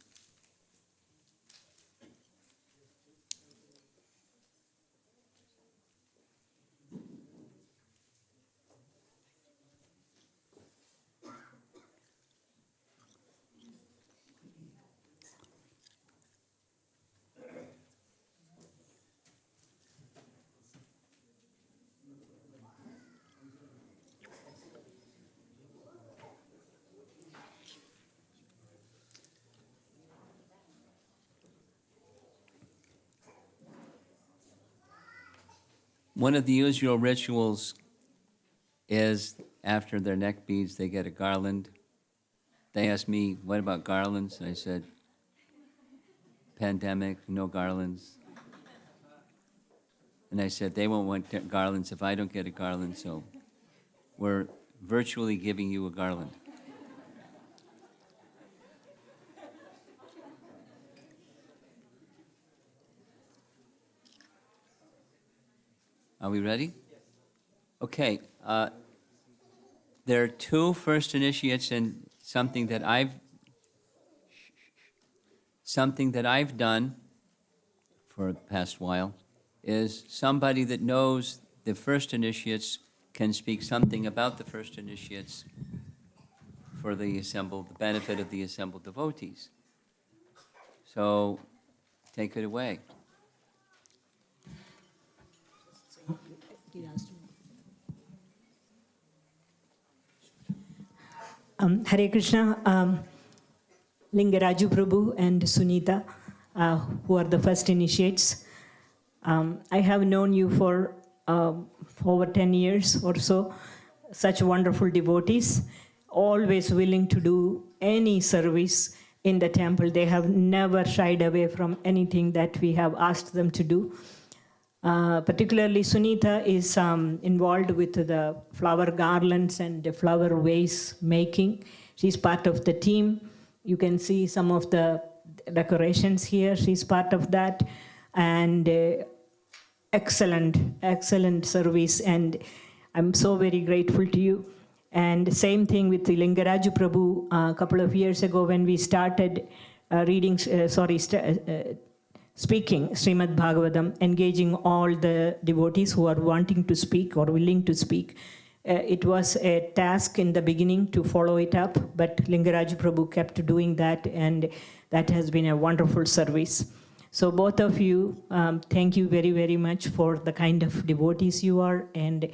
One of the usual rituals is after their neck beads, they get a garland. They asked me, what about garlands? And I said, pandemic, no garlands. And I said, they won't want garlands if I don't get a garland, so we're virtually giving you a garland. Are we ready? Okay. There are two first initiates, and something that I've done for the past while is somebody that knows the first initiates can speak something about the first initiates for the benefit of the assembled devotees. So, take it away. Hare Krishna, Lingaraju Prabhu and Sunita, who are the first initiates. I have known you for over 10 years or so. Such wonderful devotees, always willing to do any service in the temple. They have never shied away from anything that we have asked them to do. Particularly Sunita is involved with the flower garlands and the flower vase making. She's part of the team. You can see some of the decorations here. She's part of that. And excellent service. And I'm so very grateful to you. And same thing with the Lingaraju Prabhu. A couple of years ago when we started speaking Srimad Bhagavatam, engaging all the devotees who are wanting to speak or willing to speak. It was a task in the beginning to follow it up, but Lingaraj Prabhu kept doing that, and that has been a wonderful service. So both of you, thank you very, very much for the kind of devotees you are. And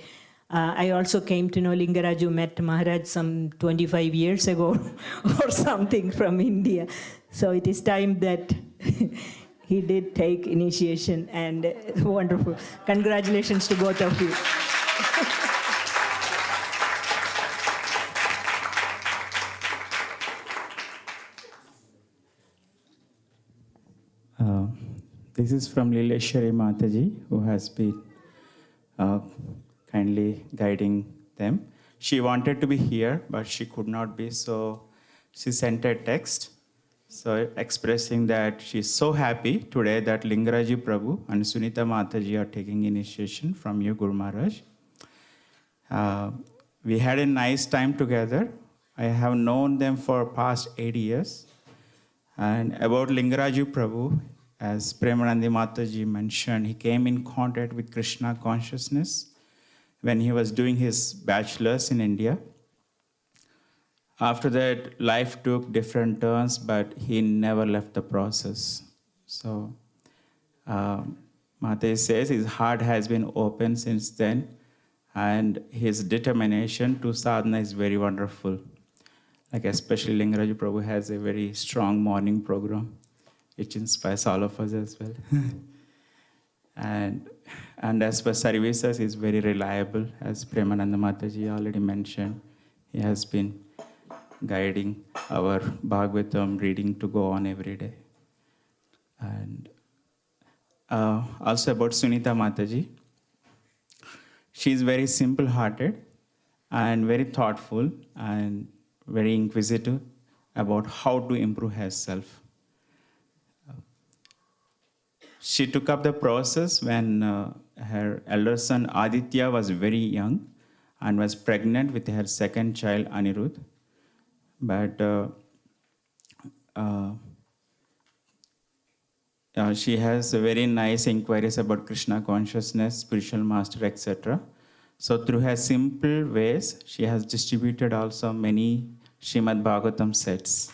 I also came to know Lingaraju met Maharaj some 25 years ago or something from India. So it is time that he did take initiation, and wonderful. Congratulations to both of you. This is from Lileshwari Mataji, who has been kindly guiding them. She wanted to be here, but she could not be, so she sent a text. So expressing that she's so happy today that Lingaraji Prabhu and Sunita Mataji are taking initiation from you, Guru Maharaj. We had a nice time together. I have known them for past 8 years. And about Lingaraji Prabhu, as Premanandi Mataji mentioned, he came in contact with Krishna consciousness when he was doing his bachelor's in India. After that, life took different turns, but he never left the process. So, Mataji says his heart has been open since then, and his determination to sadhana is very wonderful. Like especially Lingaraja Prabhu has a very strong morning program, which inspires all of us as well. And as per services, he's very reliable, as Premananda Mataji already mentioned. He has been guiding our Bhagavatam reading to go on every day. And also about Sunita Mataji, she's very simple-hearted and very thoughtful and very inquisitive about how to improve herself. She took up the process when her elder son Aditya was very young and was pregnant with her second child Anirudh. But she has very nice inquiries about Krishna consciousness, spiritual master, etc. So through her simple ways, she has distributed also many Srimad Bhagavatam sets.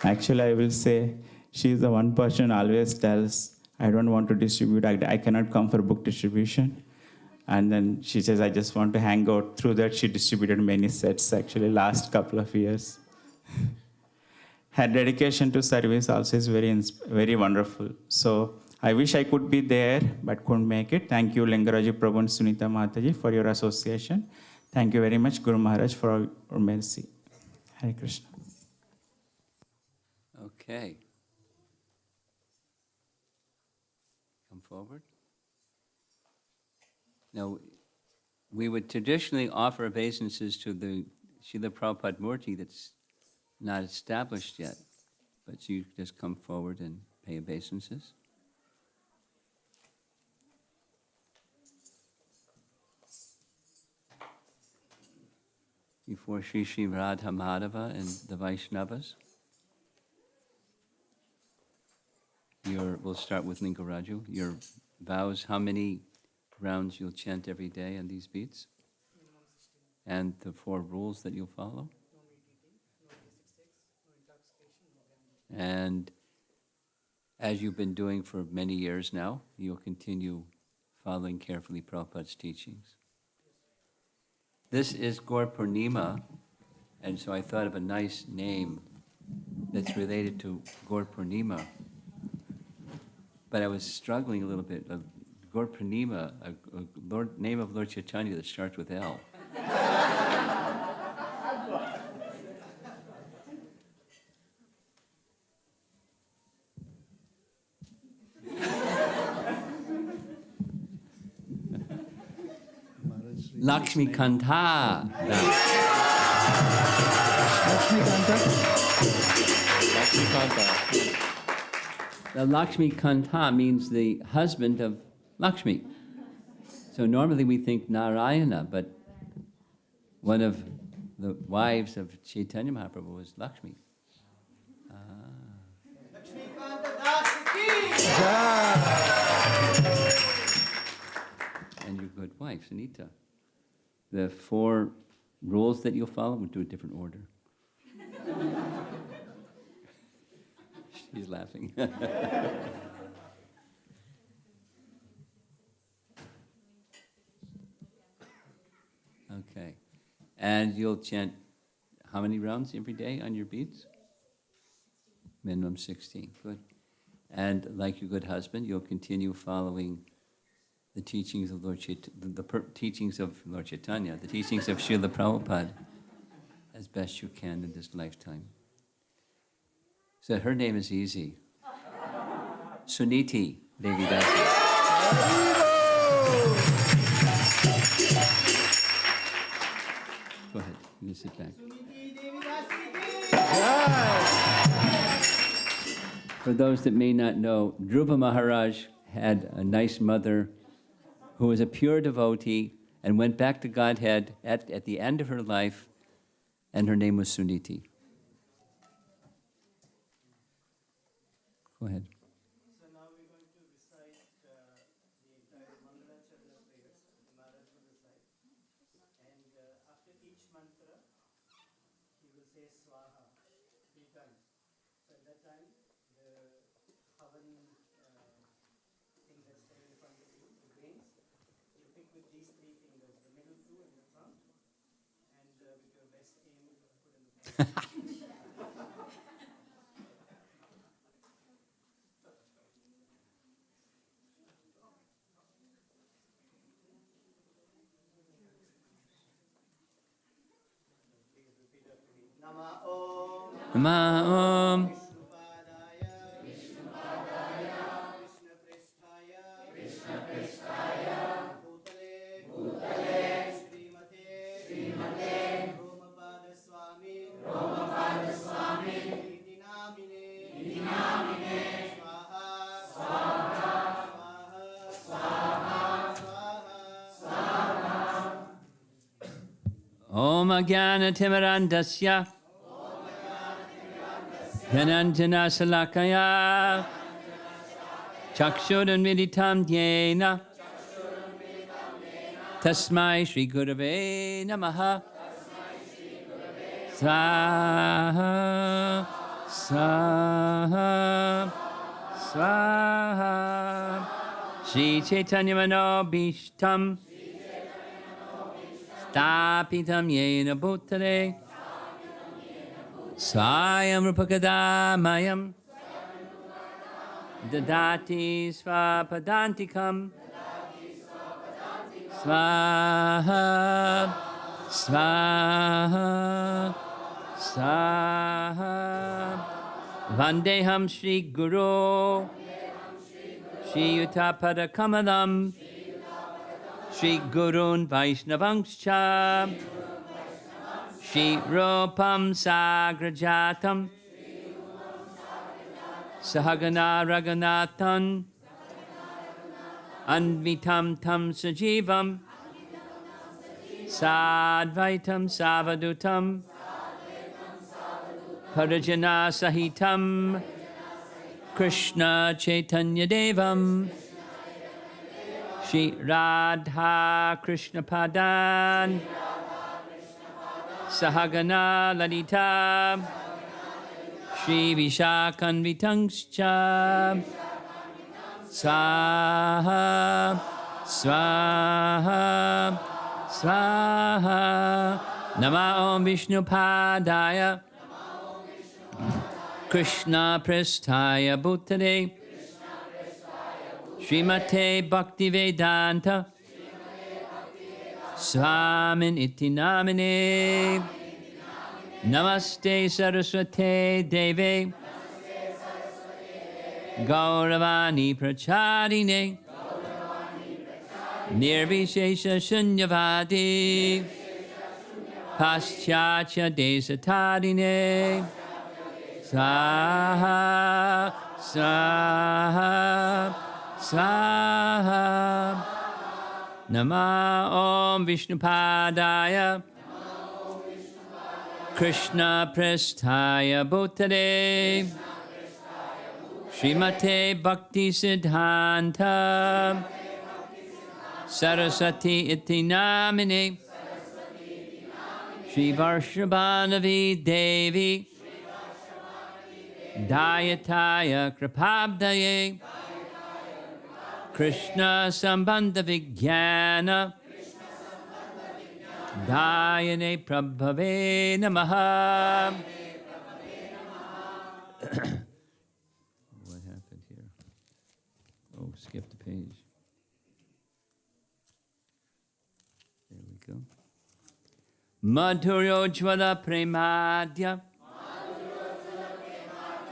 Actually, I will say she is the one person who always tells, I don't want to distribute, I cannot come for book distribution. And then she says, I just want to hang out. Through that, she distributed many sets, actually, last couple of years. Her dedication to service also is very wonderful. So I wish I could be there, but couldn't make it. Thank you, Lingaraji Prabhu and Sunita Mataji, for your association. Thank you very much, Guru Maharaj, for your mercy. Hare Krishna. Okay. Come forward. Now, we would traditionally offer obeisances to the Srila Prabhupada Murti that's not established yet. but you just come forward and pay obeisances. Before Sri Sri Radha Madhava and the Vaishnavas. We'll start with Lingaraju. Your vows, how many rounds you'll chant every day on these beats? And the 4 rules that you'll follow? And as you've been doing for many years now, you'll continue following carefully Prabhupada's teachings. This is Gaura Purnima, and so I thought of a nice name that's related to Gaura Purnima. But I was struggling a little bit. Gaura Purnima, a name of Lord Chaitanya that starts with L. Lakshmi Kanta. The Lakshmi Kanta means the husband of Lakshmi. So normally we think Narayana, but one of the wives of Chaitanya Mahaprabhu was Lakshmi. And your good wife, Sunita. The 4 rules that you'll follow, we'll do a different order. She's laughing. Okay. And you'll chant how many rounds every day on your beats? Minimum 16. Good. And like your good husband, you'll continue following the teachings of Lord teachings of Lord Chaitanya, the teachings of Srila Prabhupada, as best you can in this lifetime. So her name is easy. Suniti Devi Dasi. Go ahead, you can sit back. For those that may not know, Dhruva Maharaj had a nice mother who was a pure devotee and went back to Godhead at the end of her life, and her name was Suniti. Go ahead. So now we're going to recite the entire Mangala Chandra prayers, Maharaj will recite. And after each mantra, he will say Swaha 3 times. So at that time, the Havan thing that's there in front of you, the grains, you pick with these 3 fingers, the middle 2 and the front, and with your best aim, you put in the front. Nama Om. Romapada Swami, Om Ajnana Timirandasya Dhananjana Salakaya Chakshurunmilitam Yena Tasmai Shri Gurave Namaha Swaha Swaha Swaha Shri Chaitanya Manobhishtam Stapitam Yena Bhutale Swayam Rupakadamayam Dadati Swapadantikam Swaha Swaha Swaha Vandeham Shri Guru Shri Yuttapada Kamalam Shri Gurun Vaishnavangscha Shri Rupam Sagrajatam Sahagana Raghunathan Anvitam Tam Sajivam Sadvaitam Savadutam Parijana Sahitam Krishna Chaitanya Devam Shri Radha Krishna Padan Sahagana Lalita Shri Vishakanvitangscha Swaha Swaha Swaha Nama Om Vishnu Padaya Krishna Prasthaya Bhutale Srimate Bhakti Vedanta Swamin Iti Namine Namaste Saraswate Deve Gauravani Pracharine Nirvishesha Shunyavadi Paschatya Desatarine Swaha Swaha Swaha Nama Om Vishnupadaya Krishna Prasthaya Bhutale Srimate Bhakti Siddhanta Saraswati Iti Namine Shri Varshabhanavi Devi Dayataya Kripabdaye Krishna Sambandha Vijnana Dayane Prabhave Namaha. What happened here? Oh, skip the page. There we go. Madhuryojvala Premadya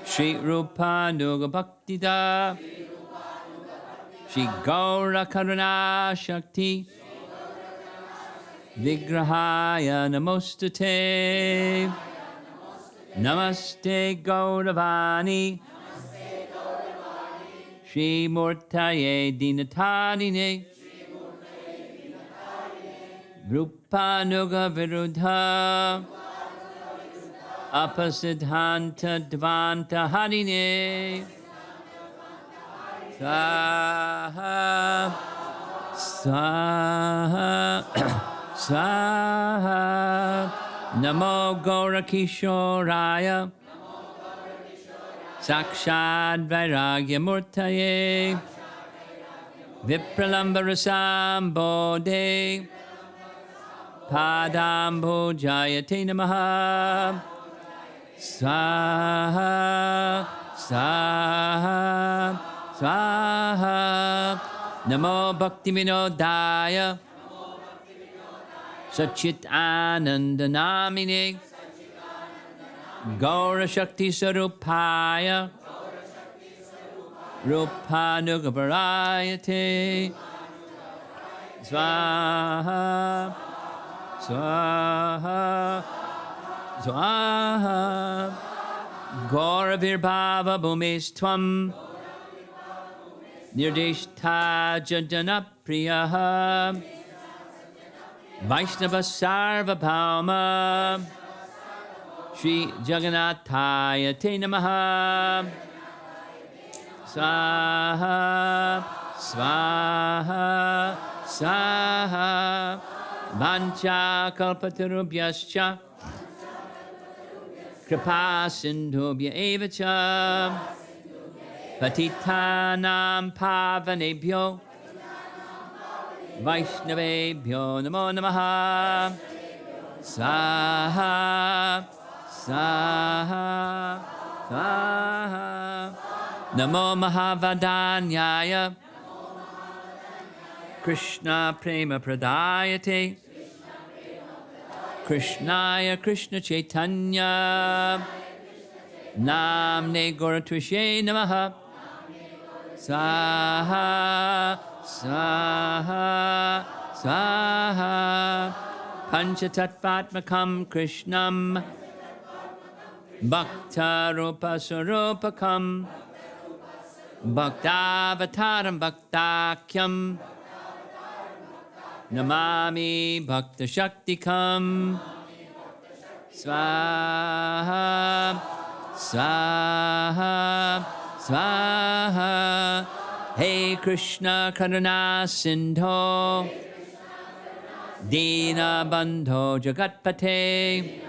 Shri Rupa Nuga Bhaktida Shri Gaura Karuna Shakti Vigrahaya Namostate Namaste Gauravani Shri Murtaye Dinatarine Rupa Nuga Virudha Apasiddhanta Dvanta Harine Swaha Swaha Swaha Namo Gaura Kishoraya Sakshad Vairagya Murtaye Vipralambara Bodhe Padambo Jayate Namaha Swaha Swaha Swaha Namo Bhakti Vinodaya Sachit Ananda Namine Gaura Shakti Sarupaya Rupa Nugavarayate Swaha Swaha Swaha Gauravirbhava Bhumistvam Nirdishta Jadana Priyaha Vaishnava Sarvabhauma Shri Jagannathaya Te Namaha Swaha Swaha Swaha Vancha Kalpatarubhyascha Kripa Sindhubhya Evacha Patitanam Pavanebhyo Vaishnavebhyo Namo Namaha Swaha Swaha Swaha Namo Mahavadanyaya Krishna Prema Pradayate Krishnaya Krishna Chaitanya Namne Gauratvashe Namaha Swaha Swaha Swaha Panchatattvatmakam Krishnam Bhakta Rupa Sarupakam Bhaktavataram Bhaktakyam Namami Bhakta Shaktikam Swaha Swaha Swaha. Hey Krishna Karuna Sindho Dina Bandho Jagatpate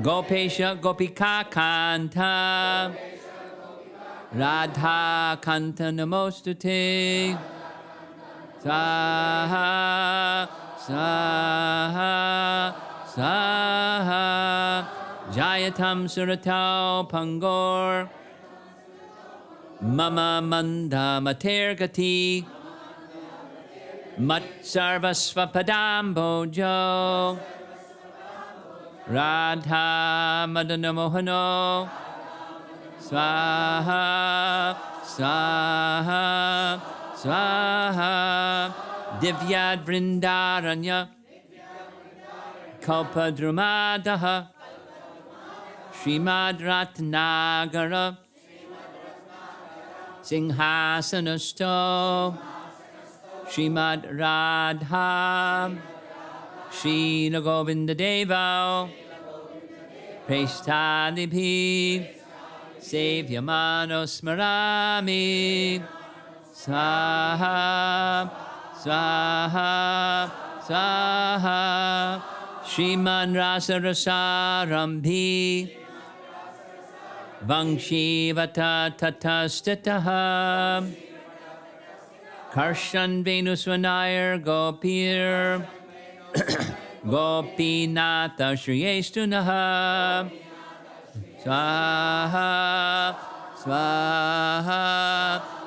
Gopesha Gopika Kanta Radha Kanta Namostute Swaha Swaha Swaha. Jayatam Suratau Pangor Mama Manda Matergati Mat Sarvasva Padam Bojo Radha Madana Mohano Swaha Swaha Swaha. Divyad Vrindaranya Kalpadrumadaha Srimad Ratnagara Singhasanasto Srimad Radha Srila Govinda Deva Prestadibhi Sevyamano Smarami Swaha Swaha Swaha. Shriman Rasa Rasarambhi Vangshivata Tatastataha Karshan Venuswanayar Gopir Gopinatha Shriyestunaha Swaha Swaha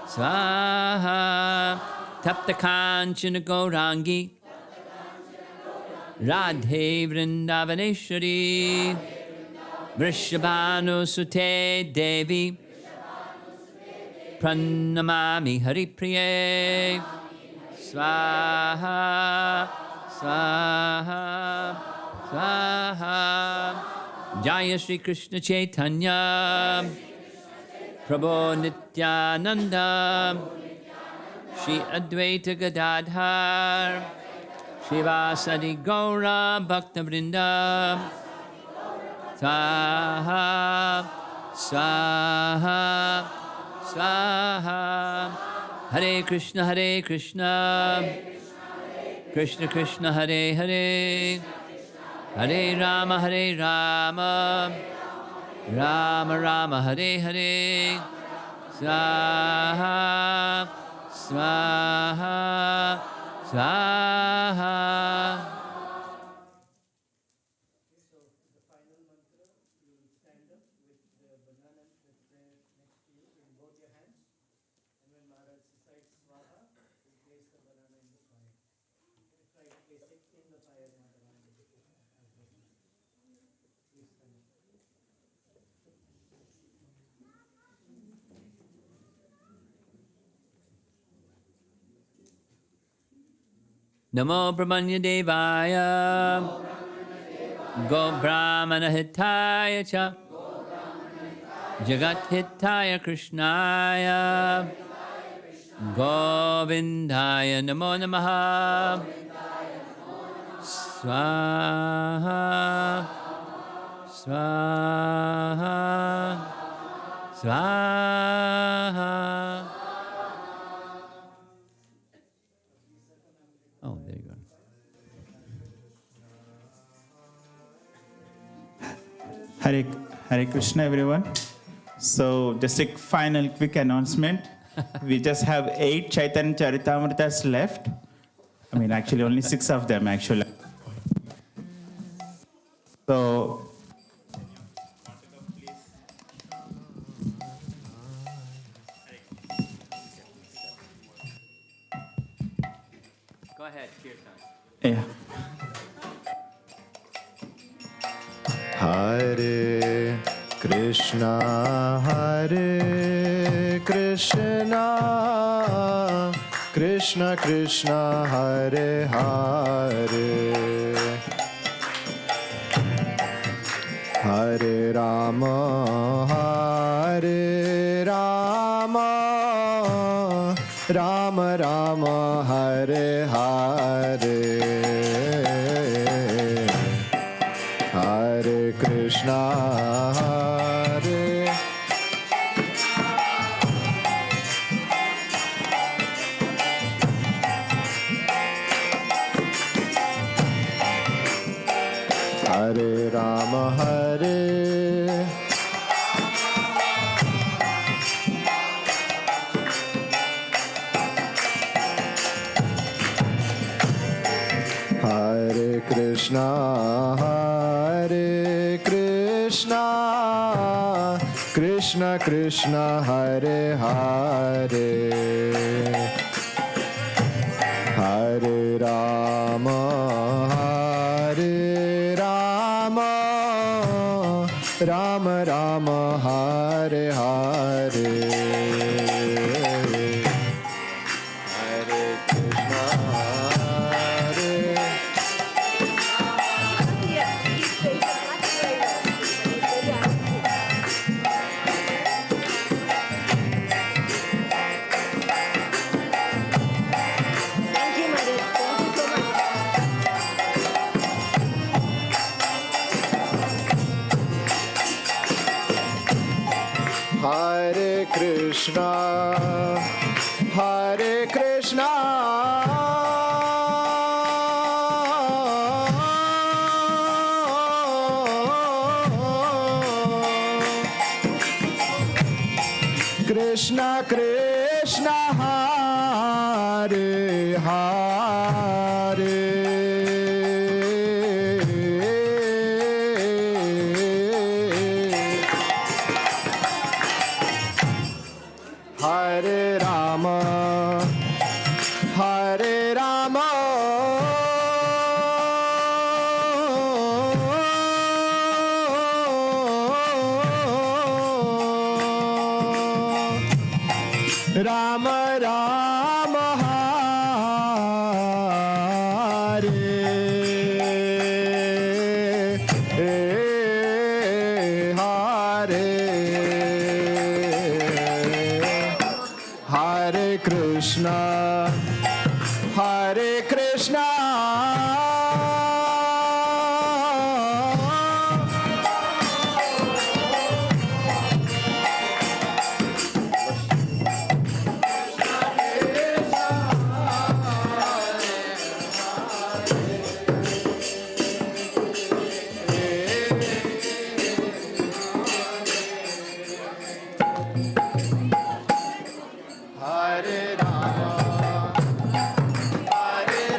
Swaha. Taptakanchana Gaurangi Radhe Vrindavaneshwari Vrishabhanu Sute Devi Pranamami Haripriye Swaha Swaha Swaha. Jaya Shri Krishna Chaitanya Prabhu Nityananda Shri Advaita Gadadhar Shivasadi Gaura Bhakta Vrinda Swaha Swaha Swaha. Hare Krishna Krishna Krishna Hare Hare Hare Rama Rama Rama Hare Hare. Swaha Swaha Swaha. Namo Brahmanya Devaya Go Brahmana Hitaya Cha Jagat Hitaya Krishnaya Govindaya Namo Namaha Swaha Swaha Swaha. Oh, there you go. Hare Krishna, everyone. So, just a final quick announcement. We just have 8 Chaitanya Charitamritas left. I mean, actually, only 6 of them, actually. So, Go ahead, Kirtan. yeah. Hare Krishna Krishna Krishna Hare Hare Hare Rama Hare Rama, Hare Krishna, Hare Krishna, Krishna Krishna, Hare Hare, Hare Rama, Hare Rama, Rama Rama, Hare Hare. Hare Krishna, Hare Krishna, Krishna Krishna, Hare Hare. Hare Rama, Hare Rama, Rama Rama, Hare Krishna, Hare Krishna, Hare Rama, Hare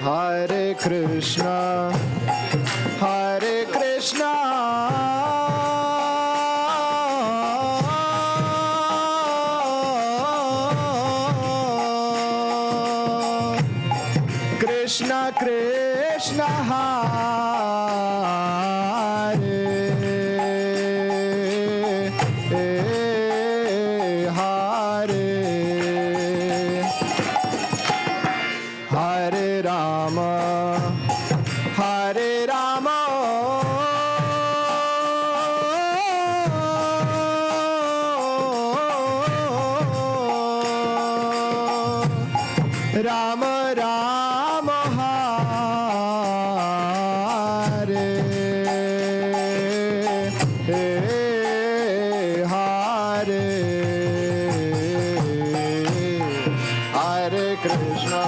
Hare Krishna, Hare Krishna, Krishna Krishna, Hare Rama, Hare Rama, Rama Rama, Hare Hare, Hare Krishna.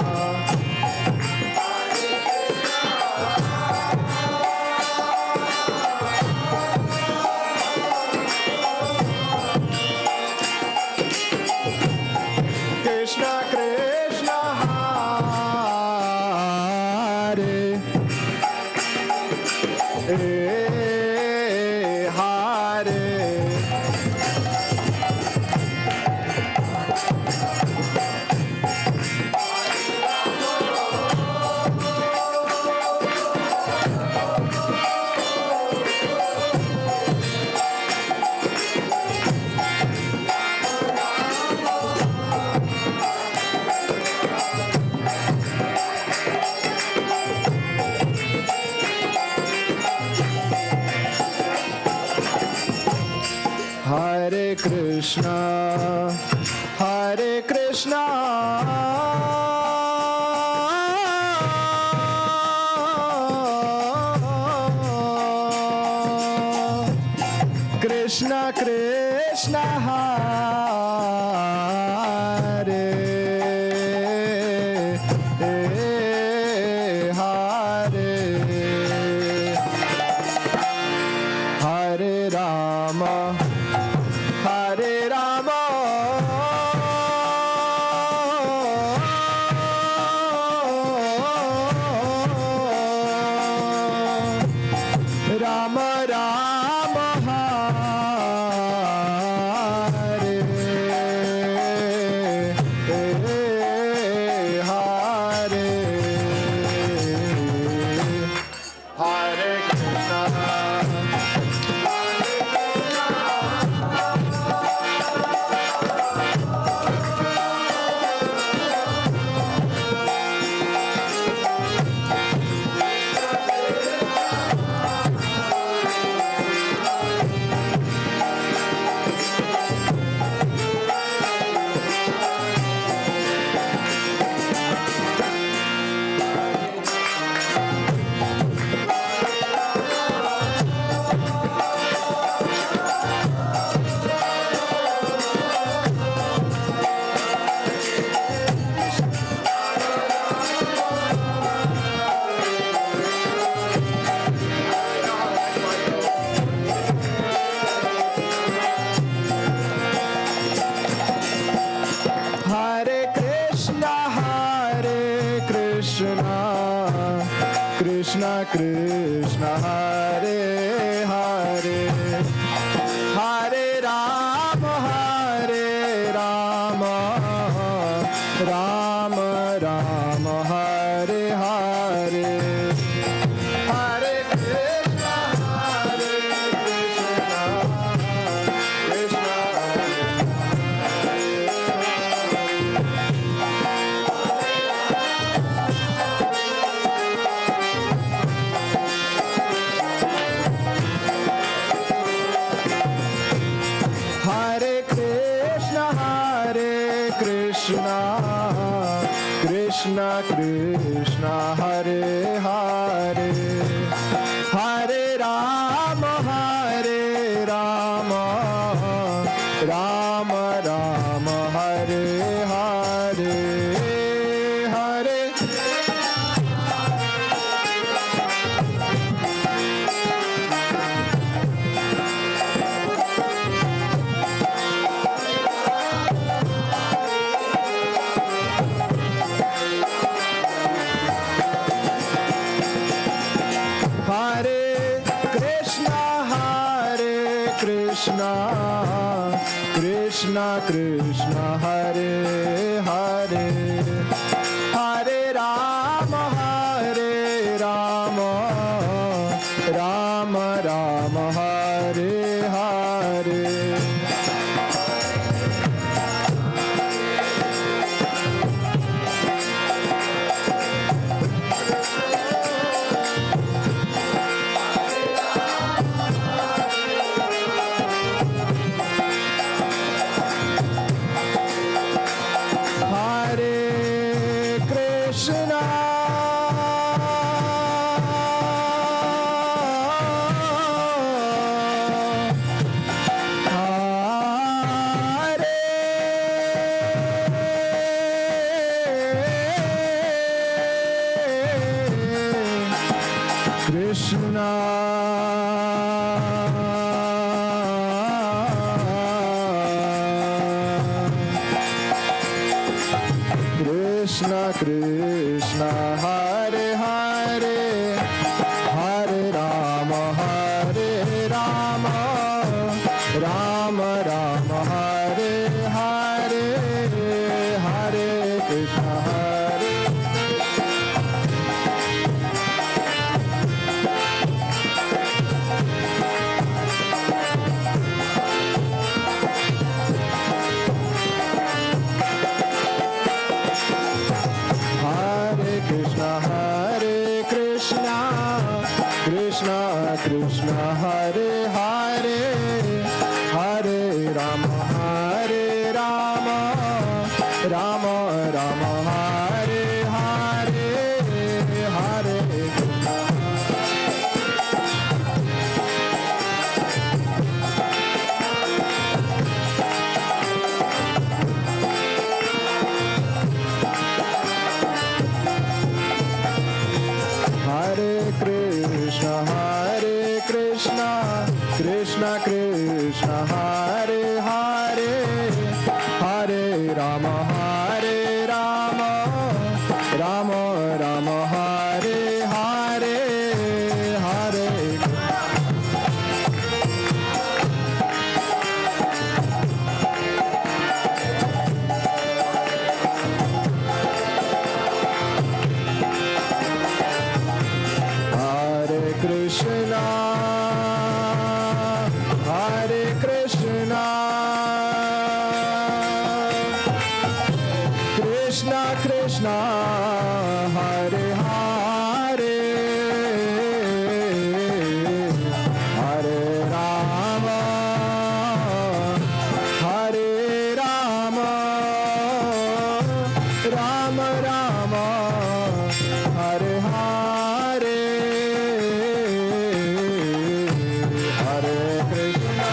Krishna Krishna, Hare Hare, Hare Krishna, Hare Krishna, Krishna Krishna Hare Hare, Hare Rama, Hare Rama, Rama Rama Hare Hare, Hare Krishna, Hare Krishna, Krishna Krishna, Hare Hare, Hare Rama, Rama Rama, Hare Hare, Hare Krishna, Krishna Hare Krishna, Krishna Krishna, Hare Hare, Hare Rama, Rama Rama, Hare Hare, Hare Hare Krishna, Krishna Krishna, Hare Hare, Hare Rama, Rama Rama, Hare Hare. Hare Krishna, Krishna Krishna, Hare Hare, Hare Rama, Rama Rama, Hare Hare, Hare Krishna, Hare Hare Krishna, Krishna Krishna Hare Hare Hare Rama Rama Rama Hare Hare Hare Hare Krishna Hare Krishna Krishna Krishna Hare Hare Hare Rama Rama Rama Hare Hare Hare Krishna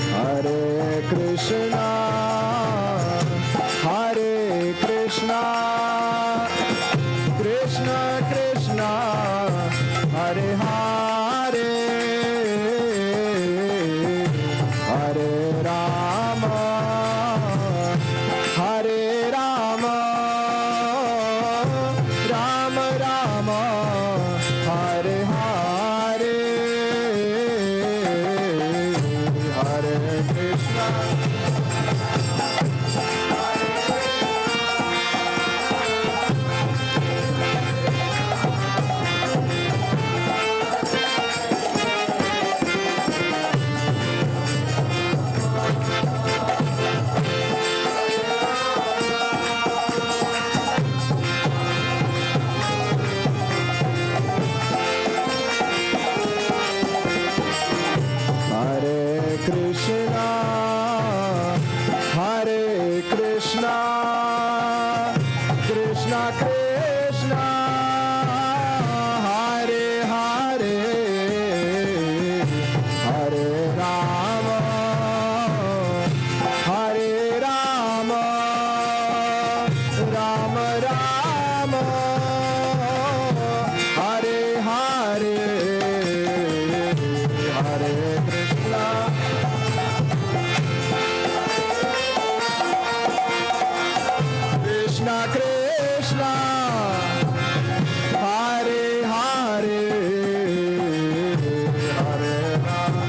Hare Krishna Hare Krishna Krishna Krishna Hare Hare Hare Rama Rama Rama Hare Hare Hare Krishna Hare Krishna Hare Krishna Krishna Krishna Hare Hare Hare Rama Rama Rama Hare Hare Hare Krishna Krishna Krishna Hare Hare Hare Rama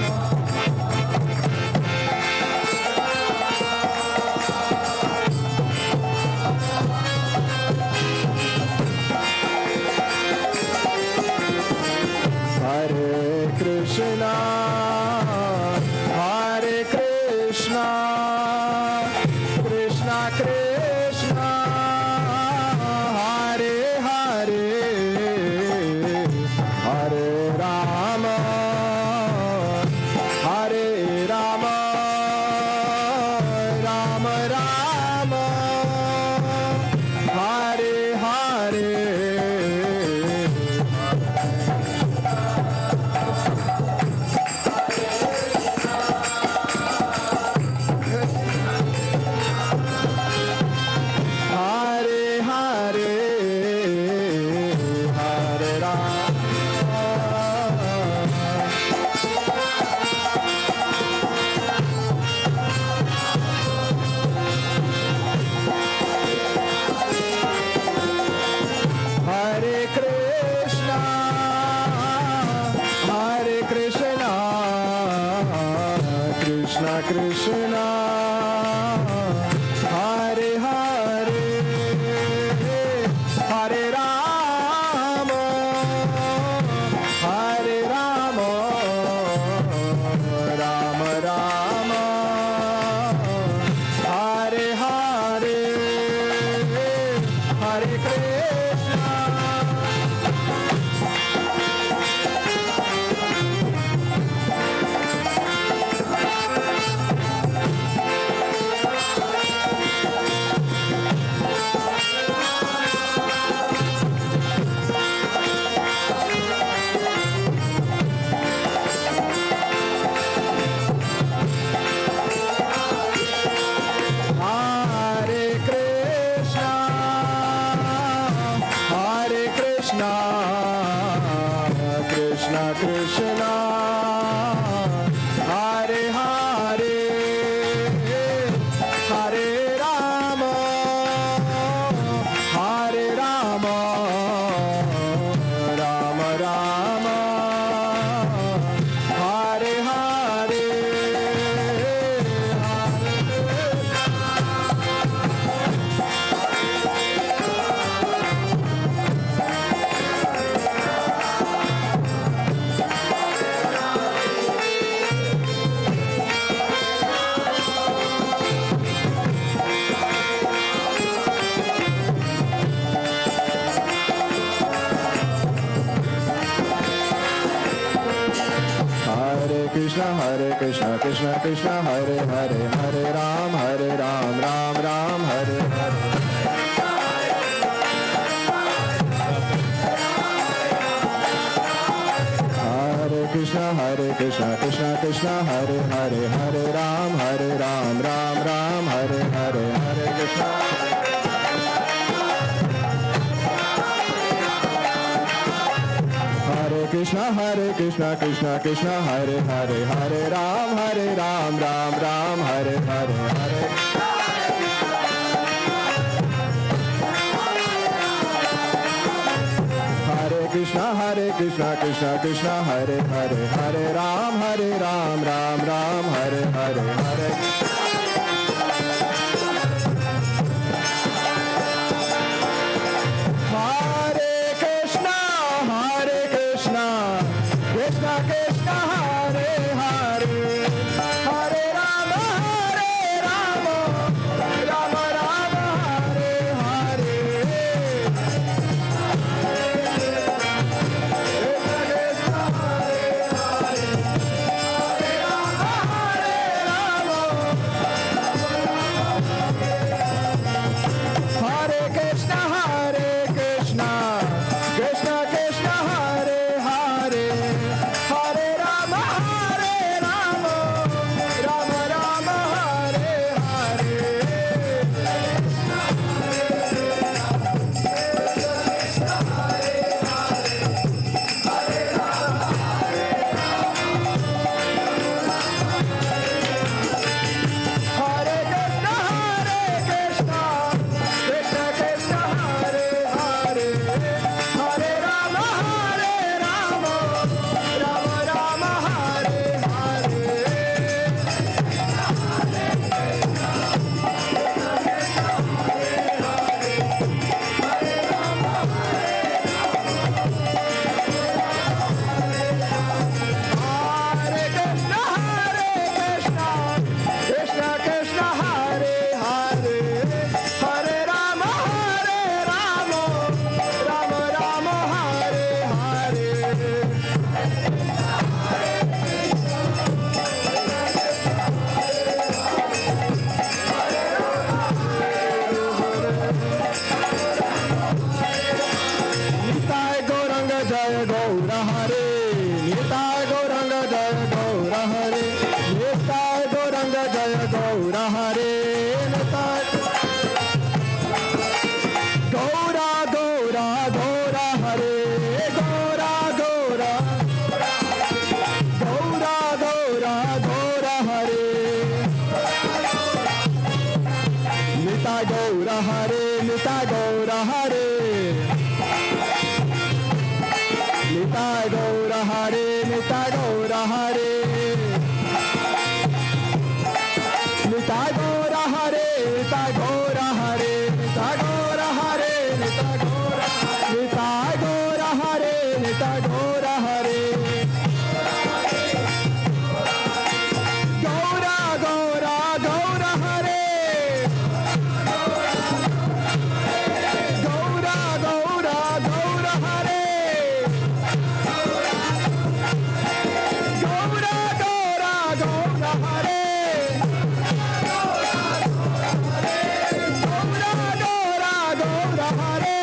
Hare Krishna Hare Krishna Krishna Krishna Hare Hare Hare Rama Rama Rama Hare Hare Hare Hare Hare Rama Hare Krishna Hare Krishna Krishna Krishna Hare Hare Hare Rama Rama Rama Hare Hare Hare Krishna Krishna, Hare Hare, Hare Rama, Hare Rama, Rama Rama, Hare Hare, Hare Krishna, Krishna Krishna, Hare Hare, Hare Ram, Ram Ram, Hare Hare. Hare Krishna, Krishna Krishna, Hare Hare, Hare Ram, Ram Ram, Hare Hare, Hare Krishna. Hare Krishna, Krishna Krishna, Hare Hare, Hare Ram, Ram Ram, Hare Hare, Hare. Hare Krishna, Krishna Krishna, Hare Hare, Hare Ram, Ram Ram, Hare Hare, Hare. Hare Krishna, Krishna Krishna, Hare Hare, Hare Rama, Rama Rama, Hare Hare. Hare Krishna, Krishna Krishna, Hare Hare, Hare Rama, Rama Rama, Hare Hare. Hare Krishna, Krishna Krishna, Hare Hare, Hare Rama, Rama Rama, Hare Hare. Hare Krishna, Krishna Krishna, Hare Hare, Hare Rama, Rama Rama, Hare Hare. Nitai Gauranga Jaya Gaura Hare, Nitai Gauranga Jaya Gaura Hare, Nitai Gauranga Jaya Gaura Hare, Nitai Gaura Gaura Gaura Hare, Gaura Gaura Gaura Gaura Gaura Hare, Nitai Gaura Hare, Nitai Gaura Hare. Nitai Gaura Hare, Nitai Gaura Hare, Nitai Gaura Hare, Nitai Gaura Hare, Nitai Gaura Hare, Nitai Gaura, Nitai Gaura Hare, Nitai Gaura Hare. Gaura Gaura Gaura Hare, Gaura Gaura Gaura Hare. Gaura Gaura Gaura Hare, Gaura Gaura Gaura Hare.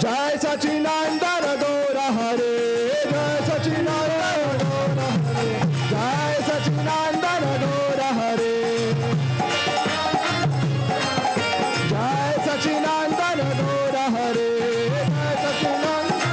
Jai Sachinandana Gaura Hare, Jai Sachinandana Gaura Hare, Jai Sachinandana Gaura Hare, Jai Sachinandana Gaura Hare, Jai Sachinandana.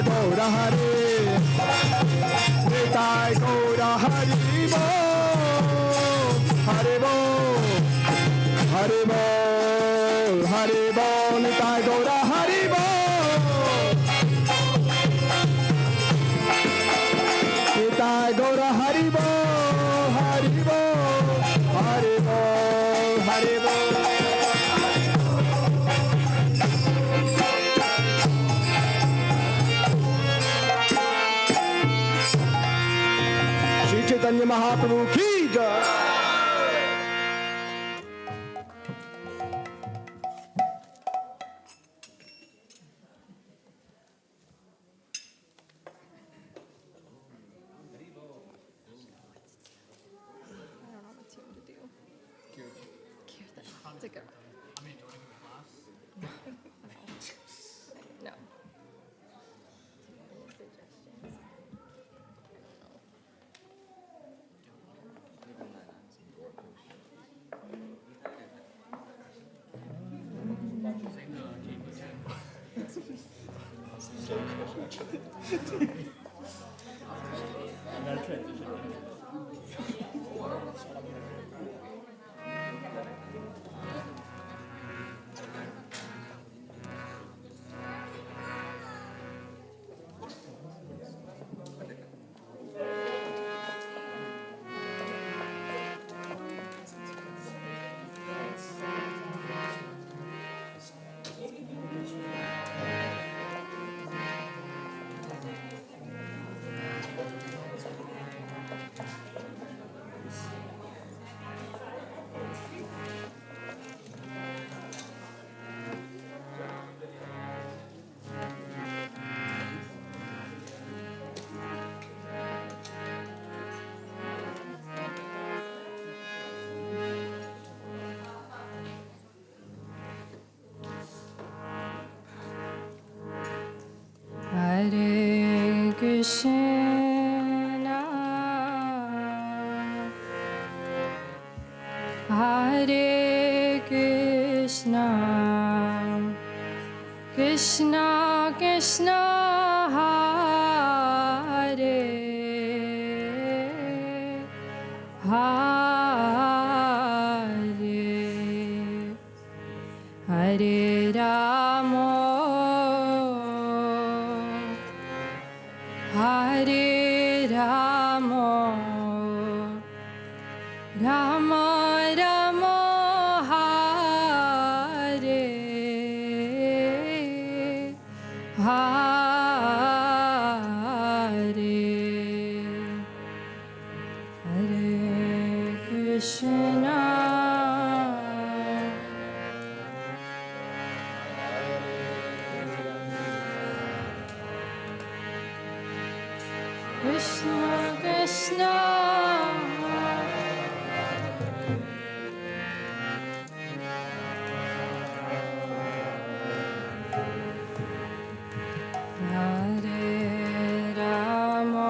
Gaura Hare Nitai Gaura Haribo Haribo Haribo Haribo Nitai Gaura Haribo Nitai Gaura Haribo Haribo Haribo Haribo Shri Chaitanya Mahaprabhu ki jai. Hare Krishna, Hare Krishna, Krishna Krishna, Hare Hare, Hare Rama, Hare Rama, Rama Rama, Hare Hare, Hare Krishna, Krishna Krishna, Hare Rama,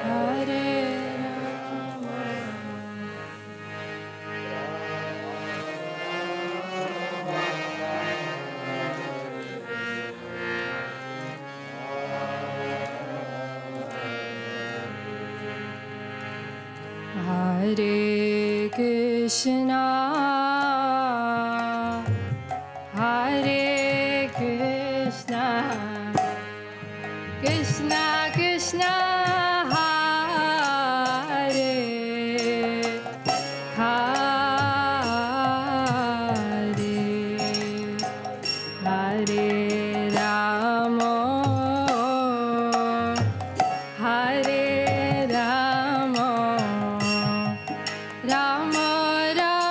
Hare Rama, Hare Krishna, Hare Krishna, Krishna Krishna, Hare Hare, Hare Rama, Hare Rama, Rama Rama,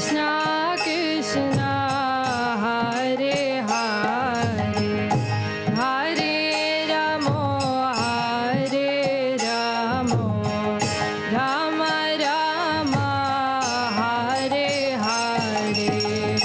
Krishna, Hare Hare, Hare Ramo, Hare Ramo, Rama Rama, Hare Hare.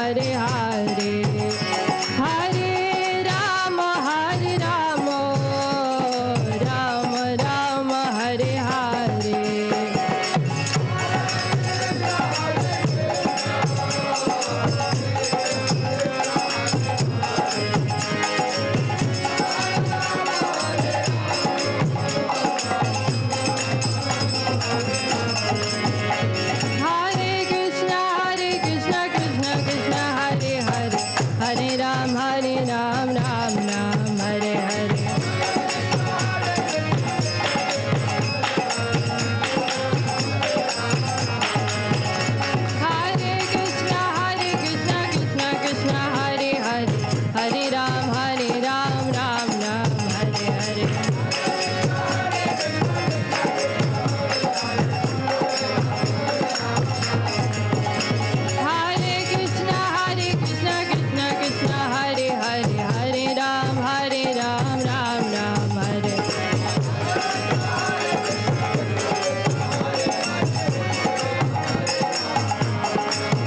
Hare Hare Hare Rama Rama Rama Hare Hare Hare Krishna Krishna Krishna Hare Hare Hare Ram Ram Ram Hare Hare Hare Krishna Krishna Krishna Hare Hare Hare Ram Ram Hare Hare Hare Krishna Krishna Krishna Hare Hare Hare Ram Ram Hare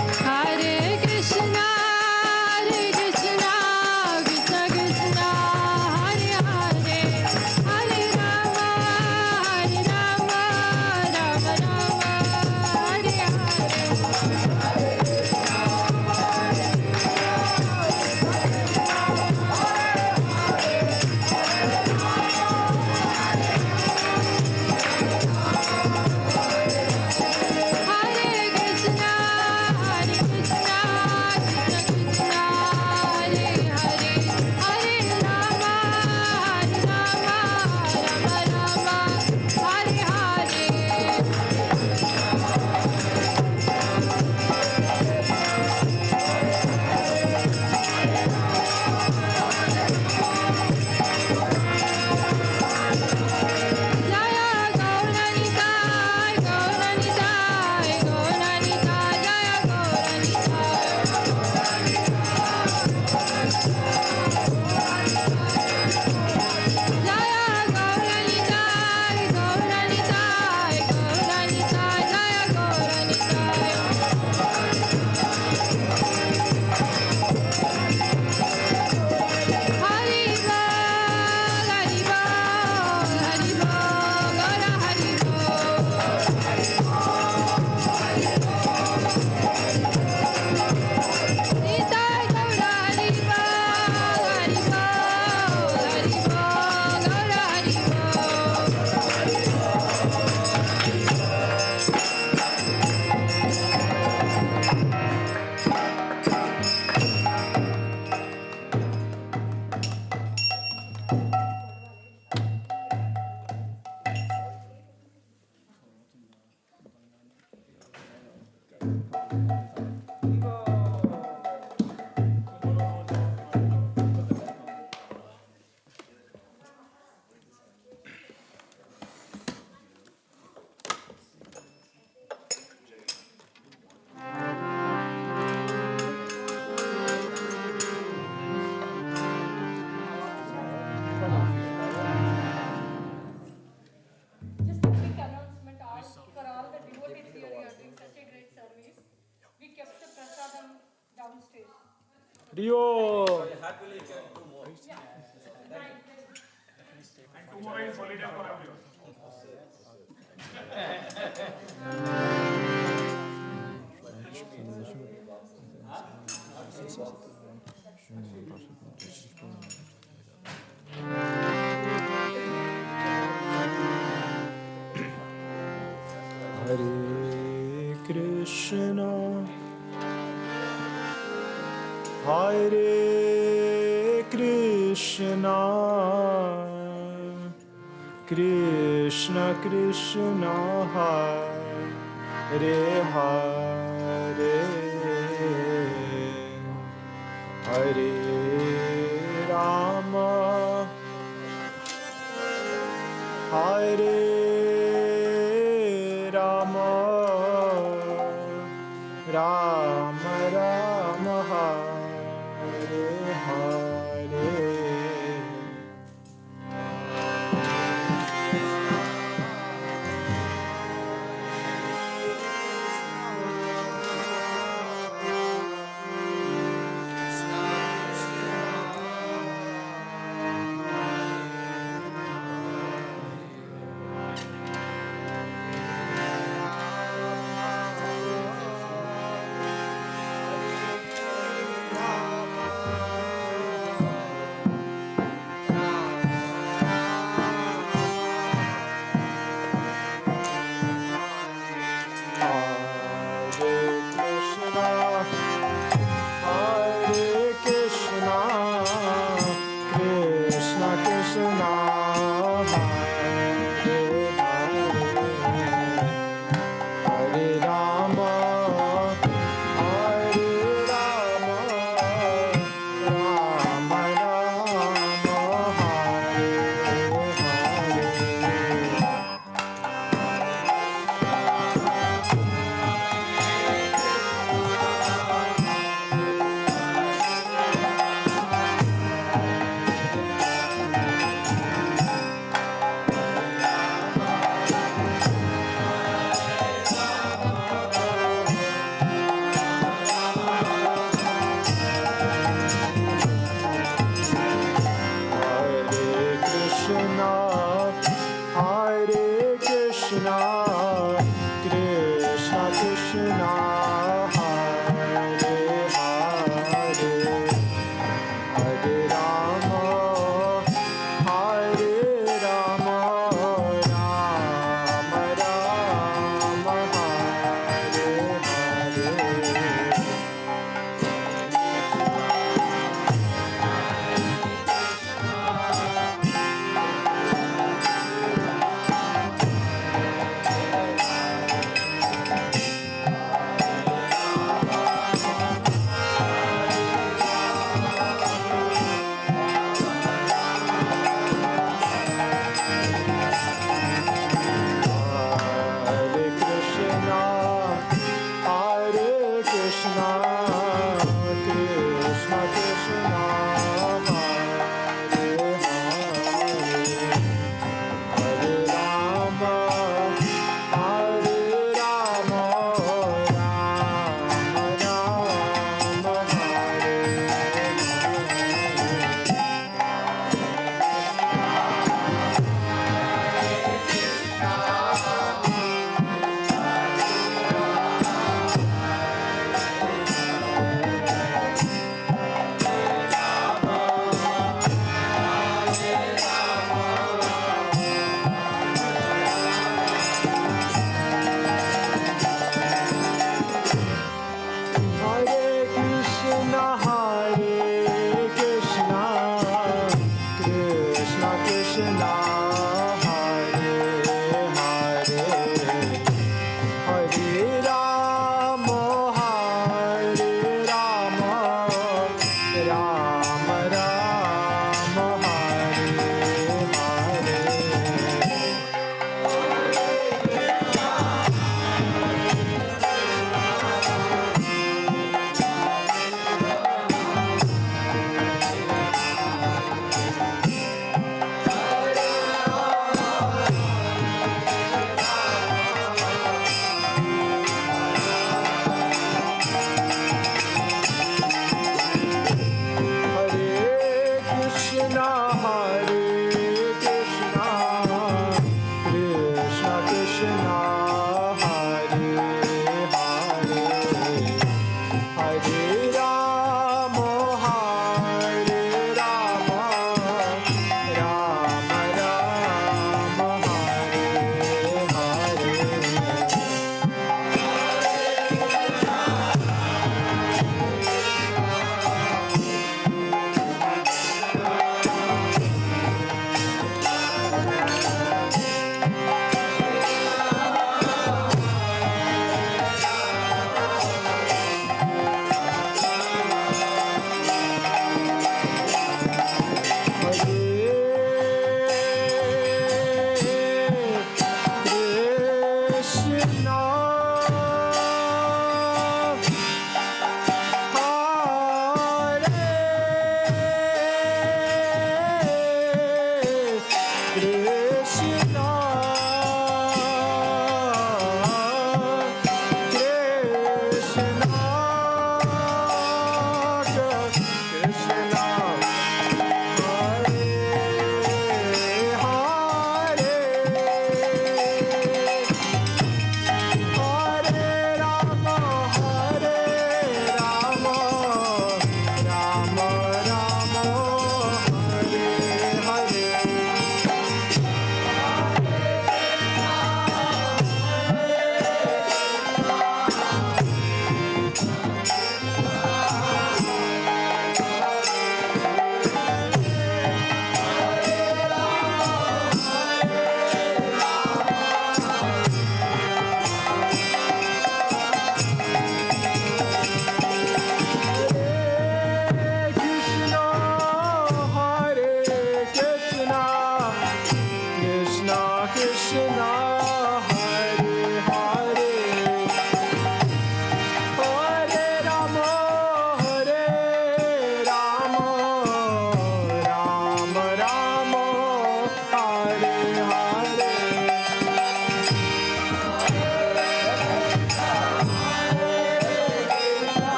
Hare Krishna Krishna Krishna Hare Hare Hare Rama Rama Hare Hare Hare Krishna Krishna Krishna Hare Hare Hare Rama Rama Hare Hare Jaya Gaura Nitai Gaura Nitai Gaura Nitai Jaya Gaura Nitai Jaya Gaura Nitai Gaura Nitai Gaura Nitai Jaya Gaura Nitai Hari Bol Hari Bol Hari Bol Gaura Hari Bol Nitai Gaura Hari Bol Hari Bol Hari Bol Gaura Hari Bol Just a quick announcement for all the devotees here. You are doing such a great service. We kept the prasadam downstairs. Hare Krishna Hare Krishna Krishna Krishna Hare Hare Hare Rama Hare Rama Rama Rama Hare Hare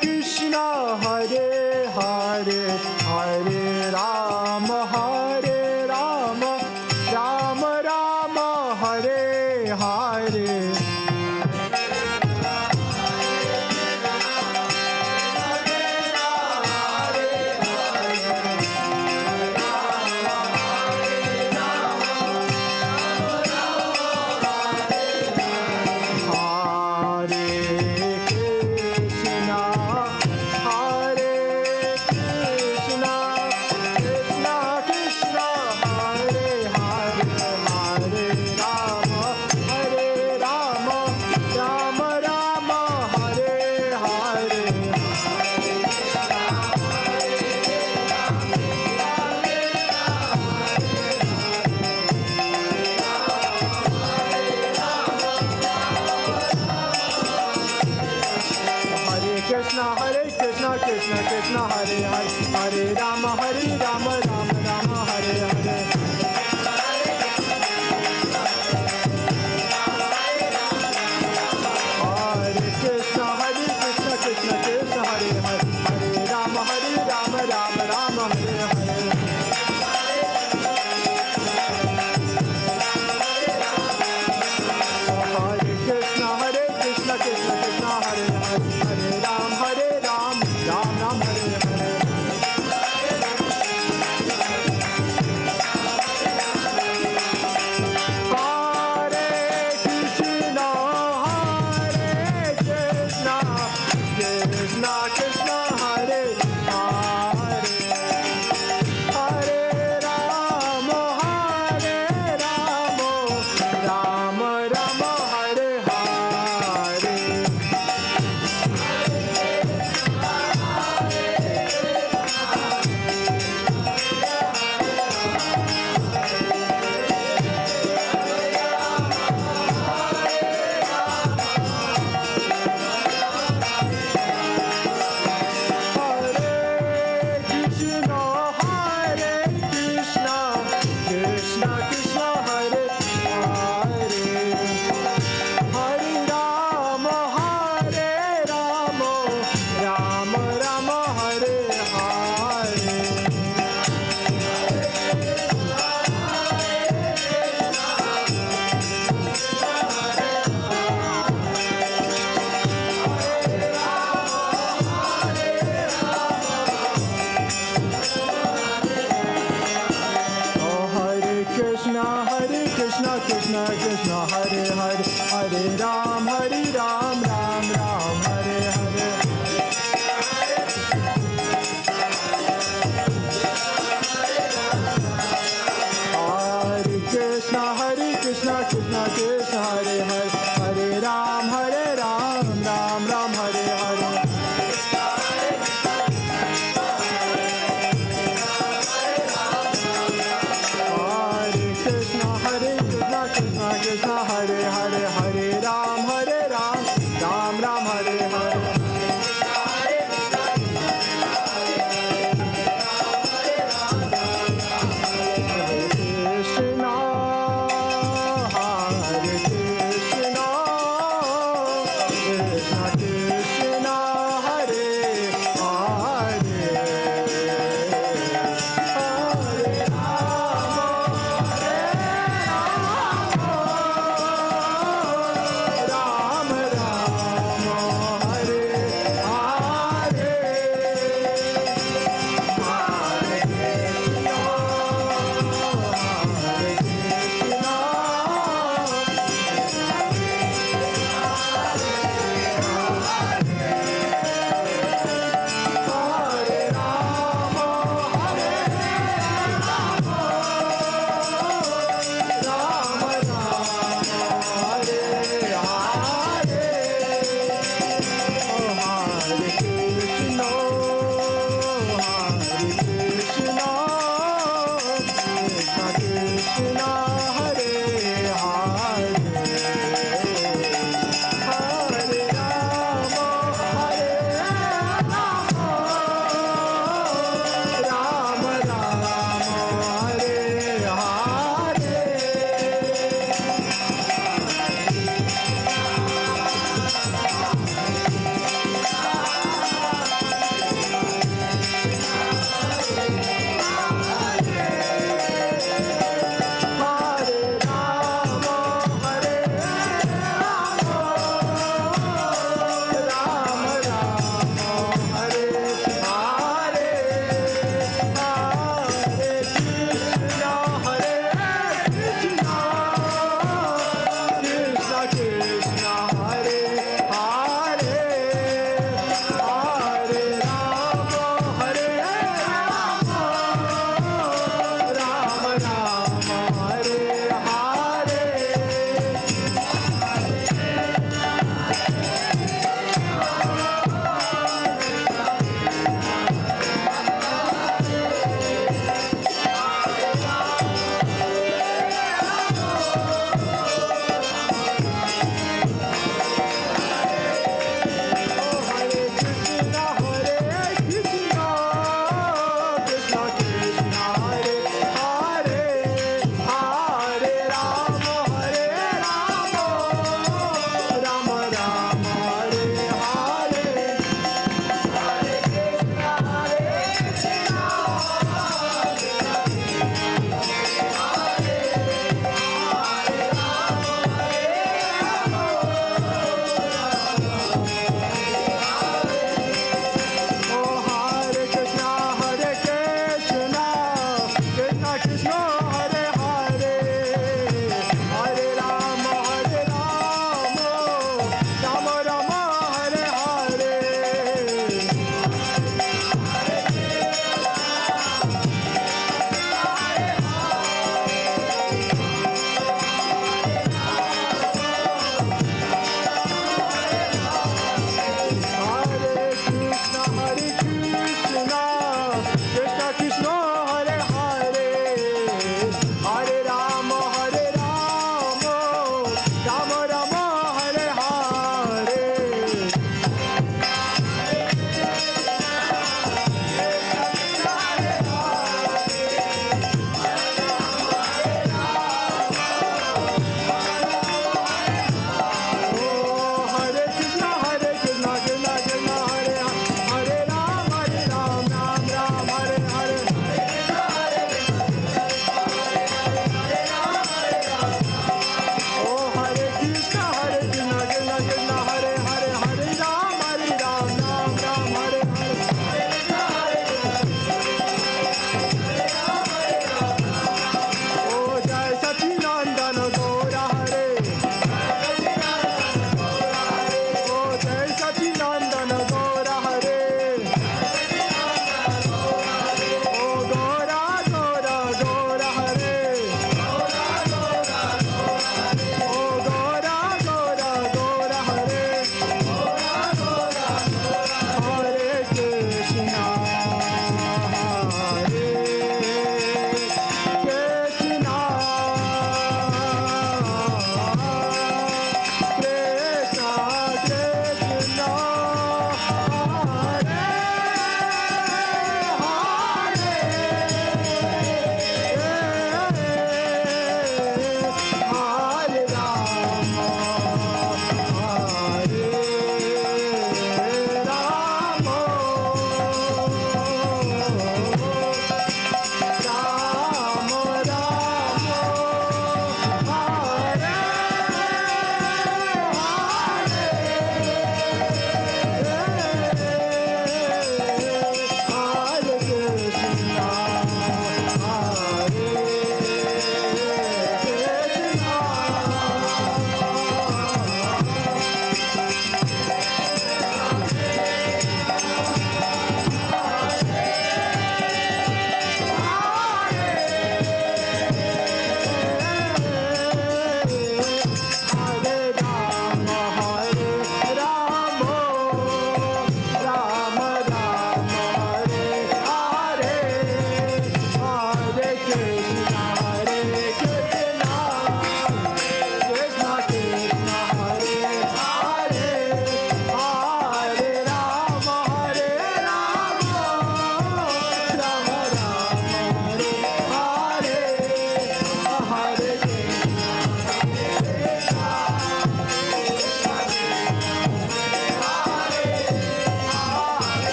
Krishna, Hare Hare, Hare Rama, Rama Rama, Hare Hare. Krishna, Hare Krishna, Krishna Krishna, Hare Hare, Hare Rama, Rama Rama, Hare Hare. Hare Krishna, Krishna Krishna, Hare Hare, Hare Rama, Rama Rama, Hare Hare. Hare Krishna, Krishna Krishna, Hare Hare, Hare Ram, Ram Ram, Hare Hare. Krishna Krishna, Hare Hare, Hare Rama, Rama Rama, Hare Hare. Krishna Krishna, Hare Hare, Hare Rama, Rama Rama, Hare Hare. Krishna, Krishna Krishna, Hare Hare, Hare Ram, Ram Ram, Hare Hare. Hare Krishna, Krishna Krishna, Hare Hare, Hare Ram, Ram Ram, Hare Hare. Krishna, Krishna Krishna, Hare Hare, Hare Ram.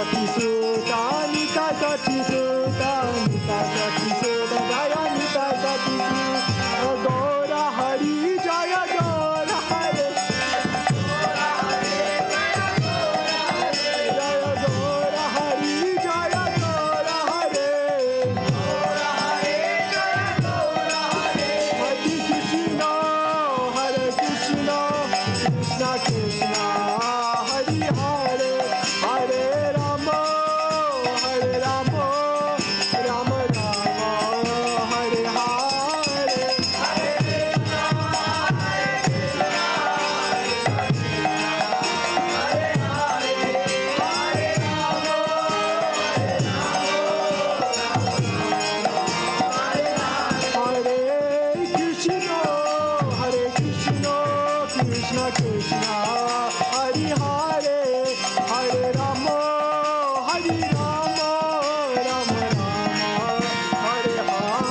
Sati Sutta, Nitai Sati Sutta, Nitai Sati Sutta, Jaya Nitai Sati Sutta, Gaura Hari, Jaya Gaura Hari. Jaya Gaura Hari, Jaya Gaura Hari. Hare Krishna, Hare Krishna, Krishna Krishna, Hare Hare, Hare Rama, Hare Rama, Rama Rama, Hare Hare. Hare Krishna, Hare Krishna, Krishna Krishna, Hare Hare, Hare Rama, Hare Rama, Rama Rama, Hare Hare.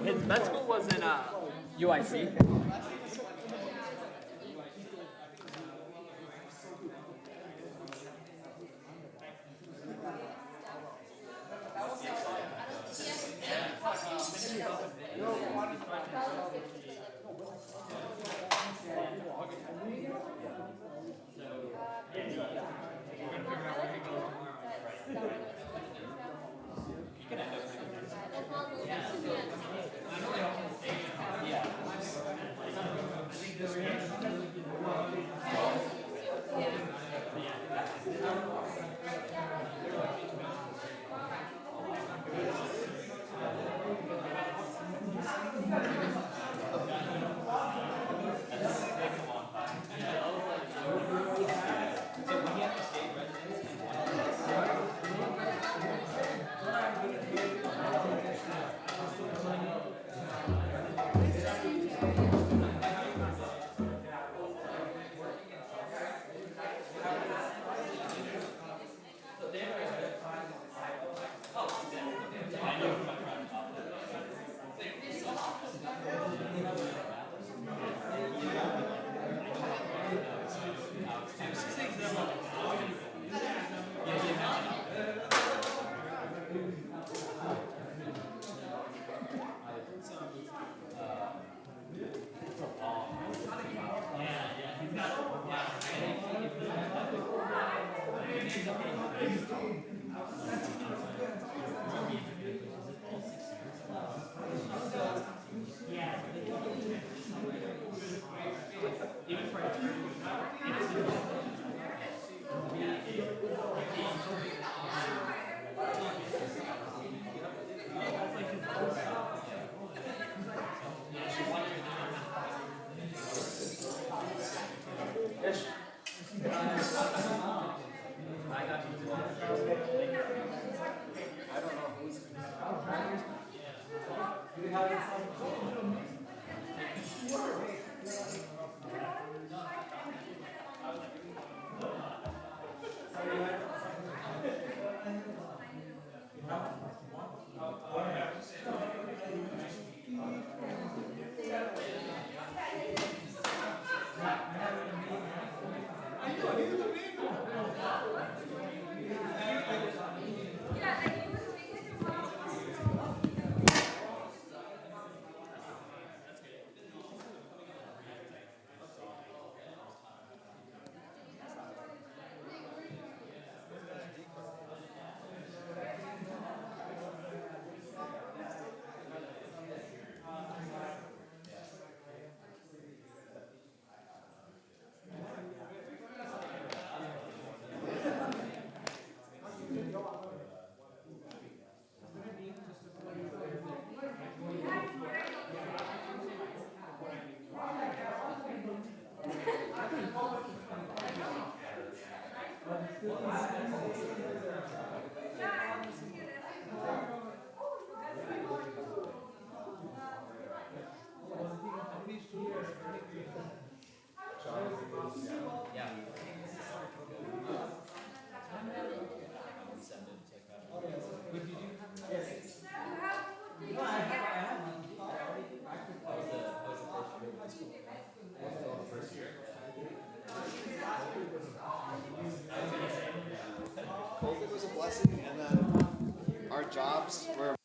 His med school was in UIC. COVID was a blessing, and then our jobs were